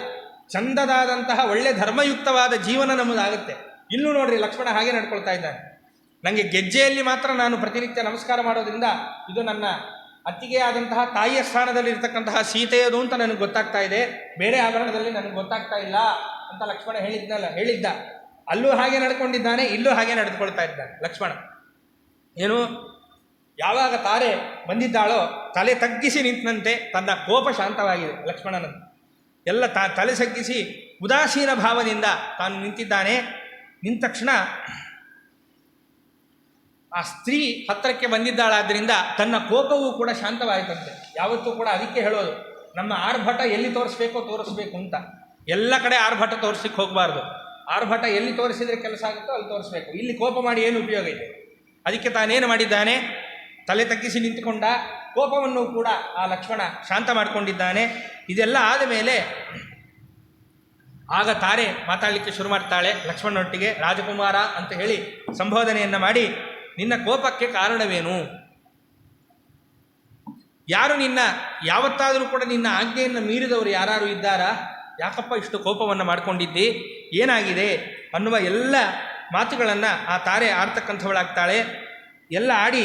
ಚಂದದಾದಂತಹ ಒಳ್ಳೆ ಧರ್ಮಯುಕ್ತವಾದ ಜೀವನ ನಮ್ಮದಾಗುತ್ತೆ. ಇಲ್ಲೂ ನೋಡ್ರಿ, ಲಕ್ಷ್ಮಣ ಹಾಗೆ ನಡ್ಕೊಳ್ತಾ ಇದ್ದಾನೆ. ನನಗೆ ಗೆಜ್ಜೆಯಲ್ಲಿ ಮಾತ್ರ ನಾನು ಪ್ರತಿನಿತ್ಯ ನಮಸ್ಕಾರ ಮಾಡೋದ್ರಿಂದ ಇದು ನನ್ನ ಅತ್ತಿಗೆ ಆದಂತಹ ತಾಯಿಯ ಸ್ಥಾನದಲ್ಲಿರ್ತಕ್ಕಂತಹ ಸೀತೆಯದು ಅಂತ ನನಗೆ ಗೊತ್ತಾಗ್ತಾ ಇದೆ, ಬೇರೆ ಆಭರಣದಲ್ಲಿ ನನಗೆ ಗೊತ್ತಾಗ್ತಾ ಇಲ್ಲ ಅಂತ ಲಕ್ಷ್ಮಣ ಹೇಳಿದ್ದ. ಅಲ್ಲೂ ಹಾಗೆ ನಡ್ಕೊಂಡಿದ್ದಾನೆ, ಇಲ್ಲೂ ಹಾಗೆ ನಡೆದುಕೊಳ್ತಾ ಇದ್ದಾನೆ ಲಕ್ಷ್ಮಣ. ಏನು, ಯಾವಾಗ ತಾರೆ ಬಂದಿದ್ದಾಳೋ ತಲೆ ತಗ್ಗಿಸಿ ನಿಂತಂತೆ ತನ್ನ ಕೋಪ ಶಾಂತವಾಗಿದೆ ಲಕ್ಷ್ಮಣನನ್ನು. ಎಲ್ಲ ತಲೆ ತಗ್ಗಿಸಿ ಉದಾಸೀನ ಭಾವದಿಂದ ತಾನು ನಿಂತಿದ್ದಾನೆ. ನಿಂತ ತಕ್ಷಣ ಆ ಸ್ತ್ರೀ ಹತ್ತಿರಕ್ಕೆ ಬಂದಿದ್ದಾಳಾದ್ದರಿಂದ ತನ್ನ ಕೋಪವೂ ಕೂಡ ಶಾಂತವಾಯಿತಂತೆ. ಯಾವತ್ತೂ ಕೂಡ ಅದಕ್ಕೆ ಹೇಳೋದು, ನಮ್ಮ ಆರ್ಭಟ ಎಲ್ಲಿ ತೋರಿಸ್ಬೇಕು ಅಂತ. ಎಲ್ಲ ಕಡೆ ಆರ್ಭಟ ತೋರಿಸ್ಲಿಕ್ಕೆ ಹೋಗಬಾರ್ದು. ಆರ್ಭಟ ಎಲ್ಲಿ ತೋರಿಸಿದರೆ ಕೆಲಸ ಆಗುತ್ತೋ ಅಲ್ಲಿ ತೋರಿಸ್ಬೇಕು. ಇಲ್ಲಿ ಕೋಪ ಮಾಡಿ ಏನು ಉಪಯೋಗ ಇದೆ? ಅದಕ್ಕೆ ತಾನೇನು ಮಾಡಿದ್ದಾನೆ, ತಲೆ ತಗ್ಗಿಸಿ ನಿಂತುಕೊಂಡ, ಕೋಪವನ್ನು ಕೂಡ ಆ ಲಕ್ಷ್ಮಣ ಶಾಂತ ಮಾಡಿಕೊಂಡಿದ್ದಾನೆ. ಇದೆಲ್ಲ ಆದ ಮೇಲೆ ಆಗ ತಾರೆ ಮಾತಾಡಲಿಕ್ಕೆ ಶುರು ಮಾಡ್ತಾಳೆ ಲಕ್ಷ್ಮಣನೊಟ್ಟಿಗೆ. ರಾಜಕುಮಾರ ಅಂತ ಹೇಳಿ ಸಂಬೋಧನೆಯನ್ನು ಮಾಡಿ, ನಿನ್ನ ಕೋಪಕ್ಕೆ ಕಾರಣವೇನು? ಯಾರು ಯಾವತ್ತಾದರೂ ಕೂಡ ನಿನ್ನ ಆಜ್ಞೆಯನ್ನು ಮೀರಿದವರು ಯಾರು ಇದ್ದಾರಾ? ಯಾಕಪ್ಪ ಇಷ್ಟು ಕೋಪವನ್ನು ಮಾಡಿಕೊಂಡಿದ್ದಿ? ಏನಾಗಿದೆ ಅನ್ನುವ ಎಲ್ಲ ಮಾತುಗಳನ್ನು ಆ ತಾರೆ ಆಡ್ತಕ್ಕಂಥವಳಾಗ್ತಾಳೆ. ಎಲ್ಲ ಆಡಿ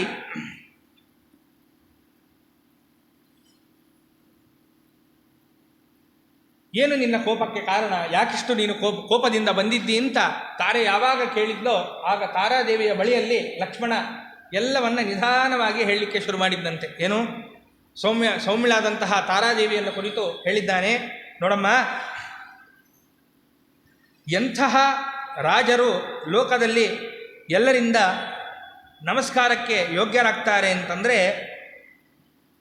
ಏನು ನಿನ್ನ ಕೋಪಕ್ಕೆ ಕಾರಣ, ಯಾಕಿಷ್ಟು ನೀನು ಕೋಪದಿಂದ ಬಂದಿದ್ದಿ ಅಂತ ತಾರೆ ಯಾವಾಗ ಕೇಳಿದ್ಲೋ ಆಗ ತಾರಾದೇವಿಯ ಬಳಿಯಲ್ಲಿ ಲಕ್ಷ್ಮಣ ಎಲ್ಲವನ್ನ ನಿಧಾನವಾಗಿ ಹೇಳಲಿಕ್ಕೆ ಶುರು ಮಾಡಿದ್ದಂತೆ. ಏನು, ಸೌಮ್ಯಳಾದಂತಹ ತಾರಾದೇವಿಯನ್ನು ಕುರಿತು ಹೇಳಿದ್ದಾನೆ. ನೋಡಮ್ಮ, ಎಂತಹ ರಾಜರು ಲೋಕದಲ್ಲಿ ಎಲ್ಲರಿಂದ ನಮಸ್ಕಾರಕ್ಕೆ ಯೋಗ್ಯರಾಗ್ತಾರೆ ಅಂತಂದರೆ,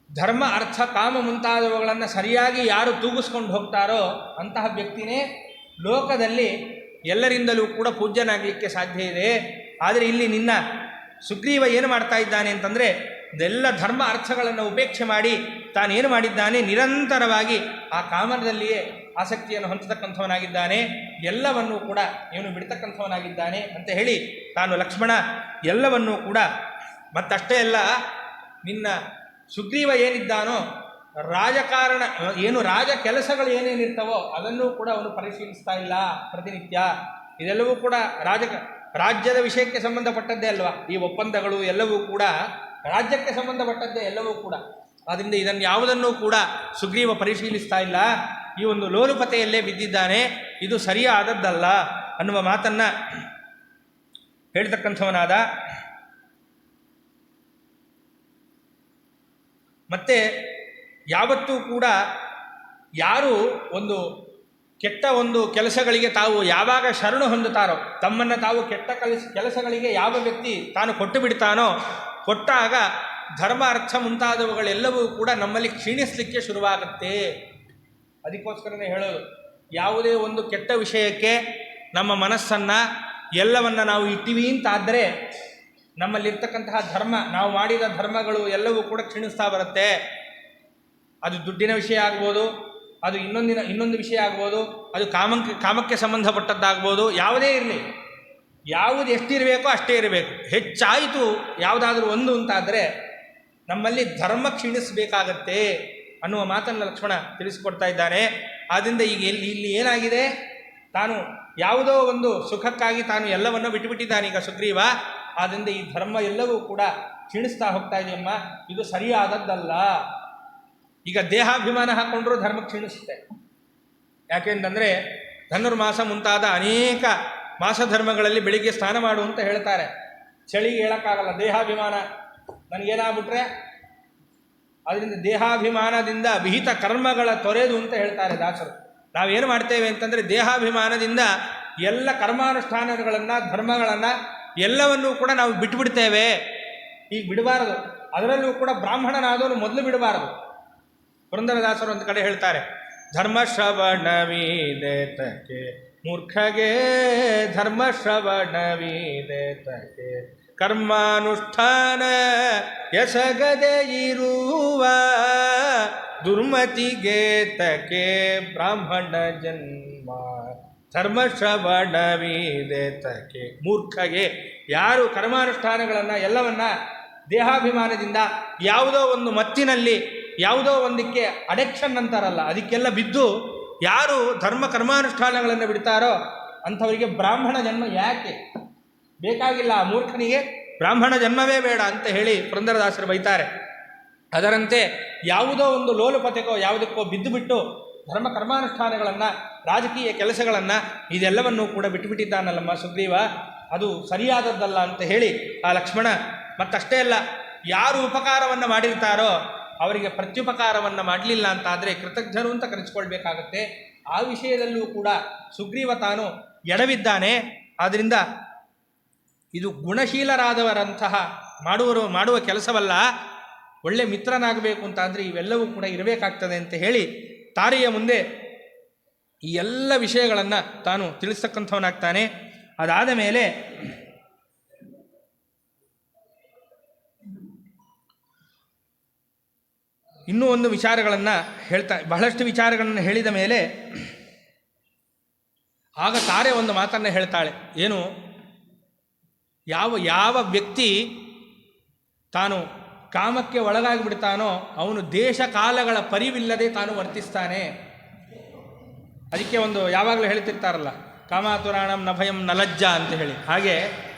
ಧರ್ಮ ಅರ್ಥ ಕಾಮ ಮುಂತಾದವುಗಳನ್ನು ಸರಿಯಾಗಿ ಯಾರು ತೂಗಿಸ್ಕೊಂಡು ಹೋಗ್ತಾರೋ ಅಂತಹ ವ್ಯಕ್ತಿನೇ ಲೋಕದಲ್ಲಿ ಎಲ್ಲರಿಂದಲೂ ಕೂಡ ಪೂಜ್ಯನಾಗಲಿಕ್ಕೆ ಸಾಧ್ಯ ಇದೆ. ಆದರೆ ಇಲ್ಲಿ ನಿನ್ನ ಸುಗ್ರೀವ ಏನು ಮಾಡ್ತಾ ಇದ್ದಾನೆ ಅಂತಂದರೆ, ಇದೆಲ್ಲ ಧರ್ಮ ಅರ್ಥಗಳನ್ನು ಉಪೇಕ್ಷೆ ಮಾಡಿ ತಾನೇನು ಮಾಡಿದ್ದಾನೆ, ನಿರಂತರವಾಗಿ ಆ ಕಾಮನದಲ್ಲಿಯೇ ಆಸಕ್ತಿಯನ್ನು ಹೊಂದತಕ್ಕಂಥವನಾಗಿದ್ದಾನೆ, ಎಲ್ಲವನ್ನೂ ಕೂಡ ಇವನು ಬಿಡ್ತಕ್ಕಂಥವನಾಗಿದ್ದಾನೆ ಅಂತ ಹೇಳಿ ತಾನು ಲಕ್ಷ್ಮಣ ಎಲ್ಲವನ್ನೂ ಕೂಡ, ಮತ್ತಷ್ಟೇ ಅಲ್ಲ, ನಿನ್ನ ಸುಗ್ರೀವ ಏನಿದ್ದಾನೋ ರಾಜಕಾರಣ ಏನು ರಾಜ ಕೆಲಸಗಳು ಏನೇನಿರ್ತವೋ ಅದನ್ನೂ ಕೂಡ ಅವನು ಪರಿಶೀಲಿಸ್ತಾ ಇಲ್ಲ ಪ್ರತಿನಿತ್ಯ. ಇದೆಲ್ಲವೂ ಕೂಡ ರಾಜ್ಯದ ವಿಷಯಕ್ಕೆ ಸಂಬಂಧಪಟ್ಟದ್ದೇ ಅಲ್ವಾ? ಈ ಒಪ್ಪಂದಗಳು ಎಲ್ಲವೂ ಕೂಡ ರಾಜ್ಯಕ್ಕೆ ಸಂಬಂಧಪಟ್ಟದ್ದೇ ಎಲ್ಲವೂ ಕೂಡ. ಆದ್ದರಿಂದ ಇದನ್ನು ಯಾವುದನ್ನೂ ಕೂಡ ಸುಗ್ರೀವ ಪರಿಶೀಲಿಸ್ತಾ ಇಲ್ಲ, ಈ ಒಂದು ಲೋಲುಪತೆಯಲ್ಲೇ ಬಿದ್ದಿದ್ದಾನೆ, ಇದು ಸರಿಯಾದದ್ದಲ್ಲ ಅನ್ನುವ ಮಾತನ್ನು ಹೇಳ್ತಕ್ಕಂಥವನಾದ. ಮತ್ತೆ ಯಾವತ್ತೂ ಕೂಡ ಯಾರು ಒಂದು ಕೆಟ್ಟ ಒಂದು ಕೆಲಸಗಳಿಗೆ ತಾವು ಯಾವಾಗ ಶರಣು ಹೊಂದುತ್ತಾರೋ, ತಮ್ಮನ್ನು ತಾವು ಕೆಟ್ಟ ಕೆಲಸಗಳಿಗೆ ಯಾವ ವ್ಯಕ್ತಿ ತಾನು ಕೊಟ್ಟು ಬಿಡ್ತಾನೋ, ಕೊಟ್ಟಾಗ ಧರ್ಮ ಅರ್ಥ ಮುಂತಾದವುಗಳೆಲ್ಲವೂ ಕೂಡ ನಮ್ಮಲ್ಲಿ ಕ್ಷೀಣಿಸಲಿಕ್ಕೆ ಶುರುವಾಗುತ್ತೆ. ಅದಕ್ಕೋಸ್ಕರನೇ ಹೇಳೋದು, ಯಾವುದೇ ಒಂದು ಕೆಟ್ಟ ವಿಷಯಕ್ಕೆ ನಮ್ಮ ಮನಸ್ಸನ್ನು ಎಲ್ಲವನ್ನು ನಾವು ಇಟ್ಟಿವಿ ಅಂತಾದರೆ ನಮ್ಮಲ್ಲಿರ್ತಕ್ಕಂತಹ ಧರ್ಮ, ನಾವು ಮಾಡಿದ ಧರ್ಮಗಳು ಎಲ್ಲವೂ ಕೂಡ ಕ್ಷೀಣಿಸ್ತಾ ಬರುತ್ತೆ. ಅದು ದುಡ್ಡಿನ ವಿಷಯ ಆಗ್ಬೋದು, ಅದು ಇನ್ನೊಂದು ವಿಷಯ ಆಗ್ಬೋದು, ಅದು ಕಾಮಕ್ಕೆ ಸಂಬಂಧಪಟ್ಟದ್ದಾಗ್ಬೋದು, ಯಾವುದೇ ಇರಲಿ, ಯಾವುದು ಎಷ್ಟಿರಬೇಕೋ ಅಷ್ಟೇ ಇರಬೇಕು. ಹೆಚ್ಚಾಯಿತು ಯಾವುದಾದ್ರೂ ಒಂದು ಅಂತಾದರೆ ನಮ್ಮಲ್ಲಿ ಧರ್ಮ ಕ್ಷೀಣಿಸಬೇಕಾಗತ್ತೆ ಅನ್ನುವ ಮಾತನ್ನು ಲಕ್ಷ್ಮಣ ತಿಳಿಸಿಕೊಡ್ತಾ ಇದ್ದಾನೆ. ಆದ್ದರಿಂದ ಈಗ ಇಲ್ಲಿ ಏನಾಗಿದೆ, ತಾನು ಯಾವುದೋ ಒಂದು ಸುಖಕ್ಕಾಗಿ ತಾನು ಎಲ್ಲವನ್ನೂ ಬಿಟ್ಟುಬಿಟ್ಟಿದ್ದಾನೆ ಈಗ ಸುಗ್ರೀವ. ಆದ್ದರಿಂದ ಈ ಧರ್ಮ ಎಲ್ಲವೂ ಕೂಡ ಕ್ಷೀಣಿಸ್ತಾ ಹೋಗ್ತಾ ಇದೆಯಮ್ಮ, ಇದು ಸರಿಯಾದದ್ದಲ್ಲ. ಈಗ ದೇಹಾಭಿಮಾನ ಹಾಕ್ಕೊಂಡ್ರೂ ಧರ್ಮ ಕ್ಷೀಣಿಸುತ್ತೆ. ಯಾಕೆಂತಂದರೆ ಧನುರ್ಮಾಸ ಮುಂತಾದ ಅನೇಕ ಮಾಸ ಧರ್ಮಗಳಲ್ಲಿ ಬೆಳಿಗ್ಗೆ ಸ್ನಾನ ಮಾಡು ಅಂತ ಹೇಳ್ತಾರೆ. ಚಳಿಗೆ ಹೇಳೋಕ್ಕಾಗಲ್ಲ, ದೇಹಾಭಿಮಾನ ನನಗೇನಾಗ್ಬಿಟ್ರೆ ಅದರಿಂದ ದೇಹಾಭಿಮಾನದಿಂದ ವಿಹಿತ ಕರ್ಮಗಳ ತೊರೆದು ಅಂತ ಹೇಳ್ತಾರೆ ದಾಸರು. ನಾವೇನು ಮಾಡ್ತೇವೆ ಅಂತಂದರೆ ದೇಹಾಭಿಮಾನದಿಂದ ಎಲ್ಲ ಕರ್ಮಾನುಷ್ಠಾನಗಳನ್ನು ಧರ್ಮಗಳನ್ನು ಎಲ್ಲವನ್ನೂ ಕೂಡ ನಾವು ಬಿಟ್ಟುಬಿಡ್ತೇವೆ. ಈಗ ಬಿಡಬಾರದು. ಅದರಲ್ಲೂ ಕೂಡ ಬ್ರಾಹ್ಮಣನಾದವನು ಮೊದಲು ಬಿಡಬಾರದು. ಪುರಂದರದಾಸರು ಒಂದು ಕಡೆ ಹೇಳ್ತಾರೆ, ಧರ್ಮ ಶ್ರವಣವೀದೇತಕ್ಕೆ ಮೂರ್ಖಗೆ ಧರ್ಮ ಶ್ರವಣವೀದೇತಕ್ಕೆ ಕರ್ಮಾನುಷ್ಠಾನ ಎಸಗದೆ ಇರುವ ದುರ್ಮತಿಗೆ ತಕ್ಕೆ ಬ್ರಾಹ್ಮಣ ಜನ್ಮ. ಧರ್ಮ ಶ್ರವಣವೀದೇತಕ್ಕೆ ಮೂರ್ಖಗೆ, ಯಾರು ಕರ್ಮಾನುಷ್ಠಾನಗಳನ್ನು ಎಲ್ಲವನ್ನ ದೇಹಾಭಿಮಾನದಿಂದ ಯಾವುದೋ ಒಂದು ಮತ್ತಿನಲ್ಲಿ ಯಾವುದೋ ಒಂದಕ್ಕೆ ಅಡಿಕ್ಷನ್ ಅಂತಾರಲ್ಲ, ಅದಕ್ಕೆಲ್ಲ ಬಿದ್ದು ಯಾರು ಧರ್ಮ ಕರ್ಮಾನುಷ್ಠಾನಗಳನ್ನು ಬಿಡ್ತಾರೋ ಅಂಥವರಿಗೆ ಬ್ರಾಹ್ಮಣ ಜನ್ಮ ಯಾಕೆ ಬೇಕಾಗಿಲ್ಲ. ಆ ಮೂರ್ಖನಿಗೆ ಬ್ರಾಹ್ಮಣ ಜನ್ಮವೇ ಬೇಡ ಅಂತ ಹೇಳಿ ಪುರಂದರದಾಸರು ಬೈತಾರೆ. ಅದರಂತೆ ಯಾವುದೋ ಒಂದು ಲೋಲುಪತೆಗೋ ಯಾವುದಕ್ಕೋ ಬಿದ್ದು ಬಿಟ್ಟು ಧರ್ಮ ಕರ್ಮಾನುಷ್ಠಾನಗಳನ್ನು ರಾಜಕೀಯ ಕೆಲಸಗಳನ್ನು ಇದೆಲ್ಲವನ್ನೂ ಕೂಡ ಬಿಟ್ಟುಬಿಟ್ಟಿದ್ದಾನಲ್ಲಮ್ಮ ಸುಗ್ರೀವ, ಅದು ಸರಿಯಾದದ್ದಲ್ಲ ಅಂತ ಹೇಳಿ ಆ ಲಕ್ಷ್ಮಣ, ಮತ್ತಷ್ಟೇ ಅಲ್ಲ, ಯಾರು ಉಪಕಾರವನ್ನು ಮಾಡಿರ್ತಾರೋ ಅವರಿಗೆ ಪ್ರತ್ಯುಪಕಾರವನ್ನು ಮಾಡಲಿಲ್ಲ ಅಂತಾದರೆ ಕೃತಜ್ಞರು ಅಂತ ಕರೆಸಿಕೊಳ್ಬೇಕಾಗತ್ತೆ. ಆ ವಿಷಯದಲ್ಲೂ ಕೂಡ ಸುಗ್ರೀವ ತಾನು ಎಡವಿದ್ದಾನೆ. ಆದ್ದರಿಂದ ಇದು ಗುಣಶೀಲರಾದವರಂತಹ ಮಾಡುವ ಕೆಲಸವಲ್ಲ. ಒಳ್ಳೆ ಮಿತ್ರನಾಗಬೇಕು ಅಂತಾದರೆ ಇವೆಲ್ಲವೂ ಕೂಡ ಇರಬೇಕಾಗ್ತದೆ ಅಂತ ಹೇಳಿ ತಾರೆಯ ಮುಂದೆ ಈ ಎಲ್ಲ ವಿಷಯಗಳನ್ನು ತಾನು ತಿಳಿಸ್ತಕ್ಕಂಥವನಾಗ್ತಾನೆ. ಅದಾದ ಮೇಲೆ ಇನ್ನೂ ಒಂದು ವಿಚಾರಗಳನ್ನು ಬಹಳಷ್ಟು ವಿಚಾರಗಳನ್ನು ಹೇಳಿದ ಮೇಲೆ ಆಗ ತಾರೆ ಒಂದು ಮಾತನ್ನು ಹೇಳ್ತಾಳೆ. ಏನು? ಯಾವ ವ್ಯಕ್ತಿ ತಾನು ಕಾಮಕ್ಕೆ ಒಳಗಾಗಿ ಬಿಡ್ತಾನೋ ಅವನು ದೇಶ ಕಾಲಗಳ ಪರಿವಿಲ್ಲದೆ ತಾನು ವರ್ತಿಸ್ತಾನೆ. ಅದಕ್ಕೆ ಒಂದು ಯಾವಾಗಲೂ ಹೇಳ್ತಿರ್ತಾರಲ್ಲ, ಕಾಮಾತುರಾಣಂ ನಭಯಂ ನಲಜ್ಜ ಅಂತ ಹೇಳಿ. ಹಾಗೆ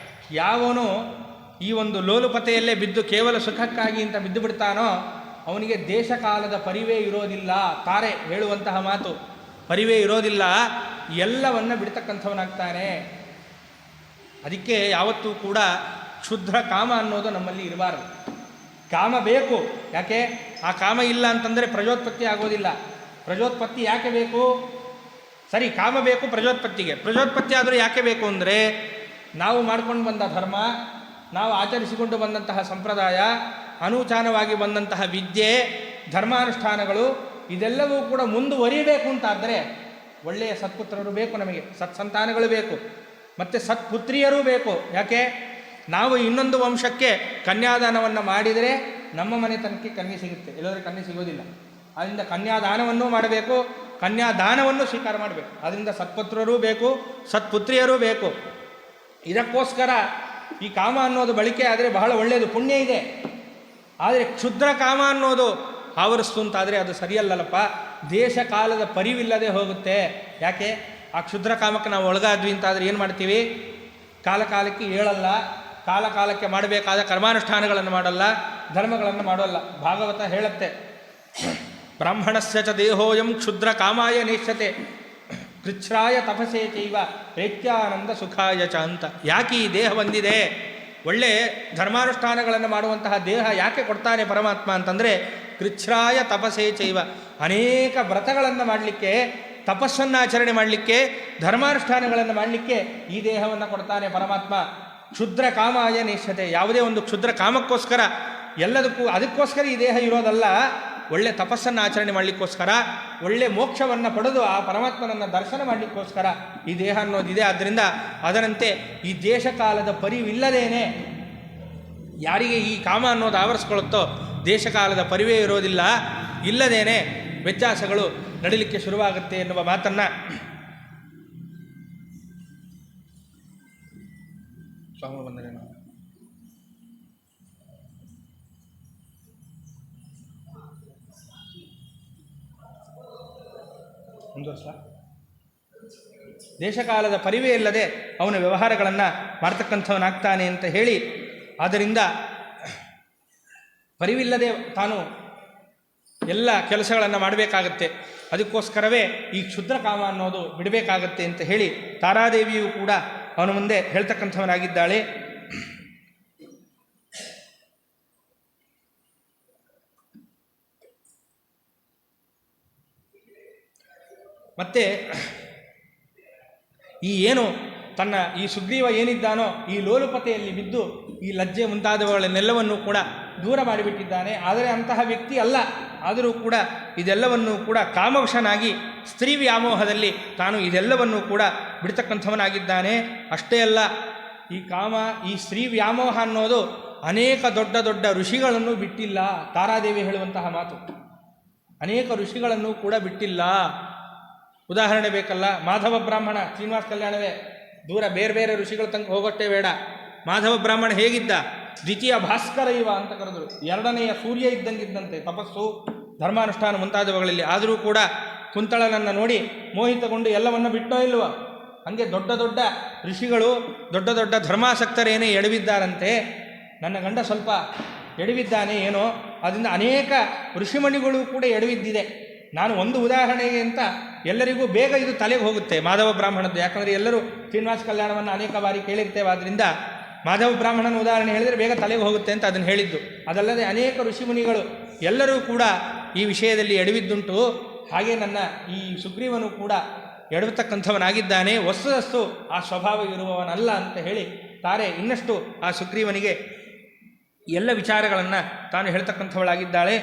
ಯಾವನು ಈ ಒಂದು ಲೋಲುಪತೆಯಲ್ಲೇ ಬಿದ್ದು ಕೇವಲ ಸುಖಕ್ಕಾಗಿ ಅಂತ ಬಿದ್ದು ಬಿಡ್ತಾನೋ ಅವನಿಗೆ ದೇಶ ಕಾಲದ ಪರಿವೇ ಇರೋದಿಲ್ಲ. ತಾರೆ ಹೇಳುವಂತಹ ಮಾತು, ಪರಿವೇ ಇರೋದಿಲ್ಲ, ಎಲ್ಲವನ್ನ ಬಿಡ್ತಕ್ಕಂಥವನಾಗ್ತಾನೆ. ಅದಕ್ಕೆ ಯಾವತ್ತೂ ಕೂಡ ಕ್ಷುದ್ರ ಕಾಮ ಅನ್ನೋದು ನಮ್ಮಲ್ಲಿ ಇರಬಾರದು. ಕಾಮ ಬೇಕು. ಯಾಕೆ? ಆ ಕಾಮ ಇಲ್ಲ ಅಂತಂದರೆ ಪ್ರಜೋತ್ಪತ್ತಿ ಆಗೋದಿಲ್ಲ. ಪ್ರಜೋತ್ಪತ್ತಿ ಯಾಕೆ ಬೇಕು? ಸರಿ, ಕಾಮ ಬೇಕು ಪ್ರಜೋತ್ಪತ್ತಿಗೆ. ಪ್ರಜೋತ್ಪತ್ತಿ ಆದರೂ ಯಾಕೆ ಬೇಕು ಅಂದರೆ ನಾವು ಮಾಡ್ಕೊಂಡು ಬಂದ ಧರ್ಮ, ನಾವು ಆಚರಿಸಿಕೊಂಡು ಬಂದಂತಹ ಸಂಪ್ರದಾಯ, ಅನೂಚಾನವಾಗಿ ಬಂದಂತಹ ವಿದ್ಯೆ, ಧರ್ಮಾನುಷ್ಠಾನಗಳು ಇದೆಲ್ಲವೂ ಕೂಡ ಮುಂದುವರಿಬೇಕು ಅಂತಾದರೆ ಒಳ್ಳೆಯ ಸತ್ಪುತ್ರರು ಬೇಕು, ನಮಗೆ ಸತ್ಸಂತಾನಗಳು ಬೇಕು, ಮತ್ತು ಸತ್ಪುತ್ರಿಯರೂ ಬೇಕು. ಯಾಕೆ? ನಾವು ಇನ್ನೊಂದು ವಂಶಕ್ಕೆ ಕನ್ಯಾದಾನವನ್ನು ಮಾಡಿದರೆ ನಮ್ಮ ಮನೆತನಕ್ಕೆ ಕನ್ಯೆ ಸಿಗುತ್ತೆ, ಎಲ್ಲರೂ ಕನ್ಯೆ ಸಿಗೋದಿಲ್ಲ. ಅದರಿಂದ ಕನ್ಯಾದಾನವನ್ನೂ ಮಾಡಬೇಕು, ಕನ್ಯಾದಾನವನ್ನು ಸ್ವೀಕಾರ ಮಾಡಬೇಕು. ಅದರಿಂದ ಸತ್ಪುತ್ರರೂ ಬೇಕು, ಸತ್ಪುತ್ರಿಯರೂ ಬೇಕು. ಇದಕ್ಕೋಸ್ಕರ ಈ ಕಾಮ ಅನ್ನೋದು ಬಳಕೆ ಆದರೆ ಬಹಳ ಒಳ್ಳೆಯದು, ಪುಣ್ಯ ಇದೆ. ಆದರೆ ಕ್ಷುದ್ರ ಕಾಮ ಅನ್ನೋದು ಆವರಿಸ್ತು ಅಂತಾದರೆ ಅದು ಸರಿಯಲ್ಲಲ್ಲಪ್ಪ. ದೇಶ ಕಾಲದ ಪರಿವಿಲ್ಲದೆ ಹೋಗುತ್ತೆ. ಯಾಕೆ? ಆ ಕ್ಷುದ್ರ ಕಾಮಕ್ಕೆ ನಾವು ಒಳಗಾದ್ವಿ ಅಂತಾದರೆ ಏನು ಮಾಡ್ತೀವಿ? ಕಾಲಕಾಲಕ್ಕೆ ಹೇಳಲ್ಲ, ಕಾಲಕಾಲಕ್ಕೆ ಮಾಡಬೇಕಾದ ಕರ್ಮಾನುಷ್ಠಾನಗಳನ್ನು ಮಾಡಲ್ಲ, ಧರ್ಮಗಳನ್ನು ಮಾಡೋಲ್ಲ. ಭಾಗವತ ಹೇಳುತ್ತೆ, ಬ್ರಾಹ್ಮಣಸ್ಯ ಚ ದೇಹೋಯಂ ಕ್ಷುದ್ರ ಕಾಮಾಯ ನೇಷ್ಯತೆ ಕೃಚ್ಛ್ರಾಯ ತಪಸೇ ಚೈವ ಪ್ರೇತ್ಯಾನಂದ ಸುಖಾಯ ಚ ಅಂತ. ಯಾಕೆ ಈ ದೇಹ ಬಂದಿದೆ? ಒಳ್ಳೆ ಧರ್ಮಾನುಷ್ಠಾನಗಳನ್ನು ಮಾಡುವಂತಹ ದೇಹ ಯಾಕೆ ಕೊಡ್ತಾನೆ ಪರಮಾತ್ಮ ಅಂತಂದರೆ ಕೃಚ್ಛ್ರಾಯ ತಪಸೇ ಚೈವ, ಅನೇಕ ವ್ರತಗಳನ್ನು ಮಾಡಲಿಕ್ಕೆ, ತಪಸ್ಸನ್ನು ಆಚರಣೆ ಮಾಡಲಿಕ್ಕೆ, ಧರ್ಮಾನುಷ್ಠಾನಗಳನ್ನು ಮಾಡಲಿಕ್ಕೆ ಈ ದೇಹವನ್ನು ಕೊಡ್ತಾನೆ ಪರಮಾತ್ಮ. ಕ್ಷುದ್ರ ಕಾಮಾಯ ನೇಷ್ಯತೆ, ಯಾವುದೇ ಒಂದು ಕ್ಷುದ್ರ ಕಾಮಕ್ಕೋಸ್ಕರ ಎಲ್ಲದಕ್ಕೂ ಅದಕ್ಕೋಸ್ಕರ ಈ ದೇಹ ಇರೋದಲ್ಲ. ಒಳ್ಳೆ ತಪಸ್ಸನ್ನು ಆಚರಣೆ ಮಾಡಲಿಕ್ಕೋಸ್ಕರ, ಒಳ್ಳೆ ಮೋಕ್ಷವನ್ನು ಪಡೆದು ಆ ಪರಮಾತ್ಮನನ್ನು ದರ್ಶನ ಮಾಡಲಿಕ್ಕೋಸ್ಕರ ಈ ದೇಹ ಅನ್ನೋದಿದೆ. ಆದ್ದರಿಂದ ಅದರಂತೆ ಈ ದೇಶ ಕಾಲದ ಪರಿವಿಲ್ಲದೇನೆ ಯಾರಿಗೆ ಈ ಕಾಮ ಅನ್ನೋದು ಆವರಿಸ್ಕೊಳ್ಳುತ್ತೋ ದೇಶಕಾಲದ ಪರಿವೇ ಇರೋದಿಲ್ಲ, ಇಲ್ಲದೇನೆ ವ್ಯತ್ಯಾಸಗಳು ನಡೀಲಿಕ್ಕೆ ಶುರುವಾಗುತ್ತೆ ಎನ್ನುವ ಮಾತನ್ನು ಸ್ವಾಮಿ ಬಂದರೆ ಮುಂದುವರ್ಸ. ದೇಶಕಾಲದ ಪರಿವೇ ಇಲ್ಲದೆ ಅವನ ವ್ಯವಹಾರಗಳನ್ನು ಮಾಡ್ತಕ್ಕಂಥವನಾಗ್ತಾನೆ ಅಂತ ಹೇಳಿ, ಆದ್ದರಿಂದ ಪರಿವಿಲ್ಲದೆ ತಾನು ಎಲ್ಲ ಕೆಲಸಗಳನ್ನು ಮಾಡಬೇಕಾಗತ್ತೆ. ಅದಕ್ಕೋಸ್ಕರವೇ ಈ ಕ್ಷುದ್ರ ಕಾಮ ಅನ್ನೋದು ಬಿಡಬೇಕಾಗತ್ತೆ ಅಂತ ಹೇಳಿ ತಾರಾದೇವಿಯು ಕೂಡ ಅವನ ಮುಂದೆ ಹೇಳ್ತಕ್ಕಂಥವನಾಗಿದ್ದಾಳೆ. ಮತ್ತು ಈ ಸುಗ್ರೀವ ಏನಿದ್ದಾನೋ ಈ ಲೋಲುಪತೆಯಲ್ಲಿ ಬಿದ್ದು ಈ ಲಜ್ಜೆ ಮುಂತಾದವುಗಳನ್ನೆಲ್ಲವನ್ನೂ ಕೂಡ ದೂರ ಮಾಡಿಬಿಟ್ಟಿದ್ದಾನೆ. ಆದರೆ ಅಂತಹ ವ್ಯಕ್ತಿ ಅಲ್ಲ. ಆದರೂ ಕೂಡ ಇದೆಲ್ಲವನ್ನೂ ಕೂಡ ಕಾಮವಶನಾಗಿ ಸ್ತ್ರೀ ವ್ಯಾಮೋಹದಲ್ಲಿ ತಾನು ಇದೆಲ್ಲವನ್ನೂ ಕೂಡ ಬಿಡ್ತಕ್ಕಂಥವನಾಗಿದ್ದಾನೆ. ಅಷ್ಟೇ ಅಲ್ಲ, ಈ ಸ್ತ್ರೀ ವ್ಯಾಮೋಹ ಅನ್ನೋದು ಅನೇಕ ದೊಡ್ಡ ದೊಡ್ಡ ಋಷಿಗಳನ್ನು ಬಿಟ್ಟಿಲ್ಲ. ತಾರಾದೇವಿ ಹೇಳುವಂತಹ ಮಾತು, ಅನೇಕ ಋಷಿಗಳನ್ನು ಕೂಡ ಬಿಟ್ಟಿಲ್ಲ. ಉದಾಹರಣೆ ಬೇಕಲ್ಲ, ಮಾಧವ ಬ್ರಾಹ್ಮಣ, ಶ್ರೀನಿವಾಸ ಕಲ್ಯಾಣವೇ ದೂರ ಬೇರೆ ಬೇರೆ ಋಷಿಗಳ ತನಕ ಹೋಗೋಷ್ಟೇ ಬೇಡ. ಮಾಧವ ಬ್ರಾಹ್ಮಣ ಹೇಗಿದ್ದ? ದ್ವಿತೀಯ ಭಾಸ್ಕರ ಇವ ಅಂತ ಕರೆದರು. ಎರಡನೆಯ ಸೂರ್ಯ ಇದ್ದಂಗಿದ್ದಂತೆ ತಪಸ್ಸು, ಧರ್ಮಾನುಷ್ಠಾನ ಮುಂತಾದವುಗಳಲ್ಲಿ. ಆದರೂ ಕೂಡ ಕುಂತಳನನ್ನು ನೋಡಿ ಮೋಹಿತಗೊಂಡು ಎಲ್ಲವನ್ನು ಬಿಟ್ಟೋ ಇಲ್ವ? ಹಾಗೆ ದೊಡ್ಡ ದೊಡ್ಡ ಋಷಿಗಳು, ದೊಡ್ಡ ದೊಡ್ಡ ಧರ್ಮಾಸಕ್ತರೇನೇ ಎಡವಿದ್ದಾರಂತೆ. ನನ್ನ ಗಂಡ ಸ್ವಲ್ಪ ಎಡವಿದ್ದಾನೆ ಏನೋ, ಅದರಿಂದ ಅನೇಕ ಋಷಿಮಣಿಗಳು ಕೂಡ ಎಡವಿದ್ದಿದೆ. ನಾನು ಒಂದು ಉದಾಹರಣೆಗೆ ಅಂತ ಎಲ್ಲರಿಗೂ ಬೇಗ ಇದು ತಲೆಗೆ ಹೋಗುತ್ತೆ ಮಾಧವ ಬ್ರಾಹ್ಮಣದ್ದು. ಯಾಕಂದರೆ ಎಲ್ಲರೂ ಶ್ರೀನಿವಾಸ ಕಲ್ಯಾಣವನ್ನು ಅನೇಕ ಬಾರಿ ಕೇಳಿರ್ತೇವೆ. ಆದ್ದರಿಂದ ಮಾಧವ ಬ್ರಾಹ್ಮಣನ ಉದಾಹರಣೆ ಹೇಳಿದರೆ ಬೇಗ ತಲೆಗೆ ಹೋಗುತ್ತೆ ಅಂತ ಅದನ್ನು ಹೇಳಿದ್ದು. ಅದಲ್ಲದೆ ಅನೇಕ ಋಷಿಮುನಿಗಳು ಎಲ್ಲರೂ ಕೂಡ ಈ ವಿಷಯದಲ್ಲಿ ಎಡವಿದ್ದುಂಟು. ಹಾಗೆ ನನ್ನ ಈ ಸುಗ್ರೀವನು ಕೂಡ ಎಡವತಕ್ಕಂಥವನಾಗಿದ್ದಾನೆ, ವಸ್ತುದಸ್ತು ಆ ಸ್ವಭಾವ ಇರುವವನಲ್ಲ ಅಂತ ಹೇಳಿ ತಾರೆ ಇನ್ನಷ್ಟು ಆ ಸುಗ್ರೀವನಿಗೆ ಎಲ್ಲ ವಿಚಾರಗಳನ್ನು ತಾನು ಹೇಳ್ತಕ್ಕಂಥವಳಾಗಿದ್ದಾಳೆ.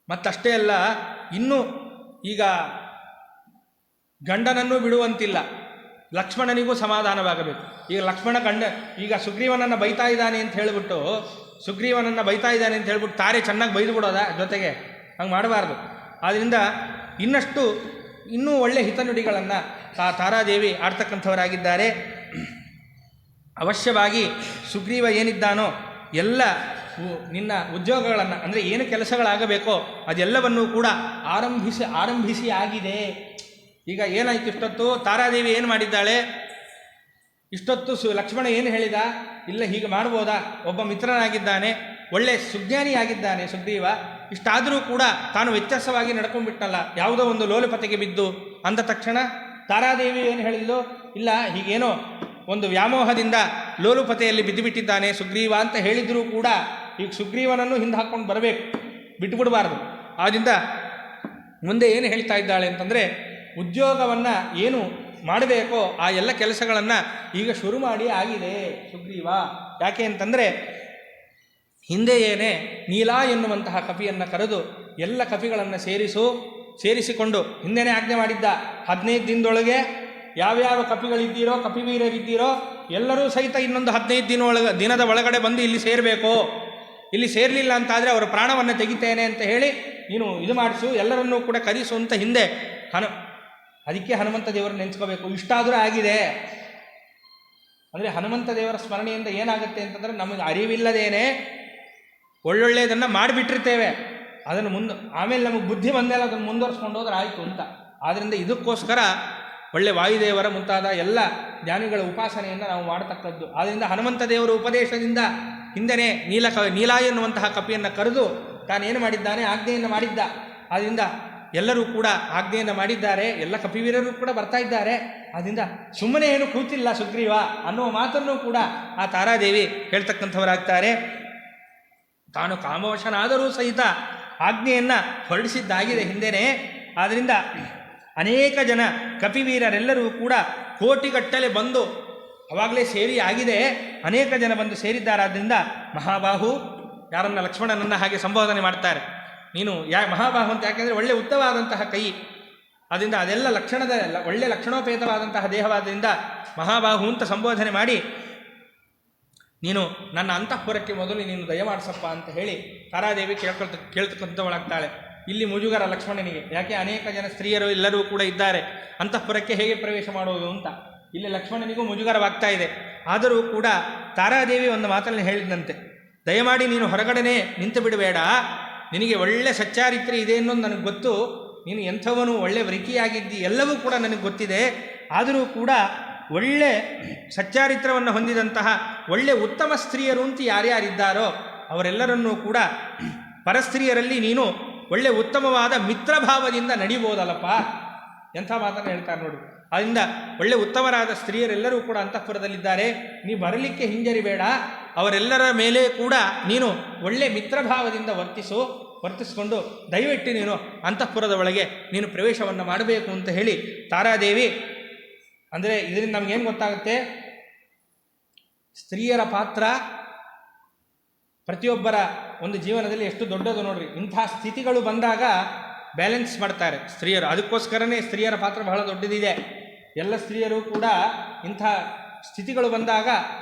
ಮತ್ತಷ್ಟೇ ಅಲ್ಲ, ಇನ್ನೂ ಈಗ ಗಂಡನನ್ನು ಬಿಡುವಂತಿಲ್ಲ, ಲಕ್ಷ್ಮಣನಿಗೂ ಸಮಾಧಾನವಾಗಬೇಕು. ಈಗ ಲಕ್ಷ್ಮಣ ಈಗ ಸುಗ್ರೀವನನ್ನು ಬೈತಾ ಇದ್ದಾನೆ ಅಂತ ಹೇಳಿಬಿಟ್ಟು ತಾರೆ ಚೆನ್ನಾಗಿ ಬೈದು ಬಿಡೋದ ಜೊತೆಗೆ? ಹಂಗೆ ಮಾಡಬಾರ್ದು. ಆದ್ದರಿಂದ ಇನ್ನೂ ಒಳ್ಳೆಯ ಹಿತನುಡಿಗಳನ್ನು ತಾರಾದೇವಿ ಆಡ್ತಕ್ಕಂಥವರಾಗಿದ್ದಾರೆ. ಅವಶ್ಯವಾಗಿ ಸುಗ್ರೀವ ಏನಿದ್ದಾನೋ ಎಲ್ಲ ನಿನ್ನ ಉದ್ಯೋಗಗಳನ್ನು, ಅಂದರೆ ಏನು ಕೆಲಸಗಳಾಗಬೇಕೋ ಅದೆಲ್ಲವನ್ನೂ ಕೂಡ ಆರಂಭಿಸಿ ಆಗಿದೆ. ಈಗ ಏನಾಯ್ತು, ಇಷ್ಟೊತ್ತು ತಾರಾದೇವಿ ಏನು ಮಾಡಿದ್ದಾಳೆ, ಇಷ್ಟೊತ್ತು ಲಕ್ಷ್ಮಣ ಏನು ಹೇಳಿದ, ಇಲ್ಲ ಹೀಗೆ ಮಾಡ್ಬೋದಾ, ಒಬ್ಬ ಮಿತ್ರನಾಗಿದ್ದಾನೆ, ಒಳ್ಳೆ ಸುಜ್ಞಾನಿಯಾಗಿದ್ದಾನೆ ಸುಗ್ರೀವ, ಇಷ್ಟಾದರೂ ಕೂಡ ತಾನು ವ್ಯತ್ಯಾಸವಾಗಿ ನಡ್ಕೊಂಡ್ಬಿಟ್ಟನಲ್ಲ, ಯಾವುದೋ ಒಂದು ಲೋಲುಪತೆಗೆ ಬಿದ್ದು ಅಂದ ತಕ್ಷಣ ತಾರಾದೇವಿ ಏನು ಹೇಳಿದ್ಲು, ಇಲ್ಲ ಹೀಗೇನೋ ಒಂದು ವ್ಯಾಮೋಹದಿಂದ ಲೋಲುಪತೆಯಲ್ಲಿ ಬಿದ್ದುಬಿಟ್ಟಿದ್ದಾನೆ ಸುಗ್ರೀವ ಅಂತ ಹೇಳಿದರೂ ಕೂಡ ಈಗ ಸುಗ್ರೀವನನ್ನು ಹಿಂದೆ ಹಾಕ್ಕೊಂಡು ಬರಬೇಕು, ಬಿಟ್ಟುಬಿಡಬಾರ್ದು. ಆದ್ದರಿಂದ ಮುಂದೆ ಏನು ಹೇಳ್ತಾ ಇದ್ದಾಳೆ ಅಂತಂದರೆ, ಉದ್ಯೋಗವನ್ನು ಏನು ಮಾಡಬೇಕೋ ಆ ಎಲ್ಲ ಕೆಲಸಗಳನ್ನು ಈಗ ಶುರು ಮಾಡಿ ಆಗಿದೆ ಸುಗ್ರೀವ. ಯಾಕೆ ಅಂತಂದರೆ ಹಿಂದೆ ಏನೇ ನೀಲಾ ಎನ್ನುವಂತಹ ಕಪಿಯನ್ನು ಕರೆದು ಎಲ್ಲ ಕಪಿಗಳನ್ನು ಸೇರಿಸಿಕೊಂಡು ಹಿಂದೆನೇ ಆಜ್ಞೆ ಮಾಡಿದ್ದ, 15 ದಿನದೊಳಗೆ ಯಾವ್ಯಾವ ಕಪಿಗಳಿದ್ದೀರೋ, ಕಪಿವೀರರಿದ್ದೀರೋ ಎಲ್ಲರೂ ಸಹಿತ ಇನ್ನೊಂದು 15 ದಿನದ ಒಳಗಡೆ ಬಂದು ಇಲ್ಲಿ ಸೇರಬೇಕು, ಇಲ್ಲಿ ಸೇರಲಿಲ್ಲ ಅಂತಾದರೆ ಅವರ ಪ್ರಾಣವನ್ನು ತೆಗಿತೇನೆ ಅಂತ ಹೇಳಿ ನೀನು ಇದು ಮಾಡಿಸು, ಎಲ್ಲರನ್ನೂ ಕೂಡ ಕರೆಸು ಅಂತ ಹಿಂದೆ ಅದಕ್ಕೆ ಹನುಮಂತ ದೇವರನ್ನು ನೆನೆಸ್ಕೋಬೇಕು. ಇಷ್ಟಾದರೂ ಆಗಿದೆ ಅಂದರೆ ಹನುಮಂತ ದೇವರ ಸ್ಮರಣೆಯಿಂದ ಏನಾಗುತ್ತೆ ಅಂತಂದರೆ ನಮಗೆ ಅರಿವಿಲ್ಲದೇನೆ ಒಳ್ಳೊಳ್ಳೆಯದನ್ನು ಮಾಡಿಬಿಟ್ಟಿರ್ತೇವೆ, ಅದನ್ನು ಆಮೇಲೆ ನಮಗೆ ಬುದ್ಧಿ ಬಂದೆಲ್ಲ ಅದನ್ನು ಮುಂದುವರಿಸ್ಕೊಂಡು ಹೋದ್ರೆ ಆಯಿತು ಅಂತ. ಆದ್ದರಿಂದ ಇದಕ್ಕೋಸ್ಕರ ಒಳ್ಳೆ ವಾಯುದೇವರ ಮುಂತಾದ ಎಲ್ಲ ಜ್ಞಾನಿಗಳ ಉಪಾಸನೆಯನ್ನು ನಾವು ಮಾಡತಕ್ಕದ್ದು. ಆದ್ದರಿಂದ ಹನುಮಂತ ದೇವರ ಉಪದೇಶದಿಂದ ಹಿಂದೆಯೇ ನೀಲಾ ಎನ್ನುವಂತಹ ಕಪಿಯನ್ನು ಕರೆದು ತಾನೇನು ಮಾಡಿದ್ದಾನೆ, ಆಜ್ಞೆಯನ್ನು ಮಾಡಿದ್ದ. ಆದ್ದರಿಂದ ಎಲ್ಲರೂ ಕೂಡ ಆಜ್ಞೆಯನ್ನು ಮಾಡಿದ್ದಾರೆ, ಎಲ್ಲ ಕಪಿವೀರರು ಕೂಡ ಬರ್ತಾ ಇದ್ದಾರೆ. ಆದ್ದರಿಂದ ಸುಮ್ಮನೆ ಏನು ಕೂತಿಲ್ಲ ಸುಗ್ರೀವ ಅನ್ನುವ ಮಾತನ್ನು ಕೂಡ ಆ ತಾರಾದೇವಿ ಹೇಳ್ತಕ್ಕಂಥವರಾಗ್ತಾರೆ. ತಾನು ಕಾಮವಶನಾದರೂ ಸಹಿತ ಆಜ್ಞೆಯನ್ನು ಹೊರಡಿಸಿದ್ದಾಗಿದೆ ಹಿಂದೆಯೇ. ಆದ್ದರಿಂದ ಅನೇಕ ಜನ ಕಪಿವೀರರೆಲ್ಲರೂ ಕೂಡ ಕೋಟಿಗಟ್ಟಲೆ ಬಂದು ಅವಾಗಲೇ ಸೇರಿ ಆಗಿದೆ, ಅನೇಕ ಜನ ಬಂದು ಸೇರಿದ್ದಾರಾದ್ದರಿಂದ ಮಹಾಬಾಹು, ಯಾರನ್ನ ಲಕ್ಷ್ಮಣನನ್ನು ಹಾಗೆ ಸಂಬೋಧನೆ ಮಾಡ್ತಾರೆ, ನೀನು ಮಹಾಬಾಹು ಅಂತ ಯಾಕೆಂದರೆ ಒಳ್ಳೆ ಉದ್ದವಾದಂತಹ ಕೈ, ಅದರಿಂದ ಅದೆಲ್ಲ ಒಳ್ಳೆ ಲಕ್ಷಣೋಪೇತವಾದಂತಹ ದೇಹವಾದ್ದರಿಂದ ಮಹಾಬಾಹು ಅಂತ ಸಂಬೋಧನೆ ಮಾಡಿ, ನೀನು ನನ್ನ ಅಂತಃಪುರಕ್ಕೆ ಮೊದಲು ನೀನು ದಯಮಾಡಿಸಪ್ಪ ಅಂತ ಹೇಳಿ ತಾರಾದೇವಿ ಕೇಳ್ತಕ್ಕಂಥವಳಾಗ್ತಾಳೆ. ಇಲ್ಲಿ ಮುಜುಗರ ಲಕ್ಷ್ಮಣನಿಗೆ, ಯಾಕೆ ಅನೇಕ ಜನ ಸ್ತ್ರೀಯರು ಎಲ್ಲರೂ ಕೂಡ ಇದ್ದಾರೆ, ಅಂತಃಪುರಕ್ಕೆ ಹೇಗೆ ಪ್ರವೇಶ ಮಾಡುವುದು ಅಂತ ಇಲ್ಲಿ ಲಕ್ಷ್ಮಣನಿಗೂ ಮುಜುಗರವಾಗ್ತಾ ಇದೆ. ಆದರೂ ಕೂಡ ತಾರಾದೇವಿ ಒಂದು ಮಾತನ್ನು ಹೇಳಿದಂತೆ, ದಯಮಾಡಿ ನೀನು ಹೊರಗಡೆನೇ ನಿಂತು ಬಿಡಬೇಡ, ನಿನಗೆ ಒಳ್ಳೆ ಸಚ್ಚಾರಿತ್ರೆ ಇದೆ ಅನ್ನೋದು ನನಗೆ ಗೊತ್ತು, ನೀನು ಎಂಥವನು ಒಳ್ಳೆ ವ್ರತಿಯಾಗಿದ್ದಿ ಎಲ್ಲವೂ ಕೂಡ ನನಗೆ ಗೊತ್ತಿದೆ. ಆದರೂ ಕೂಡ ಒಳ್ಳೆ ಸಚ್ಚಾರಿತ್ರವನ್ನು ಹೊಂದಿದಂತಹ ಒಳ್ಳೆ ಉತ್ತಮ ಸ್ತ್ರೀಯರು ಅಂತ ಯಾರ್ಯಾರಿದ್ದಾರೋ ಅವರೆಲ್ಲರನ್ನೂ ಕೂಡ ಪರಸ್ತ್ರೀಯರಲ್ಲಿ ನೀನು ಒಳ್ಳೆ ಉತ್ತಮವಾದ ಮಿತ್ರಭಾವದಿಂದ ನಡಿಬೋದಲ್ಲಪ್ಪ. ಎಂಥ ಮಾತನ್ನು ಹೇಳ್ತಾರೆ ನೋಡಿ. ಅದರಿಂದ ಒಳ್ಳೆ ಉತ್ತಮರಾದ ಸ್ತ್ರೀಯರೆಲ್ಲರೂ ಕೂಡ ಅಂತಃಪುರದಲ್ಲಿದ್ದಾರೆ, ನೀ ಬರಲಿಕ್ಕೆ ಹಿಂಜರಿಬೇಡ, ಅವರೆಲ್ಲರ ಮೇಲೆ ಕೂಡ ನೀನು ಒಳ್ಳೆ ಮಿತ್ರಭಾವದಿಂದ ವರ್ತಿಸಿಕೊಂಡು ದಯವಿಟ್ಟು ನೀನು ಅಂತಃಪುರದ ಒಳಗೆ ನೀನು ಪ್ರವೇಶವನ್ನು ಮಾಡಬೇಕು ಅಂತ ಹೇಳಿ ತಾರಾದೇವಿ, ಅಂದರೆ ಇದರಿಂದ ನಮಗೇನು ಗೊತ್ತಾಗುತ್ತೆ, ಸ್ತ್ರೀಯರ ಪಾತ್ರ ಪ್ರತಿಯೊಬ್ಬರ ಒಂದು ಜೀವನದಲ್ಲಿ ಎಷ್ಟು ದೊಡ್ಡದು ನೋಡ್ರಿ. ಇಂಥ ಸ್ಥಿತಿಗಳು ಬಂದಾಗ ಬ್ಯಾಲೆನ್ಸ್ ಮಾಡ್ತಾರೆ ಸ್ತ್ರೀಯರು, ಅದಕ್ಕೋಸ್ಕರನೇ ಸ್ತ್ರೀಯರ ಪಾತ್ರ ಬಹಳ ದೊಡ್ಡದಿದೆ. ಎಲ್ಲ ಸ್ತ್ರೀಯರು ಕೂಡ ಇಂಥ ಸ್ಥಿತಿಗಳು ಬಂದಾಗ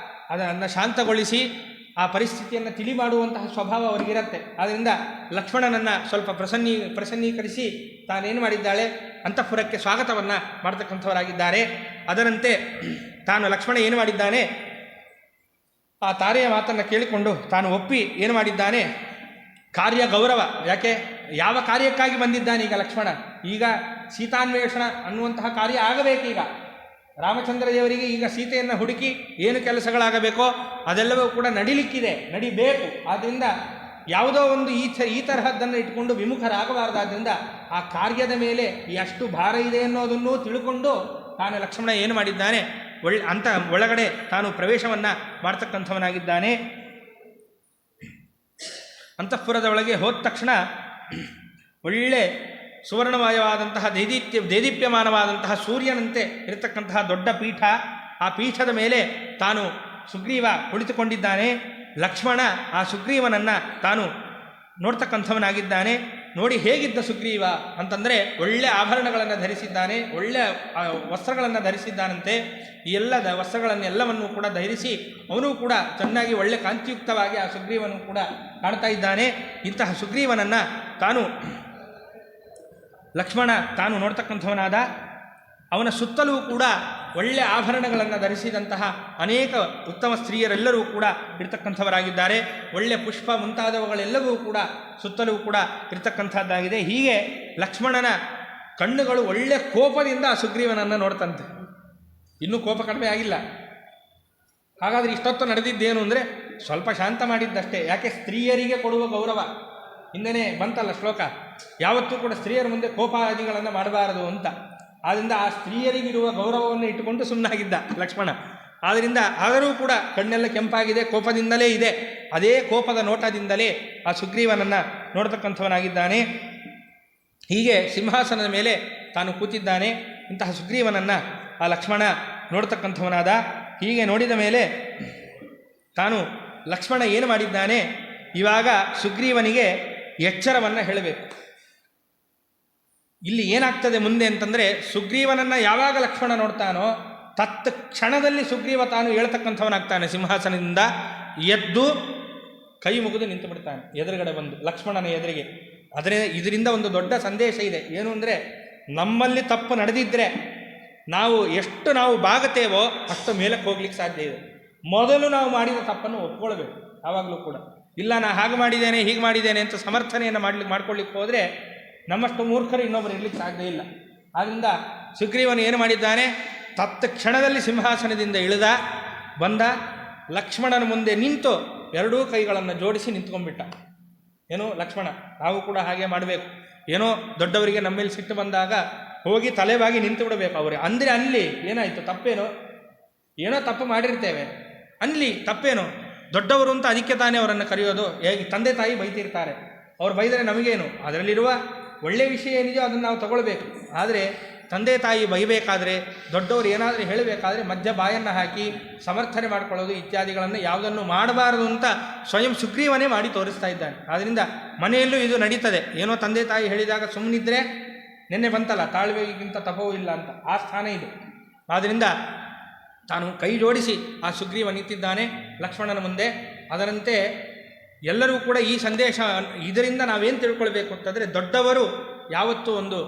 ಅದನ್ನು ಶಾಂತಗೊಳಿಸಿ ಆ ಪರಿಸ್ಥಿತಿಯನ್ನು ತಿಳಿ ಮಾಡುವಂತಹ ಸ್ವಭಾವ ಅವರಿಗಿರುತ್ತೆ. ಆದ್ದರಿಂದ ಲಕ್ಷ್ಮಣನನ್ನು ಸ್ವಲ್ಪ ಪ್ರಸನ್ನೀಕರಿಸಿ ತಾನೇನು ಮಾಡಿದ್ದಾಳೆ, ಅಂತಃಪುರಕ್ಕೆ ಸ್ವಾಗತವನ್ನು ಮಾಡ್ತಕ್ಕಂಥವರಾಗಿದ್ದಾರೆ. ಅದರಂತೆ ತಾನು ಲಕ್ಷ್ಮಣ ಏನು ಮಾಡಿದ್ದಾನೆ, ಆ ತಾರೆಯ ಮಾತನ್ನು ಕೇಳಿಕೊಂಡು ತಾನು ಒಪ್ಪಿ ಏನು ಮಾಡಿದ್ದಾನೆ, ಕಾರ್ಯ ಗೌರವ, ಯಾಕೆ ಯಾವ ಕಾರ್ಯಕ್ಕಾಗಿ ಬಂದಿದ್ದಾನೆ ಈಗ ಲಕ್ಷ್ಮಣ, ಈಗ ಸೀತಾನ್ವೇಷಣ ಅನ್ನುವಂತಹ ಕಾರ್ಯ ಆಗಬೇಕೀಗ. ರಾಮಚಂದ್ರ ದೇವರಿಗೆ ಈಗ ಸೀತೆಯನ್ನು ಹುಡುಕಿ ಏನು ಕೆಲಸಗಳಾಗಬೇಕೋ ಅದೆಲ್ಲವೂ ಕೂಡ ನಡಿಲಿಕ್ಕಿದೆ, ನಡಿಬೇಕು. ಆದ್ದರಿಂದ ಯಾವುದೋ ಒಂದು ಈ ತರಹದ್ದನ್ನು ಇಟ್ಕೊಂಡು ವಿಮುಖರಾಗಬಾರ್ದಾದ್ರಿಂದ ಆ ಕಾರ್ಯದ ಮೇಲೆ ಎಷ್ಟು ಭಾರ ಇದೆ ಅನ್ನೋದನ್ನು ತಿಳ್ಕೊಂಡು ತಾನು ಲಕ್ಷ್ಮಣ ಏನು ಮಾಡಿದ್ದಾನೆ, ಒಳಗಡೆ ತಾನು ಪ್ರವೇಶವನ್ನು ಮಾಡ್ತಕ್ಕಂಥವನಾಗಿದ್ದಾನೆ. ಅಂತಃಪುರದ ಒಳಗೆ ಹೋದ ತಕ್ಷಣ ಒಳ್ಳೆ ಸುವರ್ಣಮಯವಾದಂತಹ ದೇದೀಪ್ಯಮಾನವಾದಂತಹ ಸೂರ್ಯನಂತೆ ಇರತಕ್ಕಂತಹ ದೊಡ್ಡ ಪೀಠ, ಆ ಪೀಠದ ಮೇಲೆ ತಾನು ಸುಗ್ರೀವ ಕುಳಿತುಕೊಂಡಿದ್ದಾನೆ. ಲಕ್ಷ್ಮಣ ಆ ಸುಗ್ರೀವನನ್ನು ತಾನು ನೋಡ್ತಕ್ಕಂಥವನಾಗಿದ್ದಾನೆ. ನೋಡಿ ಹೇಗಿದ್ದ ಸುಗ್ರೀವ ಅಂತಂದರೆ ಒಳ್ಳೆ ಆಭರಣಗಳನ್ನು ಧರಿಸಿದ್ದಾನೆ, ಒಳ್ಳೆ ವಸ್ತ್ರಗಳನ್ನು ಧರಿಸಿದ್ದಾನಂತೆ. ಈ ಎಲ್ಲ ವಸ್ತ್ರಗಳನ್ನೆಲ್ಲವನ್ನೂ ಕೂಡ ಧರಿಸಿ ಅವನೂ ಕೂಡ ಚೆನ್ನಾಗಿ ಒಳ್ಳೆ ಕಾಂತಿಯುಕ್ತವಾಗಿ ಆ ಸುಗ್ರೀವನು ಕೂಡ ಕಾಣ್ತಾ ಇದ್ದಾನೆ. ಇಂತಹ ಸುಗ್ರೀವನನ್ನು ಲಕ್ಷ್ಮಣ ತಾನು ನೋಡ್ತಕ್ಕಂಥವನಾದ. ಅವನ ಸುತ್ತಲೂ ಕೂಡ ಒಳ್ಳೆ ಆಭರಣಗಳನ್ನು ಧರಿಸಿದಂತಹ ಅನೇಕ ಉತ್ತಮ ಸ್ತ್ರೀಯರೆಲ್ಲರೂ ಕೂಡ ಇರ್ತಕ್ಕಂಥವರಾಗಿದ್ದಾರೆ. ಒಳ್ಳೆ ಪುಷ್ಪ ಮುಂತಾದವುಗಳೆಲ್ಲವೂ ಕೂಡ ಸುತ್ತಲೂ ಕೂಡ ಇರ್ತಕ್ಕಂಥದ್ದಾಗಿದೆ. ಹೀಗೆ ಲಕ್ಷ್ಮಣನ ಕಣ್ಣುಗಳು ಒಳ್ಳೆ ಕೋಪದಿಂದ ಆ ಸುಗ್ರೀವನನ್ನು ನೋಡ್ತಂತೆ. ಇನ್ನೂ ಕೋಪ ಕಡಿಮೆ ಆಗಿಲ್ಲ. ಹಾಗಾದರೆ ಇಷ್ಟೊತ್ತು ನಡೆದಿದ್ದೇನು ಅಂದರೆ ಸ್ವಲ್ಪ ಶಾಂತ ಮಾಡಿದ್ದಷ್ಟೇ. ಯಾಕೆ ಸ್ತ್ರೀಯರಿಗೆ ಕೊಡುವ ಗೌರವ ಹಿಂದೆನೇ ಬಂತಲ್ಲ ಶ್ಲೋಕ, ಯಾವತ್ತೂ ಕೂಡ ಸ್ತ್ರೀಯರ ಮುಂದೆ ಕೋಪಾದಿಗಳನ್ನು ಮಾಡಬಾರದು ಅಂತ. ಆದ್ದರಿಂದ ಆ ಸ್ತ್ರೀಯರಿಗಿರುವ ಗೌರವವನ್ನು ಇಟ್ಟುಕೊಂಡು ಸುಮ್ಮನಾಗಿದ್ದ ಲಕ್ಷ್ಮಣ. ಆದ್ದರಿಂದ ಆದರೂ ಕೂಡ ಕಣ್ಣೆಲ್ಲ ಕೆಂಪಾಗಿದೆ, ಕೋಪದಿಂದಲೇ ಇದೆ. ಅದೇ ಕೋಪದ ನೋಟದಿಂದಲೇ ಆ ಸುಗ್ರೀವನನ್ನು ನೋಡ್ತಕ್ಕಂಥವನಾಗಿದ್ದಾನೆ. ಹೀಗೆ ಸಿಂಹಾಸನದ ಮೇಲೆ ತಾನು ಕೂತಿದ್ದಾನೆ. ಇಂತಹ ಸುಗ್ರೀವನನ್ನು ಆ ಲಕ್ಷ್ಮಣ ನೋಡ್ತಕ್ಕಂಥವನಾದ. ಹೀಗೆ ನೋಡಿದ ಮೇಲೆ ತಾನು ಲಕ್ಷ್ಮಣ ಏನು ಮಾಡಿದ್ದಾನೆ, ಇವಾಗ ಸುಗ್ರೀವನಿಗೆ ಎಚ್ಚರವನ್ನು ಹೇಳಬೇಕು. ಇಲ್ಲಿ ಏನಾಗ್ತದೆ ಮುಂದೆ ಅಂತಂದರೆ, ಸುಗ್ರೀವನನ್ನು ಯಾವಾಗ ಲಕ್ಷ್ಮಣ ನೋಡ್ತಾನೋ ತತ್ ಕ್ಷಣದಲ್ಲಿ ಸುಗ್ರೀವ ತಾನು ಹೇಳ್ತಕ್ಕಂಥವನಾಗ್ತಾನೆ. ಸಿಂಹಾಸನದಿಂದ ಎದ್ದು ಕೈ ಮುಗಿದು ನಿಂತು ಬಿಡ್ತಾನೆ ಎದುರುಗಡೆ ಬಂದು ಲಕ್ಷ್ಮಣನ ಎದುರಿಗೆ. ಇದರಿಂದ ಒಂದು ದೊಡ್ಡ ಸಂದೇಶ ಇದೆ. ಏನು ಅಂದರೆ, ನಮ್ಮಲ್ಲಿ ತಪ್ಪು ನಡೆದಿದ್ದರೆ ಎಷ್ಟು ನಾವು ಬಾಗುತ್ತೇವೋ ಅಷ್ಟು ಮೇಲಕ್ಕೆ ಹೋಗ್ಲಿಕ್ಕೆ ಸಾಧ್ಯ ಇದೆ. ಮೊದಲು ನಾವು ಮಾಡಿದ ತಪ್ಪನ್ನು ಒಪ್ಕೊಳ್ಬೇಕು ಯಾವಾಗಲೂ ಕೂಡ. ಇಲ್ಲ ನಾ ಹಾಗೆ ಮಾಡಿದ್ದೇನೆ ಹೀಗೆ ಮಾಡಿದ್ದೇನೆ ಅಂತ ಸಮರ್ಥನೆಯನ್ನು ಮಾಡ್ಕೊಳ್ಳಿಕ್ಕೆ ಹೋದರೆ ನಮ್ಮಷ್ಟು ಮೂರ್ಖರು ಇನ್ನೊಬ್ಬರು ಇರಲಿಕ್ಕೆ ಸಾಧ್ಯ ಇಲ್ಲ. ಆದ್ದರಿಂದ ಸುಗ್ರೀವನು ಏನು ಮಾಡಿದ್ದಾನೆ, ಕ್ಷಣದಲ್ಲಿ ಸಿಂಹಾಸನದಿಂದ ಬಂದ ಲಕ್ಷ್ಮಣನ ಮುಂದೆ ನಿಂತು ಎರಡೂ ಕೈಗಳನ್ನು ಜೋಡಿಸಿ ನಿಂತ್ಕೊಂಡ್ಬಿಟ್ಟ. ಏನೋ ಲಕ್ಷ್ಮಣ, ನಾವು ಕೂಡ ಹಾಗೆ ಮಾಡಬೇಕು. ಏನೋ ದೊಡ್ಡವರಿಗೆ ನಮ್ಮ ಮೇಲೆ ಸಿಟ್ಟು ಬಂದಾಗ ಹೋಗಿ ತಲೆಬಾಗಿ ನಿಂತು ಬಿಡಬೇಕು ಅವರೇ. ಅಂದರೆ ಅಲ್ಲಿ ಏನಾಯಿತು, ತಪ್ಪೇನೋ, ಏನೋ ತಪ್ಪು ಮಾಡಿರ್ತೇವೆ ಅಲ್ಲಿ ತಪ್ಪೇನೋ, ದೊಡ್ಡವರು ಅಂತ ಅದಕ್ಕೆ ತಾನೇ ಅವರನ್ನು ಕರೆಯೋದು. ಹೇಗೆ ತಂದೆ ತಾಯಿ ಬೈತಿರ್ತಾರೆ, ಅವ್ರು ಬೈದರೆ ನಮಗೇನು, ಅದರಲ್ಲಿರುವ ಒಳ್ಳೆಯ ವಿಷಯ ಏನಿದೆಯೋ ಅದನ್ನು ನಾವು ತಗೊಳ್ಬೇಕು. ಆದರೆ ತಂದೆ ತಾಯಿ ಬೈಬೇಕಾದ್ರೆ, ದೊಡ್ಡವರು ಏನಾದರೂ ಹೇಳಬೇಕಾದ್ರೆ ಮಧ್ಯ ಬಾಯನ್ನು ಹಾಕಿ ಸಮರ್ಥನೆ ಮಾಡಿಕೊಳ್ಳೋದು ಇತ್ಯಾದಿಗಳನ್ನು ಯಾವುದನ್ನು ಮಾಡಬಾರದು ಅಂತ ಸ್ವಯಂ ಸುಗ್ರೀವನೇ ಮಾಡಿ ತೋರಿಸ್ತಾ ಇದ್ದಾನೆ. ಆದ್ದರಿಂದ ಮನೆಯಲ್ಲೂ ಇದು ನಡೀತದೆ. ಏನೋ ತಂದೆ ತಾಯಿ ಹೇಳಿದಾಗ ಸುಮ್ಮನಿದ್ರೆ, ನಿನ್ನೆ ಬಂತಲ್ಲ ತಾಳ್ವೆಗಿಂತ ತಪವೂ ಇಲ್ಲ ಅಂತ, ಆ ಸ್ಥಾನ ಇದು. ಆದ್ದರಿಂದ ತಾನು ಕೈ ಜೋಡಿಸಿ ಆ ಸುಗ್ರೀವ ನಿಂತಿದ್ದಾನೆ ಲಕ್ಷ್ಮಣನ ಮುಂದೆ. ಅದರಂತೆ ಎಲ್ಲರೂ ಕೂಡ ಈ ಸಂದೇಶ, ಇದರಿಂದ ನಾವೇನು ತಿಳ್ಕೊಳ್ಬೇಕು ಅಂತಂದರೆ, ದೊಡ್ಡವರು ಯಾವತ್ತೂ ಒಂದು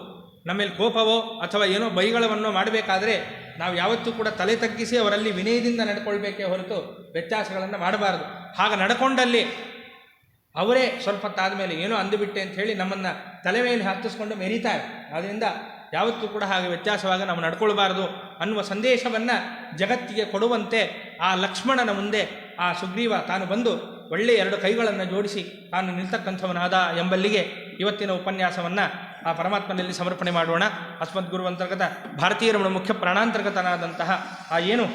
ನಮ್ಮೇಲೆ ಕೋಪವೋ ಅಥವಾ ಏನೋ ಬೈಗಳವನ್ನೋ ಮಾಡಬೇಕಾದ್ರೆ ನಾವು ಯಾವತ್ತೂ ಕೂಡ ತಲೆ ತಗ್ಗಿಸಿ ಅವರಲ್ಲಿ ವಿನಯದಿಂದ ನಡ್ಕೊಳ್ಬೇಕೇ ಹೊರತು ವ್ಯತ್ಯಾಸಗಳನ್ನು ಮಾಡಬಾರದು. ಹಾಗೆ ನಡ್ಕೊಂಡಲ್ಲಿ ಅವರೇ ಸ್ವಲ್ಪ ಹೊತ್ತಾದ ಮೇಲೆ ಏನೋ ಅಂದುಬಿಟ್ಟೆ ಅಂತ ಹೇಳಿ ನಮ್ಮನ್ನು ತಲೆ ಮೇಲೆ ಹತ್ತಿಸ್ಕೊಂಡು ಮೆರೀತಾರೆ. ಆದ್ದರಿಂದ ಯಾವತ್ತೂ ಕೂಡ ಹಾಗೆ ವ್ಯತ್ಯಾಸವಾಗಿ ನಾವು ನಡ್ಕೊಳ್ಬಾರ್ದು ಅನ್ನುವ ಸಂದೇಶವನ್ನು ಜಗತ್ತಿಗೆ ಕೊಡುವಂತೆ ಆ ಲಕ್ಷ್ಮಣನ ಮುಂದೆ ಆ ಸುಗ್ರೀವ ತಾನು ಬಂದು ಒಳ್ಳೆಯ ಎರಡು ಕೈಗಳನ್ನು ಜೋಡಿಸಿ ತಾನು ನಿಲ್ತಕ್ಕಂಥವನಾದ ಎಂಬಲ್ಲಿಗೆ ಇವತ್ತಿನ ಉಪನ್ಯಾಸವನ್ನು ಆ ಪರಮಾತ್ಮನಲ್ಲಿ ಸಮರ್ಪಣೆ ಮಾಡೋಣ. ಅಸ್ಮದ್ಗುರು ಅಂತರ್ಗತ ಭಾರತೀಯರ ಮುಖ್ಯ ಪ್ರಾಣಾಂತರ್ಗತನಾದಂತಹ ಆ ಏನು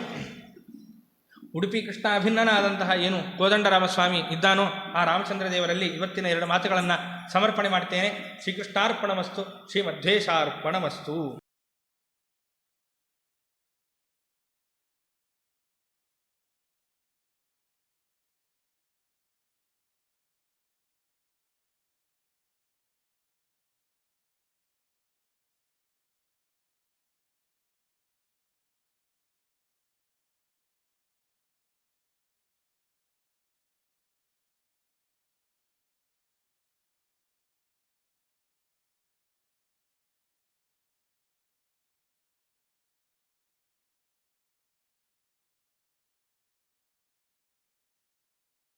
ಉಡುಪಿ ಕೃಷ್ಣ ಅಭಿನ್ನನಾದಂತಹ ಏನು ಕೋದಂಡರಾಮಸ್ವಾಮಿ ಇದ್ದಾನೋ ಆ ರಾಮಚಂದ್ರ ದೇವರಲ್ಲಿ ಇವತ್ತಿನ ಎರಡು ಮಾತುಗಳನ್ನು ಸಮರ್ಪಣೆ ಮಾಡ್ತೇನೆ. ಶ್ರೀಕೃಷ್ಣಾರ್ಪಣಮಸ್ತು, ಶ್ರೀಮಧ್ವೇಶಾರ್ಪಣಮಸ್ತು.